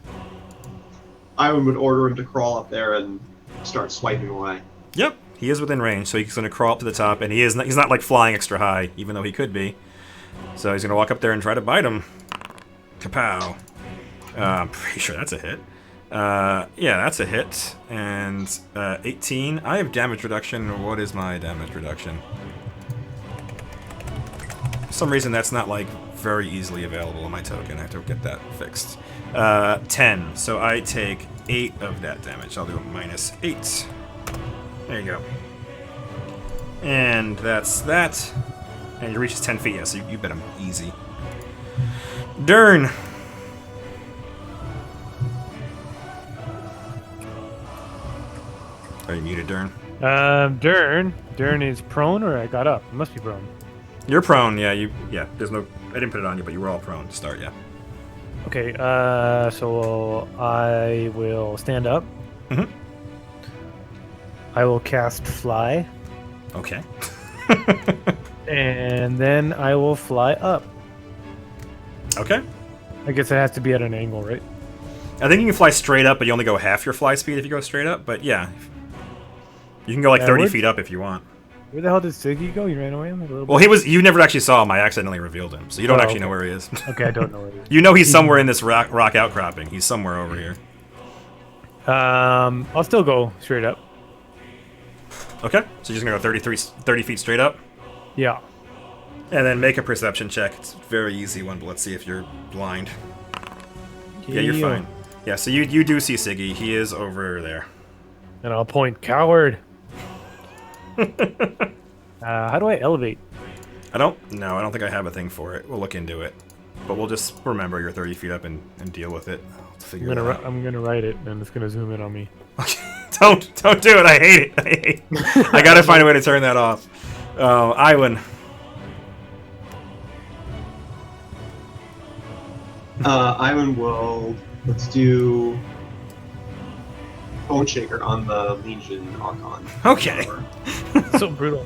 I would order him to crawl up there and start swiping away. Yep, he is within range, so he's going to crawl up to the top, and he's not like flying extra high, even though he could be. So he's going to walk up there and try to bite him. Kapow. I'm pretty sure that's a hit. Yeah, that's a hit. And 18. I have damage reduction. What is my damage reduction? For some reason, that's not like very easily available in my token. I have to get that fixed. 10. So I take 8 of that damage. I'll do a -8. There you go. And that's that. And he reaches 10 feet, yeah, so you bet him easy. Dern. Are you muted, Dern? Dern is prone, or I got up. It must be prone. You're prone, yeah. Yeah. There's no. I didn't put it on you, but you were all prone to start, yeah. Okay. So I will stand up. Mhm. I will cast fly, Okay. and then I will fly up. Okay. I guess it has to be at an angle, right? I think you can fly straight up, but you only go half your fly speed if you go straight up. But yeah, you can go like 30 feet up if you want. Where the hell did Siggy go? He ran away a little bit. Well, he was. You never actually saw him. I accidentally revealed him, so you don't Oh, actually okay. know where he is. Okay, I don't know where he is. You know he's somewhere in this rock outcropping. He's somewhere over here. I'll still go straight up. Okay, so you're just gonna go 30 feet straight up, Yeah. and then make a perception check. It's a very easy one, but let's see if you're blind. Yeah, you're fine. Yeah, so you do see Siggy. He is over there. And I'll point coward. How do I elevate? I don't think I have a thing for it. We'll look into it, but we'll just remember you're 30 feet up and deal with it. I'll figure it out. I'm gonna write it, and it's gonna zoom in on me. Don't do it. I hate it. I gotta find a way to turn that off. Iwan. Ivan will. Let's do Bone Shaker on the Legion Archon. Okay. So brutal.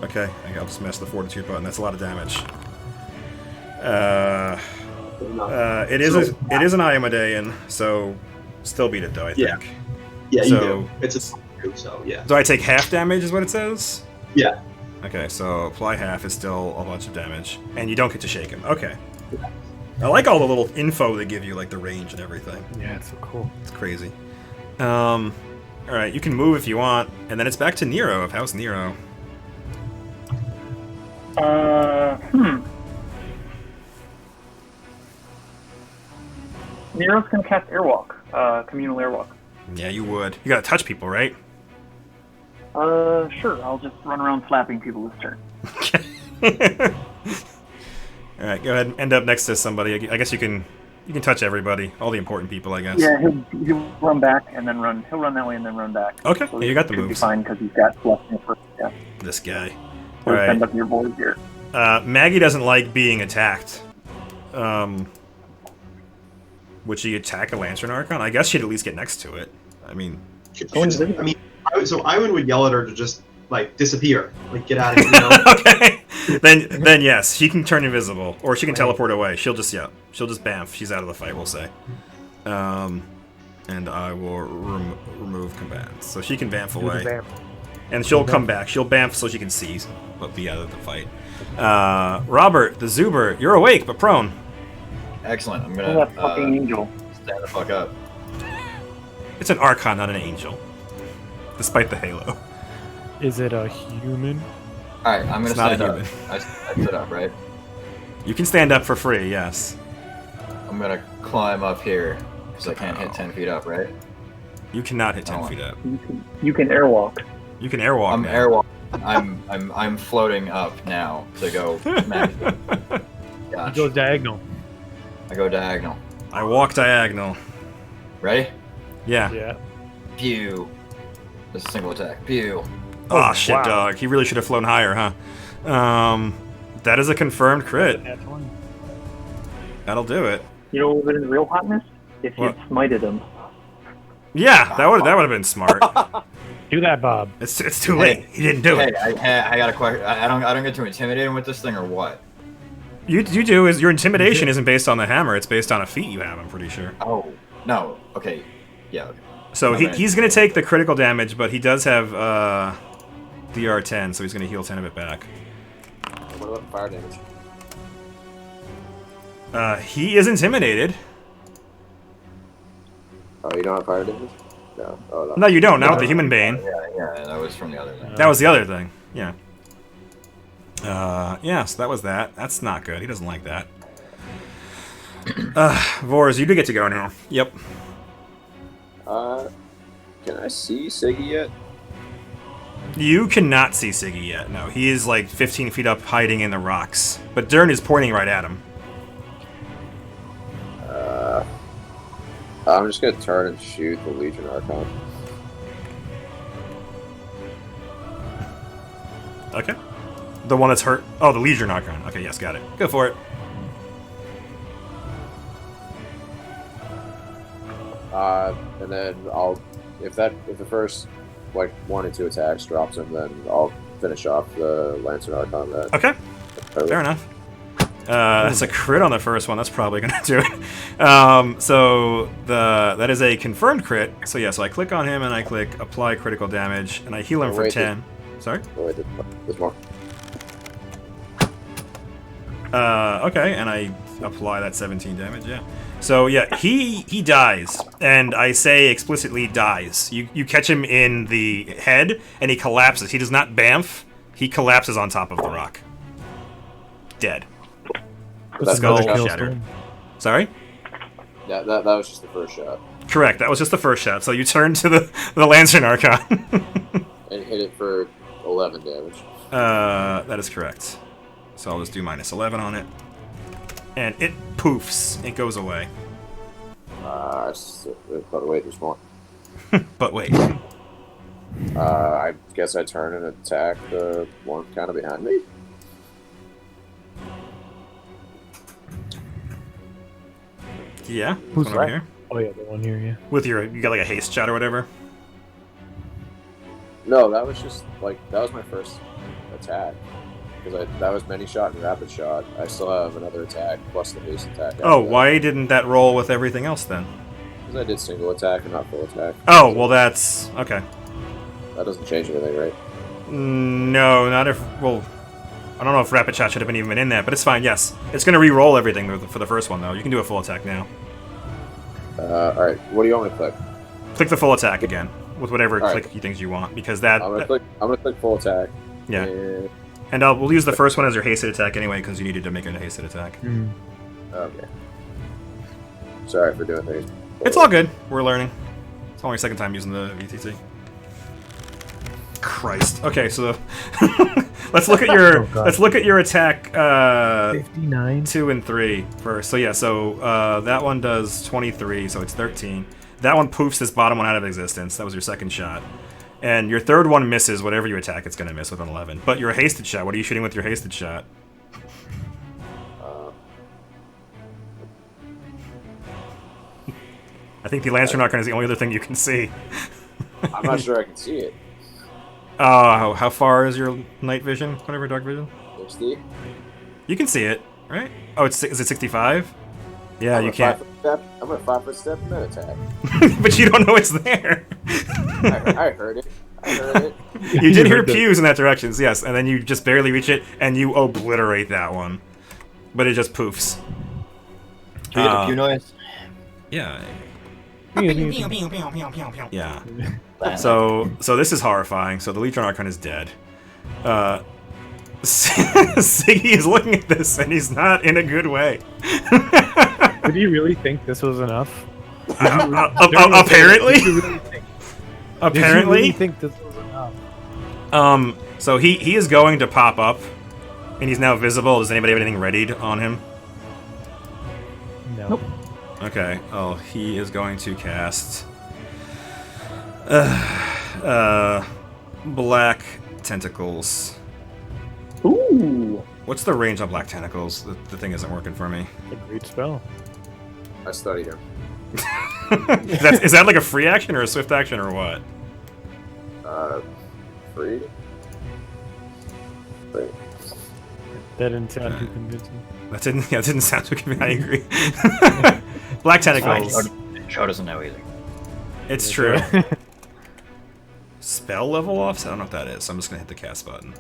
Okay, I'll just mess the Fortitude button. That's a lot of damage. It is an Iomedean, so still beat it though. I think. Yeah, you So- do. It's a so yeah. Do I take half damage? Is what it says. Yeah. Okay, so apply half is still a bunch of damage, and you don't get to shake him. Okay. I like all the little info they give you, like the range and everything. Yeah, it's so cool. It's crazy. All right, you can move if you want, and then it's back to Nero. How's Nero? Nero's gonna cast Airwalk, communal Airwalk. Yeah, you would. You gotta touch people, right? Sure. I'll just run around slapping people this turn. All right, go ahead and end up next to somebody. I guess you can touch everybody, all the important people, I guess. Yeah, he'll run back and then run. He'll run that way and then run back. Okay, So yeah, you got the should be moves. fine because he's got plus first. Yeah. This guy. So All right. send up your boys here. Maggie doesn't like being attacked. Would she attack a Lantern Archon? I guess she'd at least get next to it. I mean, I mean, so Ivan would yell at her to just like disappear, like get out of here. You know? okay. Then yes, she can turn invisible, or she can teleport away. She'll just bamf. She's out of the fight, we'll say. And I will remove combatants, so she can bamf away, and she'll come back. She'll bamf so she can see, but be out of the fight. Robert, the Zuber, you're awake but prone. Excellent. I'm Oh, gonna that fucking angel. stand the fuck up. It's an Archon, not an angel, despite the halo. Is it a human? All right, I'm gonna It's not a stand up. human. I stood up, right? You can stand up for free, yes. I'm gonna climb up here because I can't hit 10 feet up, right? You cannot hit 10 Oh. feet up. You can Airwalk. You can airwalk. I'm now. airwalk. I'm floating up now to go. Max. He Gotcha. goes diagonal. I go diagonal. I walk diagonal. Ready? Yeah. Yeah. Pew. This is a single attack. Pew. Oh, shit, wow. dog. He really should have flown higher, huh? That is a confirmed crit. That'll do it. You know what would have been real hotness? If you What? smited him. Yeah, that would have been smart. Do that, Bob. It's too late. He didn't do Hey, it. I got a question. I don't get to intimidate him with this thing or what? You do is your intimidation isn't based on the hammer. It's based on a feat you have. I'm pretty sure. Oh no. Okay. Yeah. Okay. So Okay. he's gonna take the critical damage, but he does have DR 10, so he's gonna heal 10 of it back. What about fire damage? He is intimidated. Oh, you don't have fire damage? No. Oh, no. No, you don't. Not with the human bane. Yeah. That was from the other thing. That was the other thing. Yeah. Yeah, so that was that. That's not good. He doesn't like that. Vors, you do get to go now. Yep. Can I see Siggy yet? You cannot see Siggy yet. No, he is like 15 feet up, hiding in the rocks. But Dern is pointing right at him. I'm just gonna turn and shoot the Legion Archon. Okay. The one that's hurt. Oh, the Legion Archon. Okay, yes, got it. Go for it. And then if the first like 1 or 2 attacks drops him, then I'll finish off the Lancer Archon. Okay. Fair enough. That's a crit on the first one. That's probably gonna do it. So that is a confirmed crit. So yeah, so I click on him and I click apply critical damage and I heal him for 10. Sorry. Oh, wait, there's more. Okay, and I apply that 17 damage. Yeah. So yeah, he dies, and I say explicitly dies. You catch him in the head, and he collapses. He does not bamf. He collapses on top of the rock. Dead. That's Skull another kill shattered. storm. Sorry? Yeah, that was just the first shot. Correct. That was just the first shot. So you turn to the Lantern Archon. And hit it for 11 damage. That is correct. So I'll just do minus 11 on it. And it poofs. It goes away. But wait, there's more. But wait. I guess I turn and attack the one kind of behind me. Yeah. Who's one over that? here. Oh yeah, the one here. Yeah. With you got like a haste shot or whatever. No, that was just like that was my first attack because that was many shot and rapid shot. I still have another attack plus the haste attack. Oh, why didn't that roll with everything else then? Because I did single attack and not full attack. Oh, well that's okay. That doesn't change anything, right? No, not if. Well, I don't know if rapid shot should have been even in that, but it's fine. Yes, it's gonna re-roll everything for the first one though. You can do a full attack now. All right. What do you want me to click? Click the full attack again with whatever All click right. you think you want, because that. I'm gonna click full attack. Yeah. And, And we'll use the first one as your hasted attack anyway, because you needed to make it a hasted attack. okay. Sorry for doing things. It's all good. We're learning. It's only second time using the VTT. Christ. Okay, so let's look at your Oh, God. let's look at your attack 59. 2 and 3 first. So yeah, so that one does 23, so it's 13. That one poofs this bottom one out of existence. That was your second shot. And your third one misses whatever you attack, it's going to miss with an 11. But your hasted shot, what are you shooting with your hasted shot? I think the Lantern Archon is the only other thing you can see. I'm not sure I can see it. How far is your night vision? Whatever, dark vision? 60. You can see it, right? Oh, is it 65? Yeah, you can't. I'm gonna 5-foot step and then attack. But you don't know it's there. I heard it. I heard it. You did hear pews in that direction, yes, and then you just barely reach it, and you obliterate that one. But it just poofs. Do you get a pew noise? Yeah. Yeah. Yeah. So this is horrifying. So the Legion Archon is dead. Siggy is looking at this, and he's not in a good way. Did you really think this was enough? Apparently. Did you really think? Did you really Apparently. think this was enough? So he is going to pop up, and he's now visible. Does anybody have anything readied on him? No. Okay. Oh, he is going to cast Black Tentacles. Ooh. What's the range on Black Tentacles? The thing isn't working for me. A great spell. I studied him. Is that like a free action or a swift action or what? Free. Wait. That didn't sound too convincing. That didn't sound too convincing. I agree. Black Tentacles. Show doesn't know either. It's true. Spell level offs? I don't know what that is, so I'm just gonna hit the cast button.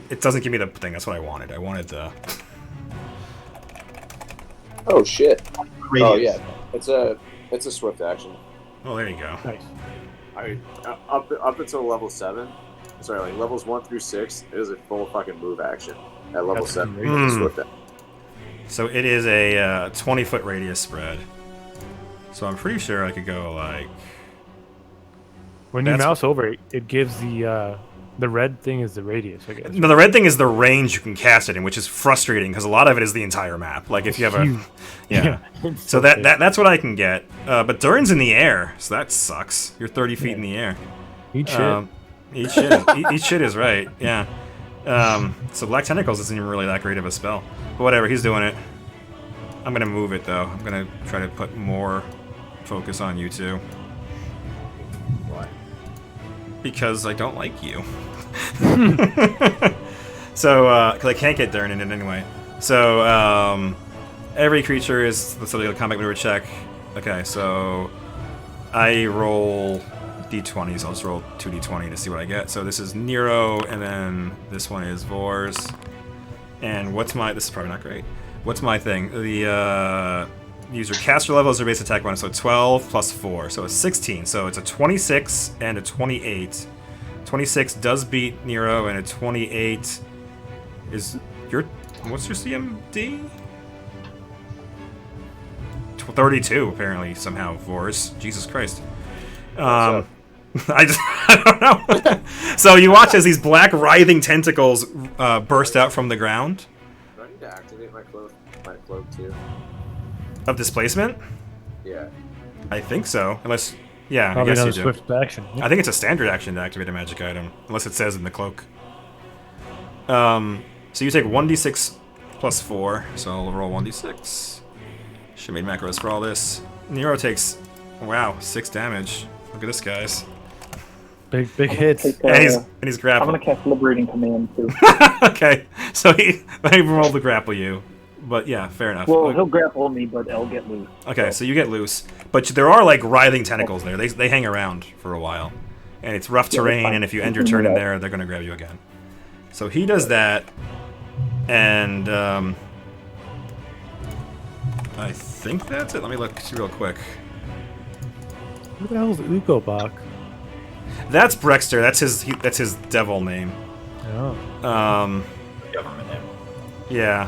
It doesn't give me the thing, that's what I wanted. I wanted the... Oh shit. Radius. Oh yeah. It's a swift action. Oh, there you go. Nice. Up until level 7. Sorry, like levels 1 through 6, it is a full fucking move action. At level That's 7, great. it's a swift action. So it is a 20-foot radius spread. So I'm pretty sure I could go like. When you That's- mouse over it, it gives the red thing is the radius, I guess. No, the red thing is the range you can cast it in, which is frustrating because a lot of it is the entire map. Like if you have a, Huge. yeah. It's So big. that's what I can get. But Durn's in the air, so that sucks. You're 30 feet in the air. Eat shit. Eat shit is right. Yeah. So Black Tentacles isn't even really that great of a spell. But whatever, he's doing it. I'm gonna move it though. I'm gonna try to put more focus on you two. Why? Because I don't like you. So, because I can't get Durn in it anyway. So, every creature is the sort of combat maneuver check. Okay, so I roll d20s. I'll just roll 2d20 to see what I get. So this is Nero, and then this one is Vors. And what's my... This is probably not great. What's my thing? The user caster level is their base attack bonus, so 12 plus 4. So it's 16. So it's a 26 and a 28. 26 does beat Nero, and a 28 is your... What's your CMD? 32, apparently, somehow, Vors. Jesus Christ. I don't know. So you watch as these black writhing tentacles burst out from the ground. Do I need to activate my cloak too? Of displacement? Yeah. I think so. Unless... Yeah, Probably I guess not you a do. swift action. I think it's a standard action to activate a magic item. Unless it says in the cloak. So you take 1d6 plus 4. So I'll roll 1d6. Should have made macros for all this. Nero takes... Wow, 6 damage. Look at this, guys. Big hits. And he's I'm grappled. gonna cast Liberating Command too. Okay, so he rolled to grapple you. But yeah, fair enough. Well, he'll grapple me, but I'll get loose. Okay, so you get loose. But there are like writhing tentacles there. They hang around for a while. And it's rough Yeah, that's terrain, fine. and if you You end your can do turn in that. there, they're going to grab you again. So he does that. And I think that's it. Let me look real quick. Who the hell is Ukobach? That's Brexter. That's his devil name. Oh. Government name. Yeah.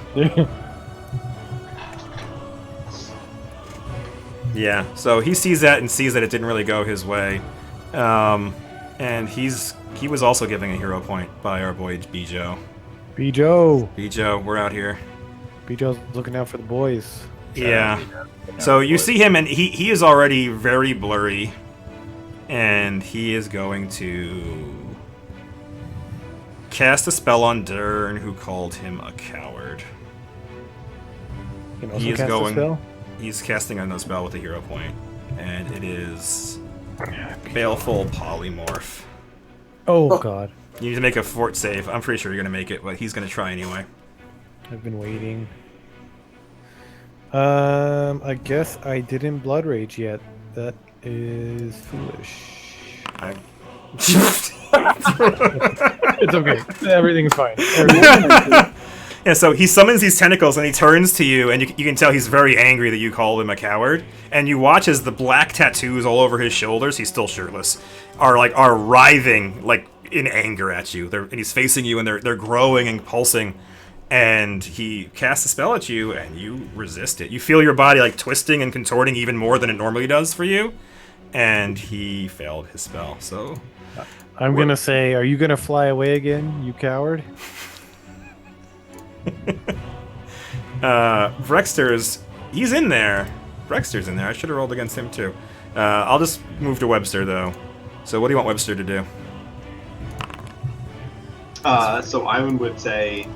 Yeah, so he sees that and sees that it didn't really go his way. And he was also giving a hero point by our boy Bijo. Bijo. Bijo, we're out here. Bijo's looking out for the boys. Yeah. So you see him, and he is already very blurry. And he is going to cast a spell on Dern, who called him a coward. You can also He is cast going- a spell? He's casting a spell with a hero point, and it is Baleful Polymorph. Oh, God. You need to make a fort save. I'm pretty sure you're gonna make it, but he's gonna try anyway. I've been waiting. I guess I didn't Blood Rage yet. That is foolish. It's okay. Everything's fine. Yeah, so he summons these tentacles and he turns to you, and you can tell he's very angry that you called him a coward. And you watch as the black tattoos all over his shoulders, he's still shirtless, are writhing like in anger at you. And he's facing you, and they're growing and pulsing. And he casts a spell at you, and you resist it. You feel your body like twisting and contorting even more than it normally does for you. And he failed his spell. So I'm going to say, are you going to fly away again, you coward? He's in there. Brexter's in there. I should have rolled against him too. I'll just move to Webster though. So what do you want Webster to do? So Ivan would say,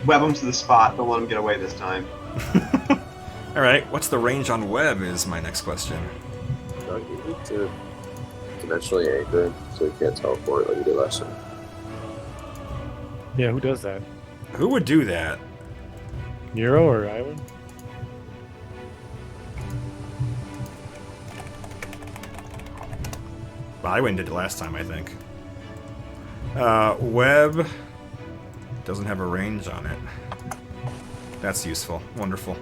web him to the spot, don't let him get away this time. All right. What's the range on Web? Is my next question. No, you need to dimensionally anchor him so he can't teleport like you did last time. Yeah, who does that? Who would do that? Nero or Ivan? Iwin did it last time, I think. Web doesn't have a range on it. That's useful. Wonderful.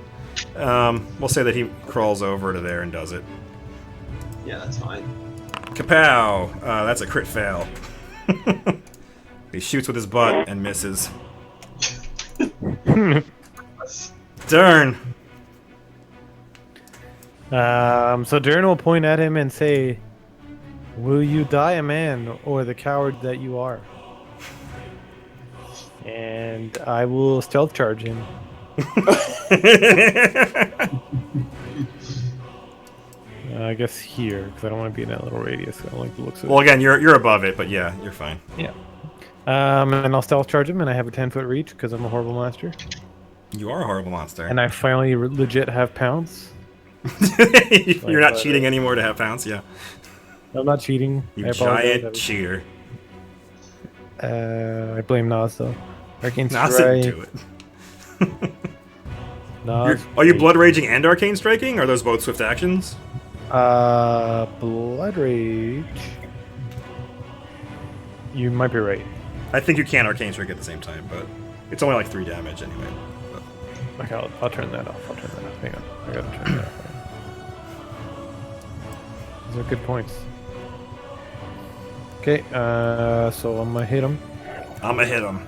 We'll say that he crawls over to there and does it. Yeah, that's fine. Kapow! That's a crit fail. He shoots with his butt and misses. Dern! So Durin will point at him and say, "Will you die a man or the coward that you are?" And I will stealth charge him. I guess here, because I don't want to be in that little radius. I don't like the looks of Well, it. again, you're above it, but yeah, you're fine. Yeah. And I'll stealth charge him, and I have a 10-foot reach because I'm a horrible monster. You are a horrible monster. And I finally legit have pounce. You're not cheating anymore to have pounce, yeah. I'm not cheating. You I apologize. giant cheater. I blame Nas though. Arcane Nas Strike. didn't do it. Nas. Are you blood raging and arcane striking? Are those both swift actions? Blood Rage. You might be right. I think you can arcane strike at the same time, but it's only like 3 damage anyway. Okay, I'll turn that off. Hang on. I gotta turn that off. Those are good points. Okay, so I'm gonna hit him. I'm gonna hit him.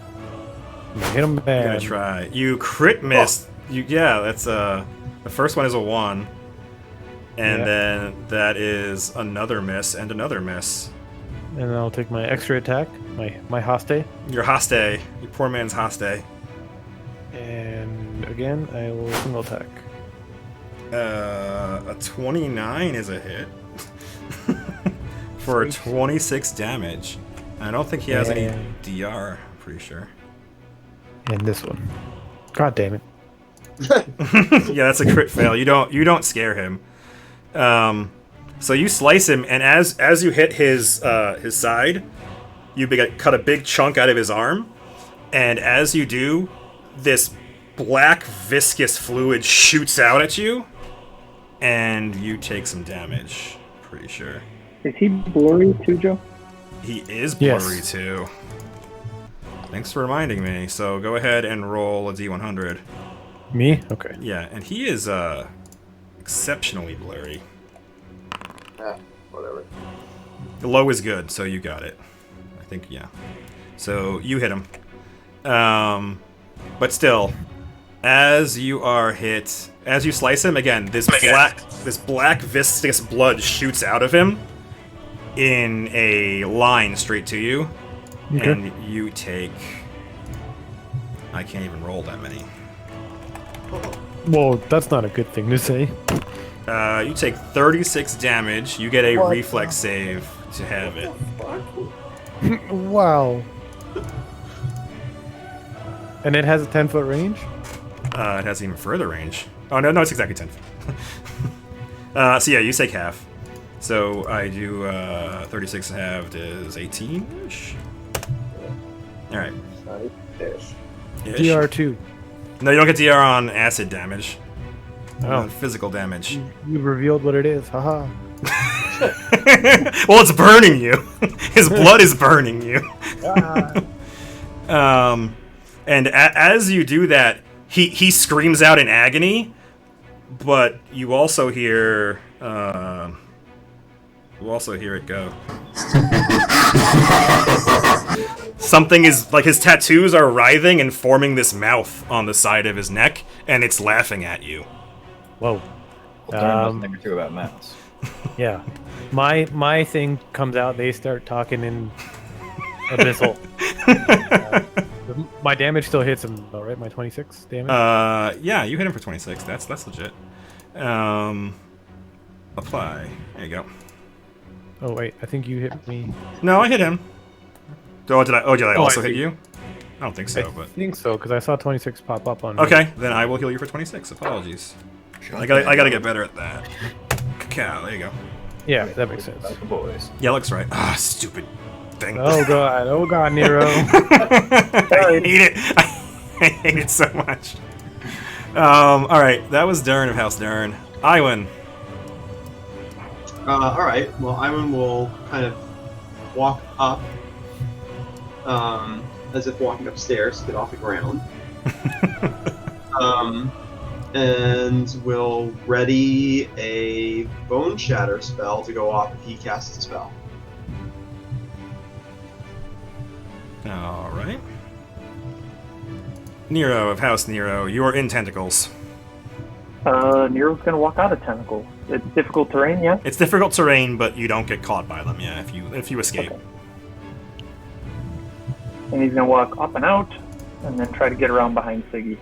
I'm gonna hit him I'm bad. gonna try. You crit miss. Yeah, that's the first one is a 1. And Yeah. then that is another miss and another miss. And then I'll take my extra attack, my Haste. Your Haste. Your poor man's Haste. And again, I will single attack. A 29 is a hit. For 26 damage. I don't think he has any And- DR, I'm pretty sure. And this one. God damn it. Yeah, that's a crit fail. You don't scare him. So you slice him, and as you hit his side, you cut a big chunk out of his arm, and as you do, this black viscous fluid shoots out at you, and you take some damage. Pretty sure. Is he blurry too, Joe? He is Yes. blurry too. Thanks for reminding me. So go ahead and roll a d100. Me? Okay. Yeah, and he is exceptionally blurry. Whatever. The low is good, so you got it. I think, yeah. So you hit him. But still, as you slice him again, this black viscous blood shoots out of him in a line straight to you, Okay. and you take. I can't even roll that many. Well, that's not a good thing to say. You take 36 damage. You get a reflex save to have it. Wow. And it has a 10-foot range? It has even further range. Oh, no, it's exactly 10. So yeah, you take half. So I do 36 halved is 18-ish. Alright. Ish. DR2. No, you don't get DR on acid damage. Oh. On physical damage. You revealed what it is. Haha. Well, it's burning you. His blood is burning you. And as you do that, he screams out in agony, but you also hear it go. Something is like his tattoos are writhing and forming this mouth on the side of his neck, and it's laughing at you. Whoa. Well, Darren knows a thing or two about mouse. Yeah. My thing comes out, they start talking in abyssal. My damage still hits him though, right? My 26 damage? Yeah, you hit him for 26. That's legit. Apply. There you go. Oh wait, I think you hit me. No, I hit him. Did I also I hit see. you? I don't think so, I but think so, because I saw 26 pop up on me. okay. Then I will heal you for 26. Apologies. I gotta get better at that. Cacao. There you go. Yeah, that makes sense. About the boys. Yeah, looks right. Ah, stupid thing. Oh god, Nero. I hate it. I hate it so much. All right, that was Darren of House Darren. Iwan. All right. Well, Iwan will kind of walk up, as if walking upstairs to get off the ground, and will ready a Bone Shatter spell to go off if he casts a spell. All right. Nero of House Nero, you are in tentacles. Nero's going to walk out of tentacles. It's difficult terrain, yeah? It's difficult terrain, but you don't get caught by them. Yeah, if you escape. Okay. And he's going to walk up and out, and then try to get around behind Siggy.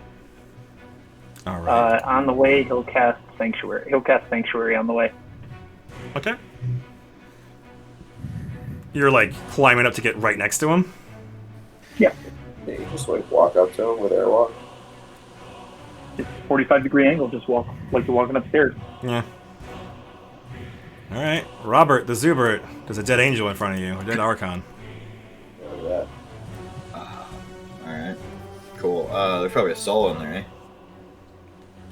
All right. On the way, he'll cast Sanctuary. He'll cast Sanctuary on the way. Okay. You're like climbing up to get right next to him? Yeah. Yeah, you just like walk up to him with airwalk. It's 45-degree angle, just walk like you're walking upstairs. Yeah. Alright. Robert, the Zubert. There's a dead angel in front of you. A dead Archon. Look at that. Alright. Cool. There's probably a soul in there,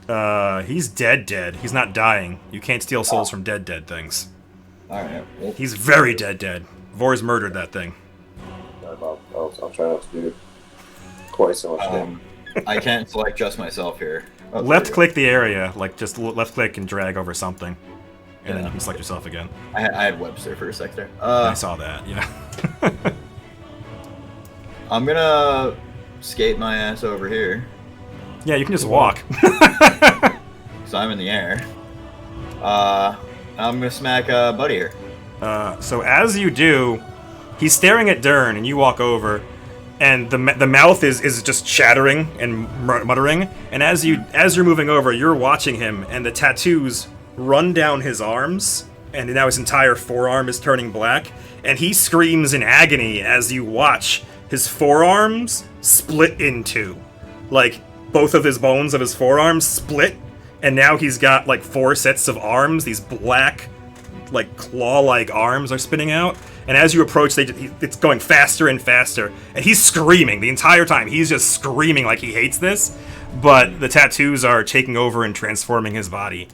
eh? He's dead. He's not dying. You can't steal souls from dead things. Alright. Well, He's very dead. Vor's murdered that thing. I'll try not to do quite so much damage. I can't select just myself here. Oh, Left click the area, like just left click and drag over something. And then you can select yourself again. I had Webster for a sec there. I saw that, yeah. I'm gonna skate my ass over here. Yeah, you can just walk. So I'm in the air. I'm gonna smack Buddy here. So as you do, he's staring at Dern, and you walk over, and the mouth is just chattering and muttering. And as you're moving over, you're watching him, and the tattoos run down his arms, and now his entire forearm is turning black, and he screams in agony as you watch his forearms split in two, like both of his bones of his forearms split, and now he's got like 4 sets of arms. These black, like claw-like arms are spinning out, and as you approach, it's going faster and faster, and he's screaming the entire time. He's just screaming like he hates this, but the tattoos are taking over and transforming his body.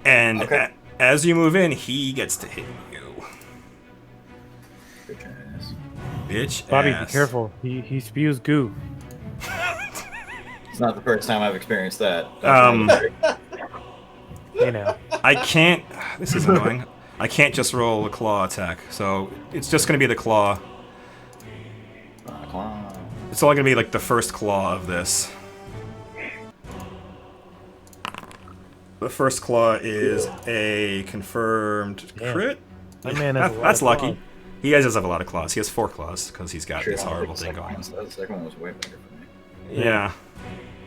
And Okay. as you move in, he gets to hit you. Bitch Bobby, ass. be careful. He spews goo. It's not the first time I've experienced that. You know. I can't... This is annoying. I can't just roll a claw attack, so it's just going to be the claw. It's only going to be like the first claw of this. The first claw is a confirmed crit. My man has a lot That's of lucky. claws. He does have a lot of claws. He has 4 claws because he's got this I don't horrible think thing going. The second one was way better for me. Yeah.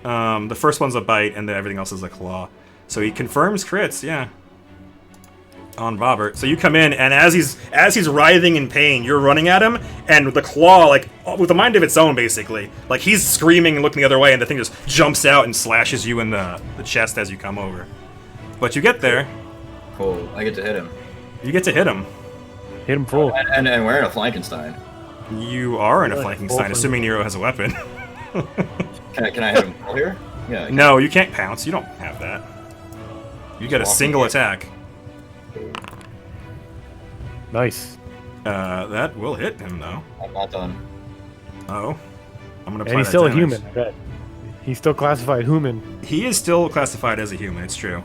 The first one's a bite, and then everything else is a claw. So he confirms crits, yeah. On Robert. So you come in, and as he's writhing in pain, you're running at him, and with the claw, like, with a mind of its own, basically. Like, he's screaming and looking the other way, and the thing just jumps out and slashes you in the chest as you come over. But you get there. Cool. I get to hit him. You get to hit him. Hit him full. And we're in a Flankenstein. You are in a Really? Frankenstein, assuming Nero has a weapon. Can I hit him full here? Yeah. I can. No, you can't pounce. You don't have that. You get a walking single here. attack. Nice. That will hit him, though. I'm not done. Oh. I'm gonna apply And he's that still a damage. human, I bet. He's still classified human. He is still classified as a human, it's true.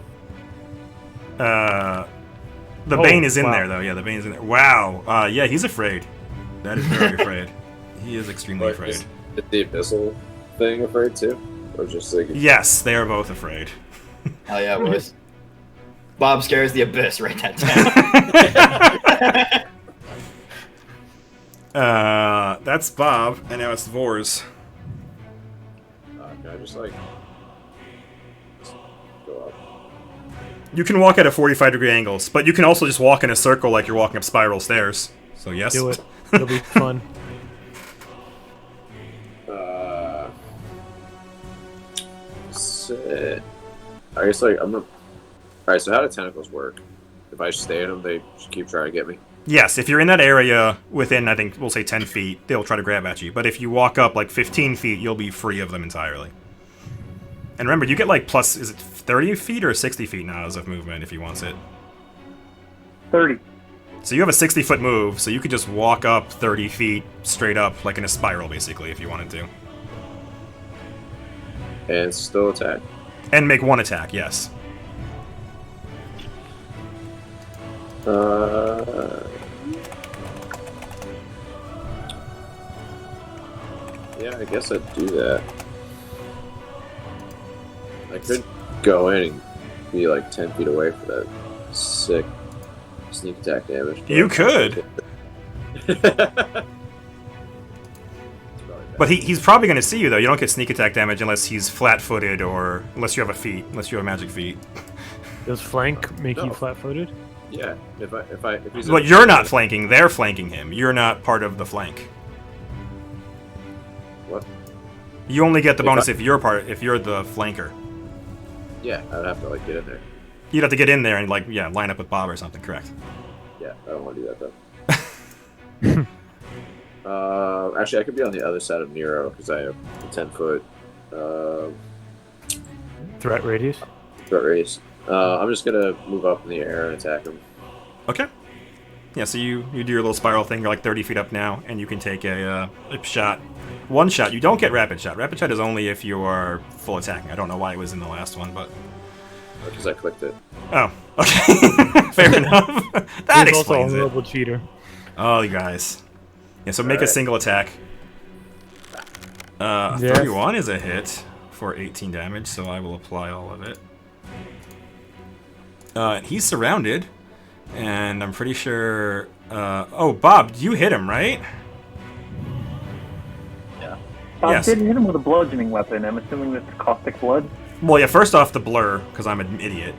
The Oh, Bane is in wow. there, though. Yeah, the Bane is in there. Wow. Yeah, he's afraid. That is very afraid. He is extremely Like, afraid. is the abyssal thing afraid too? Or just like Yes, they are both afraid. Hell yeah, boys. Bob scares the abyss. Write that down. That's Bob, and now it's Vors. can I just like go up? You can walk at a 45-degree angles, but you can also just walk in a circle like you're walking up spiral stairs. So yes. Do it. It'll be fun. Sit. I guess like I'm gonna. Alright, so how do tentacles work? If I stay in them, they just keep trying to get me. Yes, if you're in that area within, I think, we'll say 10 feet, they'll try to grab at you. But if you walk up like 15 feet, you'll be free of them entirely. And remember, you get like plus, is it 30 feet or 60 feet now as of movement if he wants it? 30. So you have a 60-foot move, so you could just walk up 30 feet straight up, like in a spiral, basically, if you wanted to. And still attack. And make 1 attack, yes. Yeah, I guess I'd do that. I could go in and be like 10 feet away for that sick sneak attack damage. You could. But he's probably going to see you, though. You don't get sneak attack damage unless he's flat-footed or unless you have a feat, unless you have magic feet. Does flank make No. you flat-footed? Yeah, if he's But you're not flanking. They're flanking him. You're not part of the flank. What? You only get the If bonus I- if you're the flanker. Yeah, I'd have to like get in there. You'd have to get in there and line up with Bob or something. Correct. Yeah, I don't want to do that though. Actually, I could be on the other side of Nero because I have a 10-foot Threat radius? threat radius. I'm just gonna move up in the air and attack him. Okay. Yeah. So you do your little spiral thing. You're like 30 feet up now, and you can take a shot. One shot. You don't get rapid shot. Rapid shot is only if you are full attacking. I don't know why it was in the last one, but Because I clicked it. oh, okay. Fair enough. That He's also a explains it. horrible cheater. Oh, you guys. Yeah, so make a Alright. single attack. Yes. 31 is a hit for 18 damage, so I will apply all of it. He's surrounded, and I'm pretty sure... oh, Bob, you hit him, right? Bob Yes. did hit him with a bludgeoning weapon. I'm assuming that's caustic blood. Well, yeah, first off, the blur, because I'm an idiot.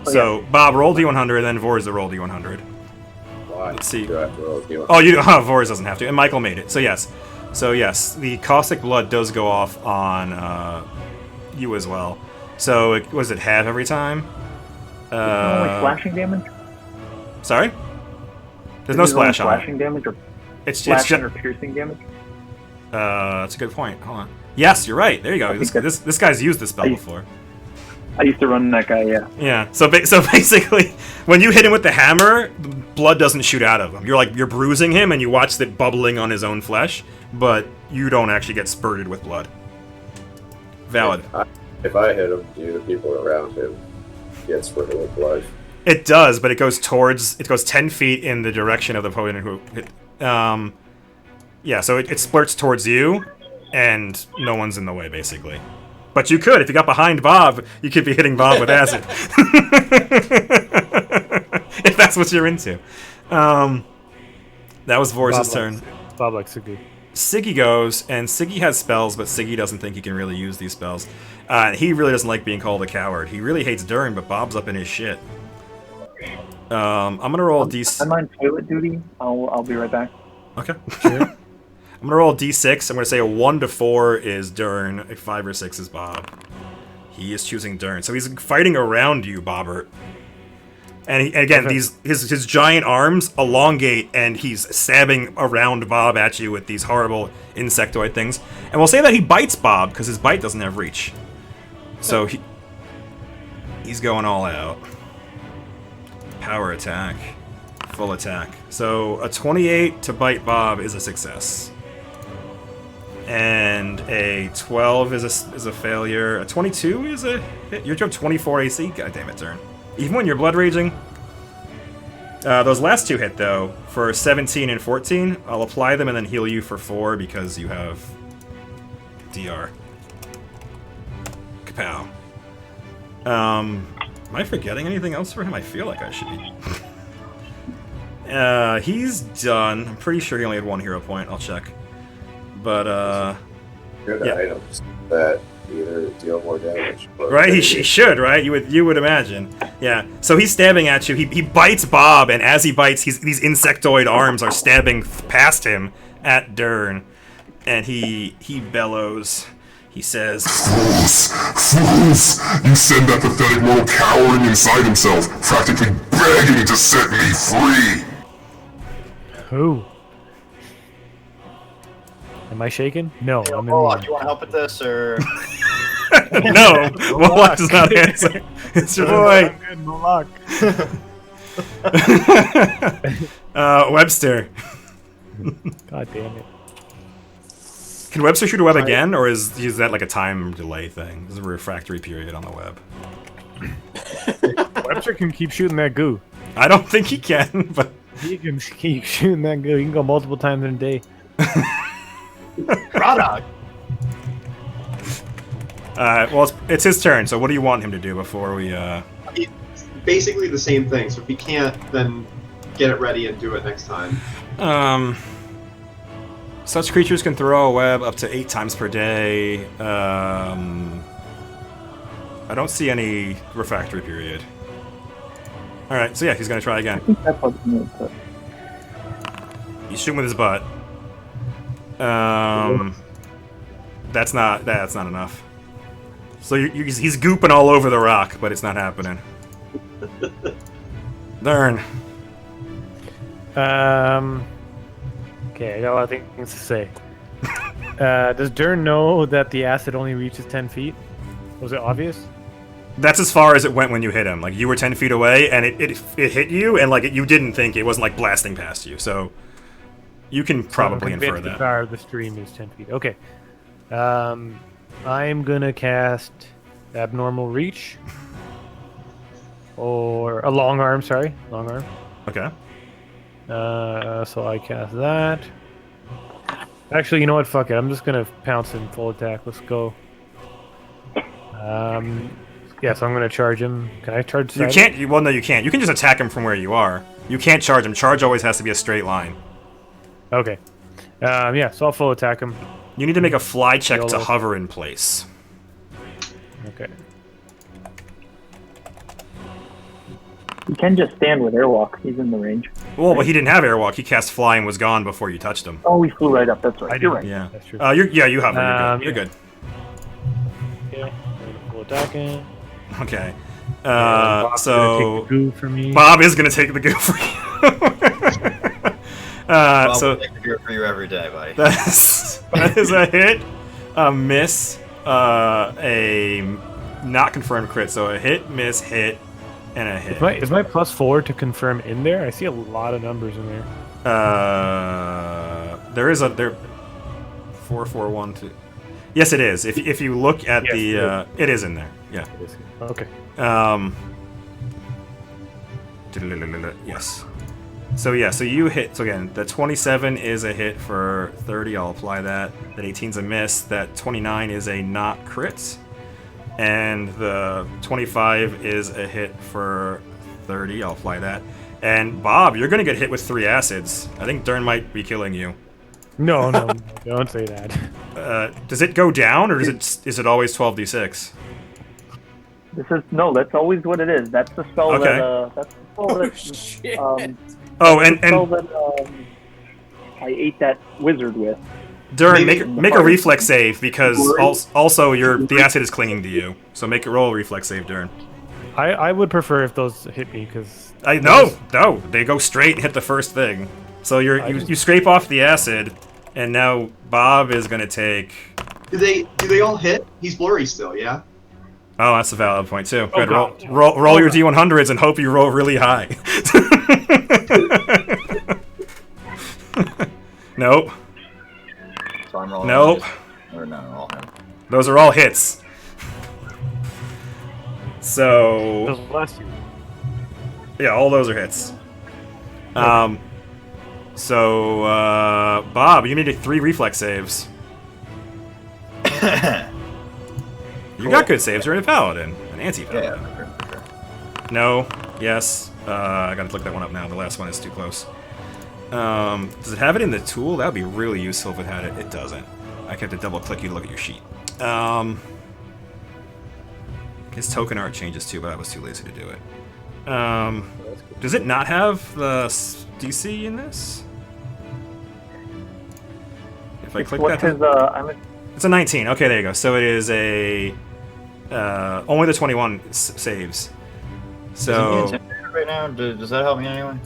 Oh, So, Bob, roll D100, and then Vorza roll D100. Why? Let's see. Do I have to roll a D100? Oh, Vorz doesn't have to, and Michael made it. So yes, the caustic blood does go off on you as well. So was it half every time? Only slashing damage? Sorry, there's no Is it only splash on it. slashing damage or It's slashing just. or piercing damage? That's a good point. Hold on. Yes, you're right. There you go. think This guy's used this spell I- before. I used to run that guy, yeah. Yeah. So basically, when you hit him with the hammer, blood doesn't shoot out of him. You're bruising him, and you watch it bubbling on his own flesh, but you don't actually get spurted with blood. Valid. If I hit him, do the people around him get sprinkled with blood? It does, but it goes 10 feet in the direction of the opponent who hit. Yeah, so it splurts towards you, and no one's in the way, basically. But you could, if you got behind Bob, you could be hitting Bob with acid. If that's what you're into. That was Vorz's turn. Bob likes Siggy. Siggy goes, and Siggy has spells, but Siggy doesn't think he can really use these spells. He really doesn't like being called a coward. He really hates Durin, but Bob's up in his shit. I'm gonna roll a I'm on toilet duty. I'll be right back. Okay. Sure. I'm gonna roll a d6. I'm gonna say a 1 to 4 is Dern, a 5 or 6 is Bob. He is choosing Dern, so he's fighting around you, Bobbert. And again, his giant arms elongate, and he's stabbing around Bob at you with these horrible insectoid things. And we'll say that he bites Bob because his bite doesn't have reach. So he's going all out. Power attack, full attack. So a 28 to bite Bob is a success. And a 12 is a failure. A 22 is a hit. You have 24 AC. God damn it, Turn. Even when you're blood raging. Those last two hit though for 17 and 14. I'll apply them and then heal you for 4 because you have DR. Kapow. Am I forgetting anything else for him? I feel like I should be. He's done. I'm pretty sure he only had 1 hero point. I'll check. But Good yeah. items that either deal more damage. Or right, he should, right? You would imagine. Yeah. So he's stabbing at you. He bites Bob, and as he bites, these insectoid arms are stabbing past him at Dern, and he bellows. He says, Fools! Fools! You send that pathetic little cowering inside himself, practically begging to set me free! Who? Am I shaken? No, I'm in Oh, do you want to help with this, or "No, Moloch does not answer. It's your boy, Webster." God damn it. Can Webster shoot a web again, or is that like a time delay thing? There's a refractory period on the web. Webster can keep shooting that goo. I don't think he can, but He can keep shooting that goo. He can go multiple times in a day. product? Well, it's his turn. So what do you want him to do before we? Basically the same thing. So if he can't, then get it ready and do it next time. Such creatures can throw a web up to 8 times per day. I don't see any refractory period. All right, so yeah, he's gonna try again. I think that's what's going to put. He's shooting with his butt. That's not enough. So he's gooping all over the rock, but it's not happening. Darn. Okay, I got a lot of things to say. Does Dern know that the acid only reaches 10 feet? Was it obvious? That's as far as it went when you hit him. Like, you were 10 feet away, and it hit you, and like you didn't think it wasn't like blasting past you. So you can probably infer The that. power of the stream is 10 feet. Okay. I'm gonna cast Abnormal Reach. Or a long arm, sorry. Long arm. Okay. So I cast that. Actually, you know what? Fuck it. I'm just gonna pounce in full attack. Let's go. Yeah, so I'm gonna charge him. Can I charge? You can't. Well, no, you can't. You can just attack him from where you are. You can't charge him. Charge always has to be a straight line. Okay. Yeah, so I'll full attack him. You need to make a fly check to YOLO. hover in place. Okay. You can just stand with airwalk. He's in the range. Well, but he didn't have airwalk. He cast fly and was gone before you touched him. Oh, he flew right up. That's right. You're right. Yeah. That's true. You hover. You're good. Okay. Full attacking. Okay. Bob's gonna take the goo for me. Bob is gonna take the goo for you. I'll So take the beer for you every day, buddy. that is a hit, a miss, a not confirmed crit. So a hit, miss, hit, and a hit. Is my +4 to confirm in there? I see a lot of numbers in there. There is there 4, 4, 1, 2. Yes, it is. If you look at Yes, it is in there. Yeah. Okay. Yes. So yeah, so you hit. So again, the 27 is a hit for 30. I'll apply that. That 18's a miss. That 29 is a not crit, and the 25 is a hit for 30. I'll apply that. And Bob, you're gonna get hit with 3 acids. I think Dern might be killing you. No, don't say that. Does it go down, or is it always 12d6? That's always what it is. That's the spell Okay. that's the spell that Shit. spell that I ate that wizard with. Dern, Maybe- make a reflex save because also the acid is clinging to you. So make a roll a reflex save, Dern. I would prefer if those hit me because No, they go straight and hit the first thing. So you scrape off the acid, and now Bob is gonna take. Do they all hit? He's blurry still, yeah? Oh, that's a valid point too. Good. God. Roll your d100s and hope you roll really high. Nope. So I'm rolling. Nope. Or no, all him. Those are all hits. So those last two. yeah, all those are hits. So Bob, you needed 3 reflex saves. You got good saves. You're a paladin, an anti-paladin. Yeah, for sure. No. Yes. I gotta look that one up now. The last one is too close. Does it have it in the tool? That would be really useful if it had it. It doesn't. I have to double click you to look at your sheet. His token art changes too, but I was too lazy to do it. Does it not have the DC in this? If I click What's that, his? it's a 19. Okay, there you go. So it is a only the 21 saves. Is he So intimidated right now? Does that help me in any way?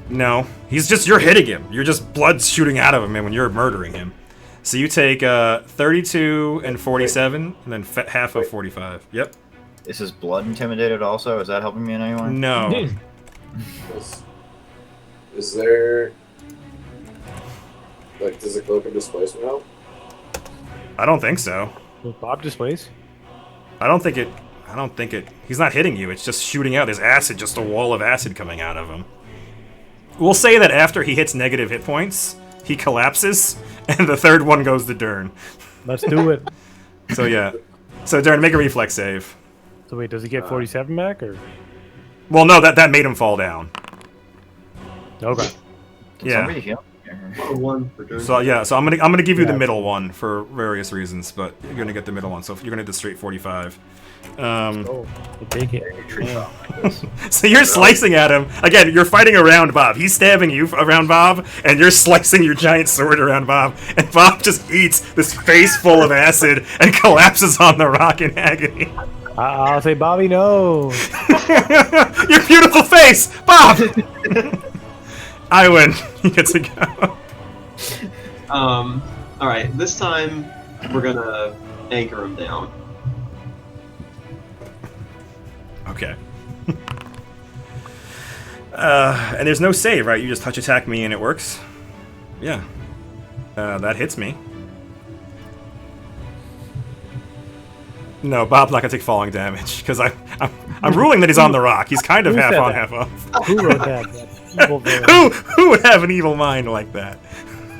no, you're hitting him. You're just blood shooting out of him, and when you're murdering him. So you take 32 and 47, and then half of 45. Yep. Is his blood intimidated also? Is that helping me in any way? No. Is there does the cloak of displacement help? I don't think so. Will Bob displays? I don't think it. He's not hitting you. It's just shooting out. There's acid, just a wall of acid coming out of him. We'll say that after he hits negative hit points, he collapses, and the third one goes to Dern. Let's do it. So yeah. So Darren, make a reflex save. So wait, does he get 47 back or? Well, no, that made him fall down. Okay. Can Yeah. somebody heal? One for Darren. So yeah, so I'm gonna give you the Yeah. middle one for various reasons, but you're gonna get the middle one. So you're gonna do straight 45. Oh, you take it. Yeah. So you're slicing at him again. You're fighting around Bob. He's stabbing you around Bob, and you're slicing your giant sword around Bob. And Bob just eats this face full of acid and collapses on the rock in agony. I'll say, Bobby, no. Your beautiful face, Bob. I win. You get to go. All right. This time we're gonna anchor him down. Okay. And there's no save, right? You just touch attack me and it works? Yeah. That hits me. No, Bob's not gonna take falling damage, because I'm ruling that he's on the rock. He's kind of Who half said on, that? half off. Who wrote that? Evil villain. Who would have an evil mind like that?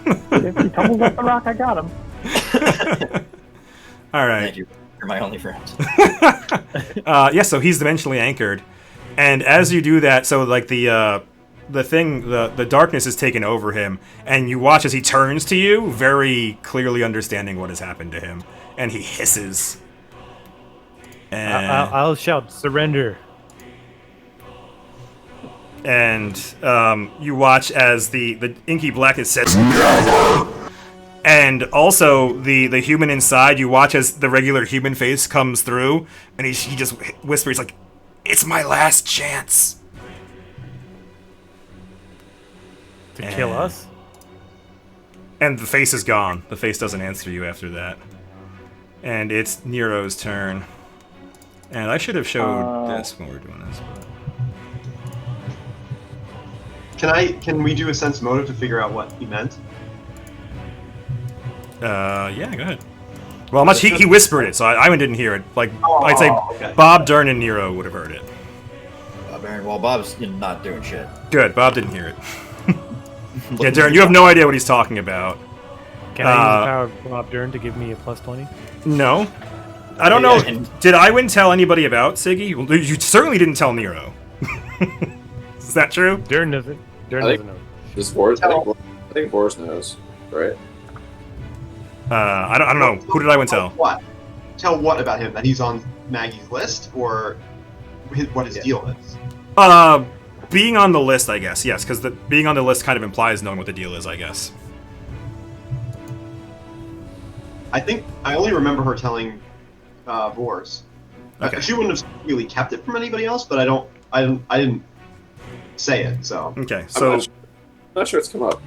If he tumbles off the rock, I got him. Alright. Thank you. You're my only friend. Yeah, so he's dimensionally anchored. And as you do that, so like the darkness is taken over him, and you watch as he turns to you, very clearly understanding what has happened to him, and he hisses. And, I'll shout, surrender. and you watch as the inky blackness says, Never! and also the human inside, you watch as the regular human face comes through, and he just whispers like, "It's my last chance." To kill us? And the face is gone. The face doesn't answer you after that. And it's Nero's turn. And I should have showed this when we were doing this. Can we do a sense motive to figure out what he meant? Yeah, go ahead. Well, much he whispered it, so Iwan didn't hear it. Like, I'd say okay. Bob, Dern, and Nero would have heard it. Well, Bob's not doing shit. Good, Bob didn't hear it. Yeah, Dern, you have no idea what he's talking about. Can I use the power of Bob Dern to give me a plus 20? No. I don't know. Did Iwan tell anybody about Siggy? Well, you certainly didn't tell Nero. Is that true? Dern doesn't. Dern I think- doesn't know. Does Boris? I think Boris knows, right? I don't know. Who did Iwan tell? What? Tell what about him? That he's on Maggie's list, or what his deal is? Being on the list, I guess. Yes, because being on the list kind of implies knowing what the deal is, I guess. I think I only remember her telling Boris. Okay. She wouldn't have really kept it from anybody else, but I didn't say it. So Okay, I'm so not sure it's come up.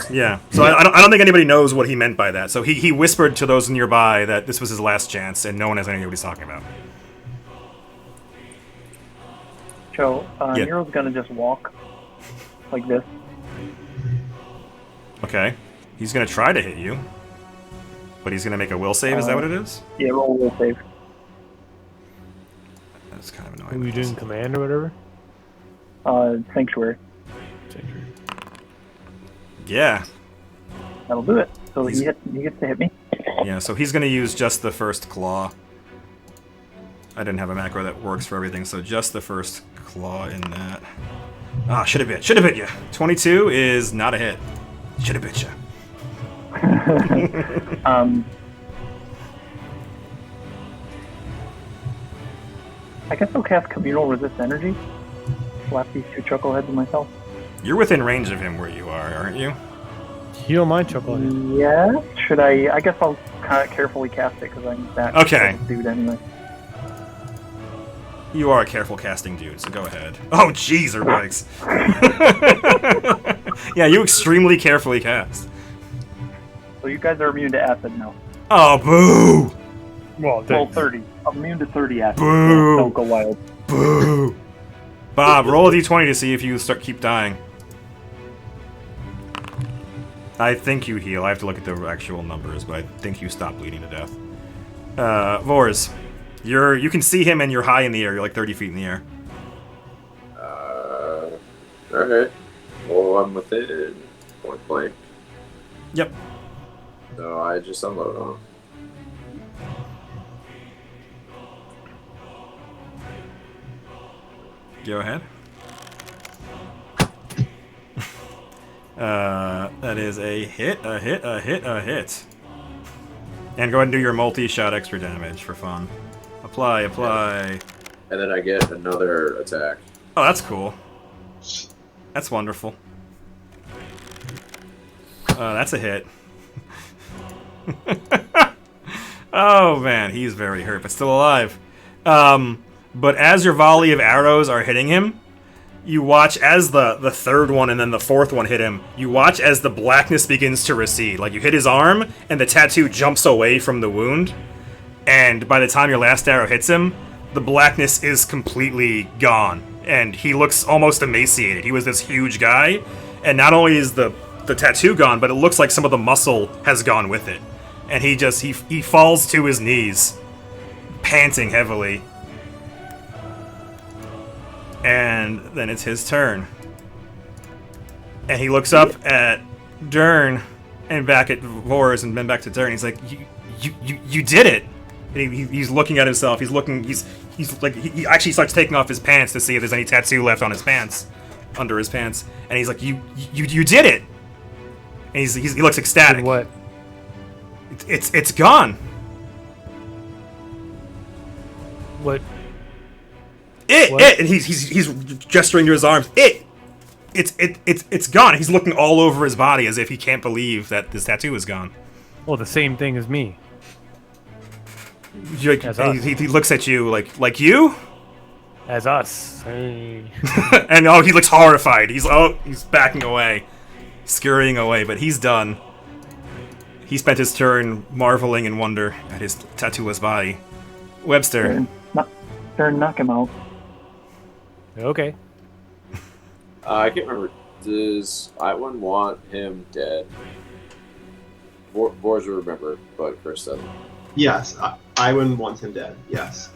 yeah, so I don't think anybody knows what he meant by that. So he whispered to those nearby that this was his last chance, and no one has any idea what he's talking about. So Yeah. Nero's gonna just walk like this. Okay, he's gonna try to hit you, but he's gonna make a will save. Is that what it is? Yeah, roll will save. That's kind of Who annoying. you doing, command or whatever? Sanctuary. Yeah, That'll do it. So He's- he gets to hit me. yeah. So he's gonna use just the first claw. I didn't have a macro that works for everything, so just the first claw in that. Ah, should have bit you. 22 is not a hit. Should have bit you. I guess I'll cast Communal Resist Energy. Slap these two chuckleheads and myself. You're within range of him where you are, aren't you? You don't mind chuckling. Yeah. Should I? I guess I'll kind of carefully cast it because I'm that Okay. dude anyway. You are a careful casting dude, so go ahead. Oh, jeez, or bikes. Yeah, you extremely carefully cast. So you guys are immune to acid now. Oh, boo! Well, 30. I'm immune to 30 acid. Boo! Don't go wild. Boo! Bob, roll a d20 to see if you keep dying. I think you heal. I have to look at the actual numbers, but I think you stop bleeding to death. Vors, you can see him and you're high in the air. You're like 30 feet in the air. Alright. Well, I'm within point blank. Yep. So I just unload on him. Go ahead. That is a hit, a hit, a hit, a hit. And go ahead and do your multi-shot extra damage for fun. Apply, apply. And then I get another attack. Oh, that's cool. That's wonderful. That's a hit. Oh man, he's very hurt, but still alive. But as your volley of arrows are hitting him, you watch as the third one and then the fourth one hit him. You watch as the blackness begins to recede. Like you hit his arm, and the tattoo jumps away from the wound. And by the time your last arrow hits him, the blackness is completely gone. And he looks almost emaciated. He was this huge guy, and not only is the tattoo gone, but it looks like some of the muscle has gone with it. And he falls to his knees, panting heavily. And then it's his turn. And he looks up at Dern and back at Vors and then back to Dern. He's like, you did it. And he's looking at himself. He's looking. He's like he actually starts taking off his pants to see if there's any tattoo left on his pants, under his pants. And he's like, you did it. And he looks ecstatic. Did what? It's gone. What? It, and he's gesturing to his arms. It's gone. He's looking all over his body as if he can't believe that this tattoo is gone. Well, the same thing as me. He looks at you like you? As us. Hey. And he looks horrified. He's backing away, scurrying away, but he's done. He spent his turn marveling in wonder at his tattooeless body. Webster. Dern, knock him out. Okay. I can't remember. Does Iwan want him dead? Vors will remember, but Chris doesn't. Yes, Iwan wants him dead. Yes.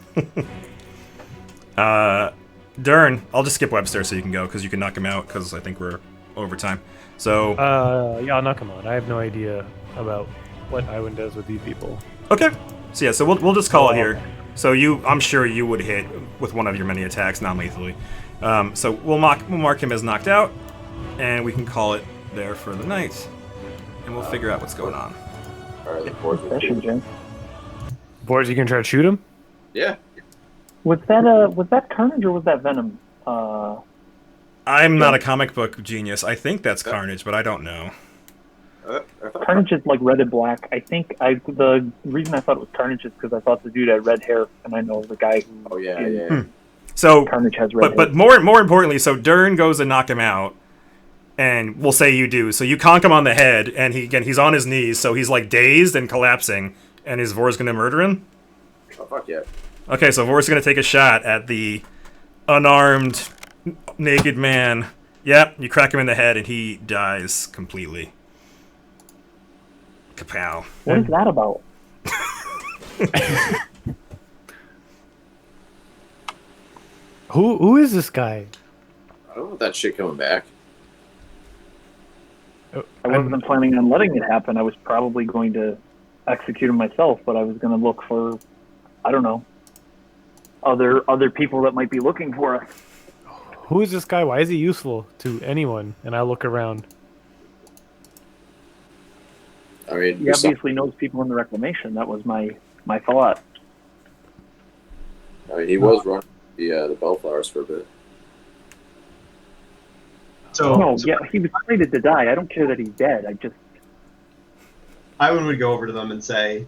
Dern, I'll just skip Webster so you can go, because you can knock him out, because I think we're overtime. So. Yeah, I'll knock him out. I have no idea about what Iwan does with these people. Okay. So yeah, so we'll just call it here. So I'm sure you would hit with one of your many attacks non-lethally. So we'll mark him as knocked out, and we can call it there for the night, and we'll figure out what's going on. All right, the Vors will Session, Jen. Boards, you can try to shoot him? Yeah. Was that Carnage or was that Venom? I'm not a comic book genius. I think that's Carnage, but I don't know. Carnage is like red and black. I think the reason I thought it was Carnage is because I thought the dude had red hair, and I know the guy who. Oh yeah. So Carnage has red hair. But more importantly, so Dern goes to knock him out, and we'll say you do. So you conk him on the head, and he's on his knees, so he's like dazed and collapsing, and is Vor's gonna murder him? Oh fuck yeah. Okay, so Vor's gonna take a shot at the unarmed, naked man. Yep, you crack him in the head, and he dies completely. Kapow. What is that about? Who is this guy? I don't want that shit coming back. I wasn't planning on letting it happen. I was probably going to execute him myself, but I was going to look for, I don't know, other people that might be looking for us. Who is this guy? Why is he useful to anyone? And I look around. I mean, He obviously knows people in the reclamation. That was my thought. I mean, he was running the Bellflowers for a bit. He was slated to die. I don't care that he's dead. Iwan would go over to them and say,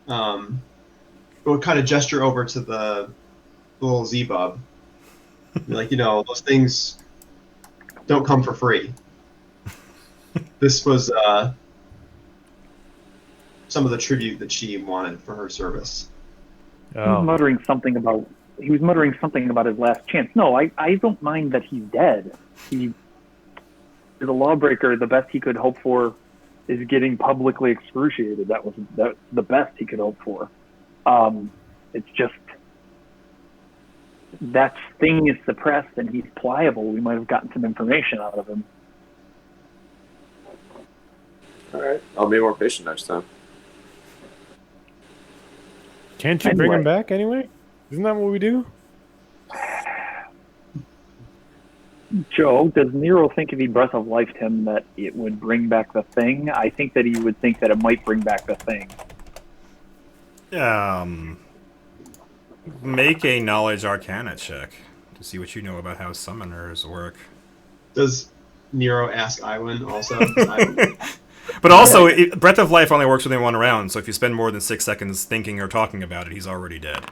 would kind of gesture over to the little Z-Bub. Like, those things don't come for free. This was some of the tribute that she wanted for her service. He was muttering something about his last chance. No, I don't mind that he's dead. He is a lawbreaker. The best he could hope for is getting publicly excruciated. That was the best he could hope for. It's just that thing is suppressed and he's pliable. We might have gotten some information out of him. All right, I'll be more patient next time. Can't you bring him back anyway? Isn't that what we do? Joe, does Nero think if he Breath of Lifed him that it would bring back the thing? I think that he would think that it might bring back the thing. Make a knowledge arcana check to see what you know about how summoners work. Does Nero ask Iwan also? But also, Breath of Life only works within 1 round, so if you spend more than 6 seconds thinking or talking about it, he's already dead.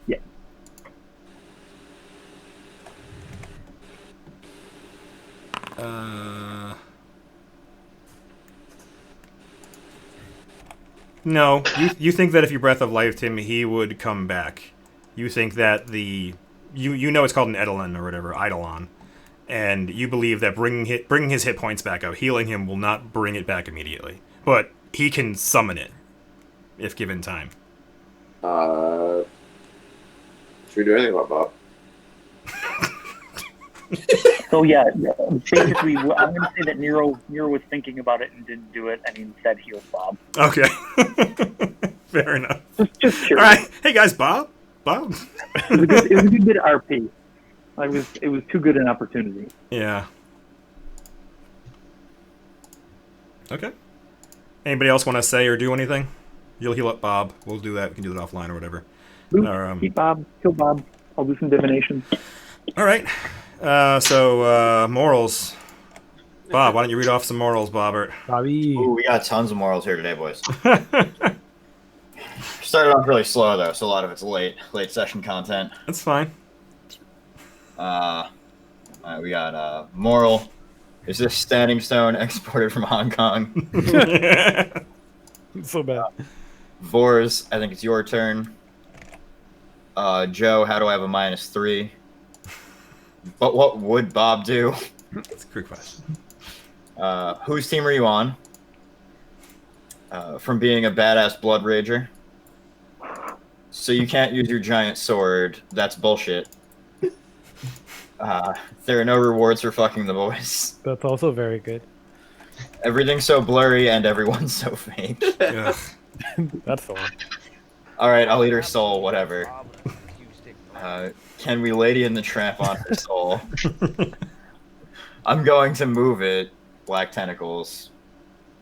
Yeah. No, you think that if you Breath of Lifed him, he would come back. You think that you know it's called an Eidolon or whatever, Eidolon, and you believe that bringing his hit points back up, healing him will not bring it back immediately, but he can summon it if given time. Should we do anything about Bob? So yeah, basically, I'm going to say that Nero was thinking about it and didn't do it, and instead healed Bob. Okay, fair enough. Just curious. All right, hey guys, Bob. It was a good bit of RP. It was too good an opportunity. Yeah. Okay. Anybody else want to say or do anything? You'll heal up Bob. We'll do that. We can do that offline or whatever. Boop, keep Bob. Kill Bob. I'll do some divination. All right. So morals. Bob, why don't you read off some morals, Bobbert? Bobby. Ooh, we got tons of morals here today, boys. Started off really slow though, so a lot of it's late session content. That's fine. All right, we got moral. Is this standing stone exported from Hong Kong? So bad. Vors, I think it's your turn. Joe, how do I have a -3? But what would Bob do? That's a good question. Whose team are you on? From being a badass blood rager. So you can't use your giant sword. That's bullshit. There are no rewards for fucking the boys. That's also very good. Everything's so blurry and everyone's so fake. Yeah. That's the one. Alright, I'll eat her soul, whatever. Can we Lady in the Tramp on her soul? I'm going to move it, Black Tentacles.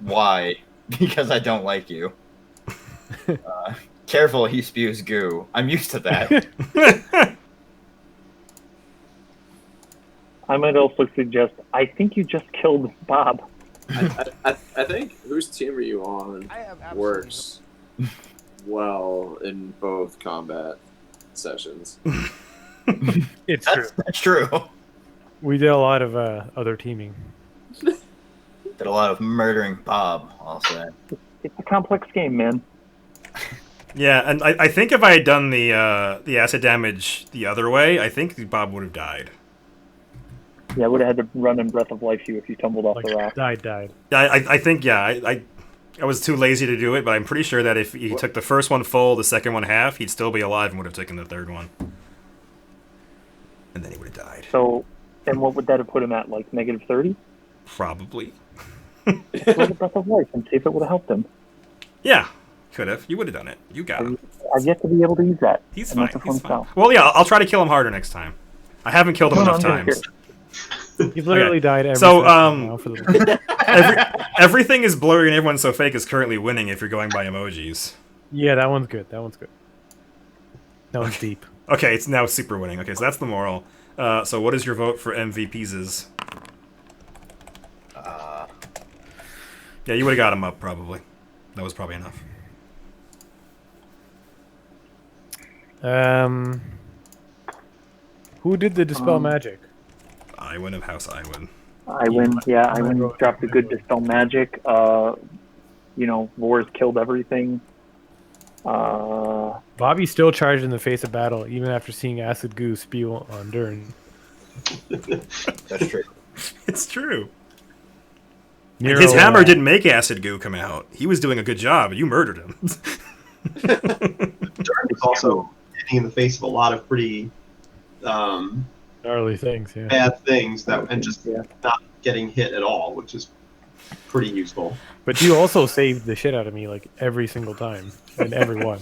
Why? Because I don't like you. Careful, he spews goo. I'm used to that. I might also suggest, I think you just killed Bob. I think whose team are you on works well in both combat sessions. It's true. That's true. We did a lot of other teaming. Did a lot of murdering Bob, I'll say. It's a complex game, man. Yeah, and I think if I had done the acid damage the other way, I think Bob would have died. Yeah, I would have had to run in Breath of Life you if you tumbled off the rock. Died. Yeah, I think, yeah, I was too lazy to do it, but I'm pretty sure that if he took the first one full, the second one half, he'd still be alive and would have taken the third one. And then he would have died. So, and what would that have put him at, like -30? Probably. Play the Breath of Life and see if it would have helped him. Yeah, could have. You would have done it. You got him. I've yet to be able to use that. He's And fine. that's a He's fun fine. spell. Well, yeah, I'll try to kill him harder next time. I haven't killed him enough times. You've literally died every So, session now for the everything is blurry and everyone's so fake is currently winning if you're going by emojis. Yeah, that one's good. That one's deep. Okay, it's now super winning. Okay, so that's the moral. So what is your vote for MVPs? Yeah, you would have got him up, probably. That was probably enough. Who did the Dispel Magic? Iwan of House Iwan. Iwan dropped a good Dispel Magic. Vors killed everything. Bobby still charged in the face of battle, even after seeing Acid Goo spew on Dern. That's true. It's true. Nero, His hammer didn't make Acid Goo come out. He was doing a good job. You murdered him. Dern was also hitting in the face of a lot of pretty gnarly things, yeah. bad things and just not getting hit at all, which is pretty useful. But you also saved the shit out of me like every single time, and every one.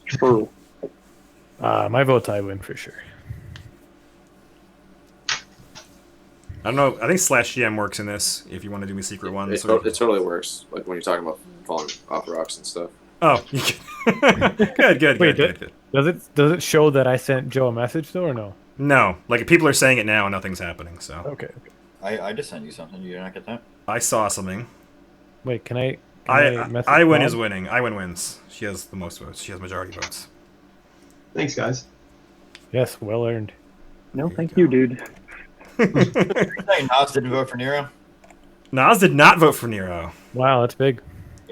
True. My vote's I win for sure. I don't know. I think /GM works in this. If you want to do me secret ones. It totally works. Like when you're talking about falling off the rocks and stuff. Oh, you can... good. Wait, does it show that I sent Joe a message though, or no? No, like people are saying it now, and nothing's happening. So Okay. I just sent you something. You did not get that? I saw something. Wait, can I message I win Bob? is winning. I wins. She has the most votes. She has majority votes. Thanks, guys. Yes, well earned. No, thank you, dude. Nas didn't vote for Nero. Nas did not vote for Nero. Wow, that's big.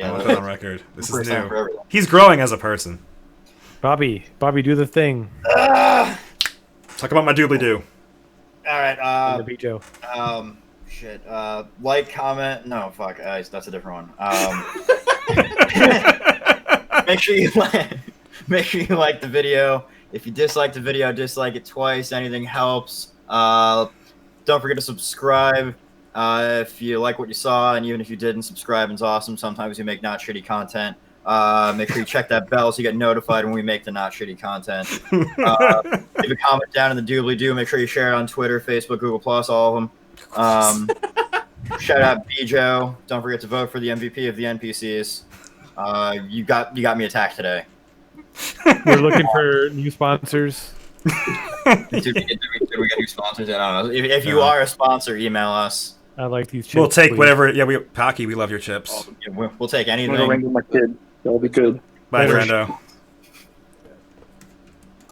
I want Yeah, that on record. This is first time for new. everyone. He's growing as a person. Bobby, do the thing. Talk about my doobly-doo. All right. Be Joe. Shit. Like, comment. No, fuck. That's a different one. Make sure you like the video. If you dislike the video, dislike it twice. Anything helps. Don't forget to subscribe. If you like what you saw, and even if you didn't, subscribe is awesome. Sometimes we make not shitty content. Make sure you check that bell so you get notified when we make the not shitty content. Leave a comment down in the doobly-doo. Make sure you share it on Twitter, Facebook, Google+, all of them. Shout out Bijo. Don't forget to vote for the MVP of the NPCs. You got me attacked today. We're looking for new sponsors. Did we get new sponsors? I don't know. If you are a sponsor, email us. I like these chips. We'll take please. whatever. Yeah, Pocky, we love your chips. We'll take I'm anything. gonna ring with my kid. That'll be good. Bye, Later. Brando.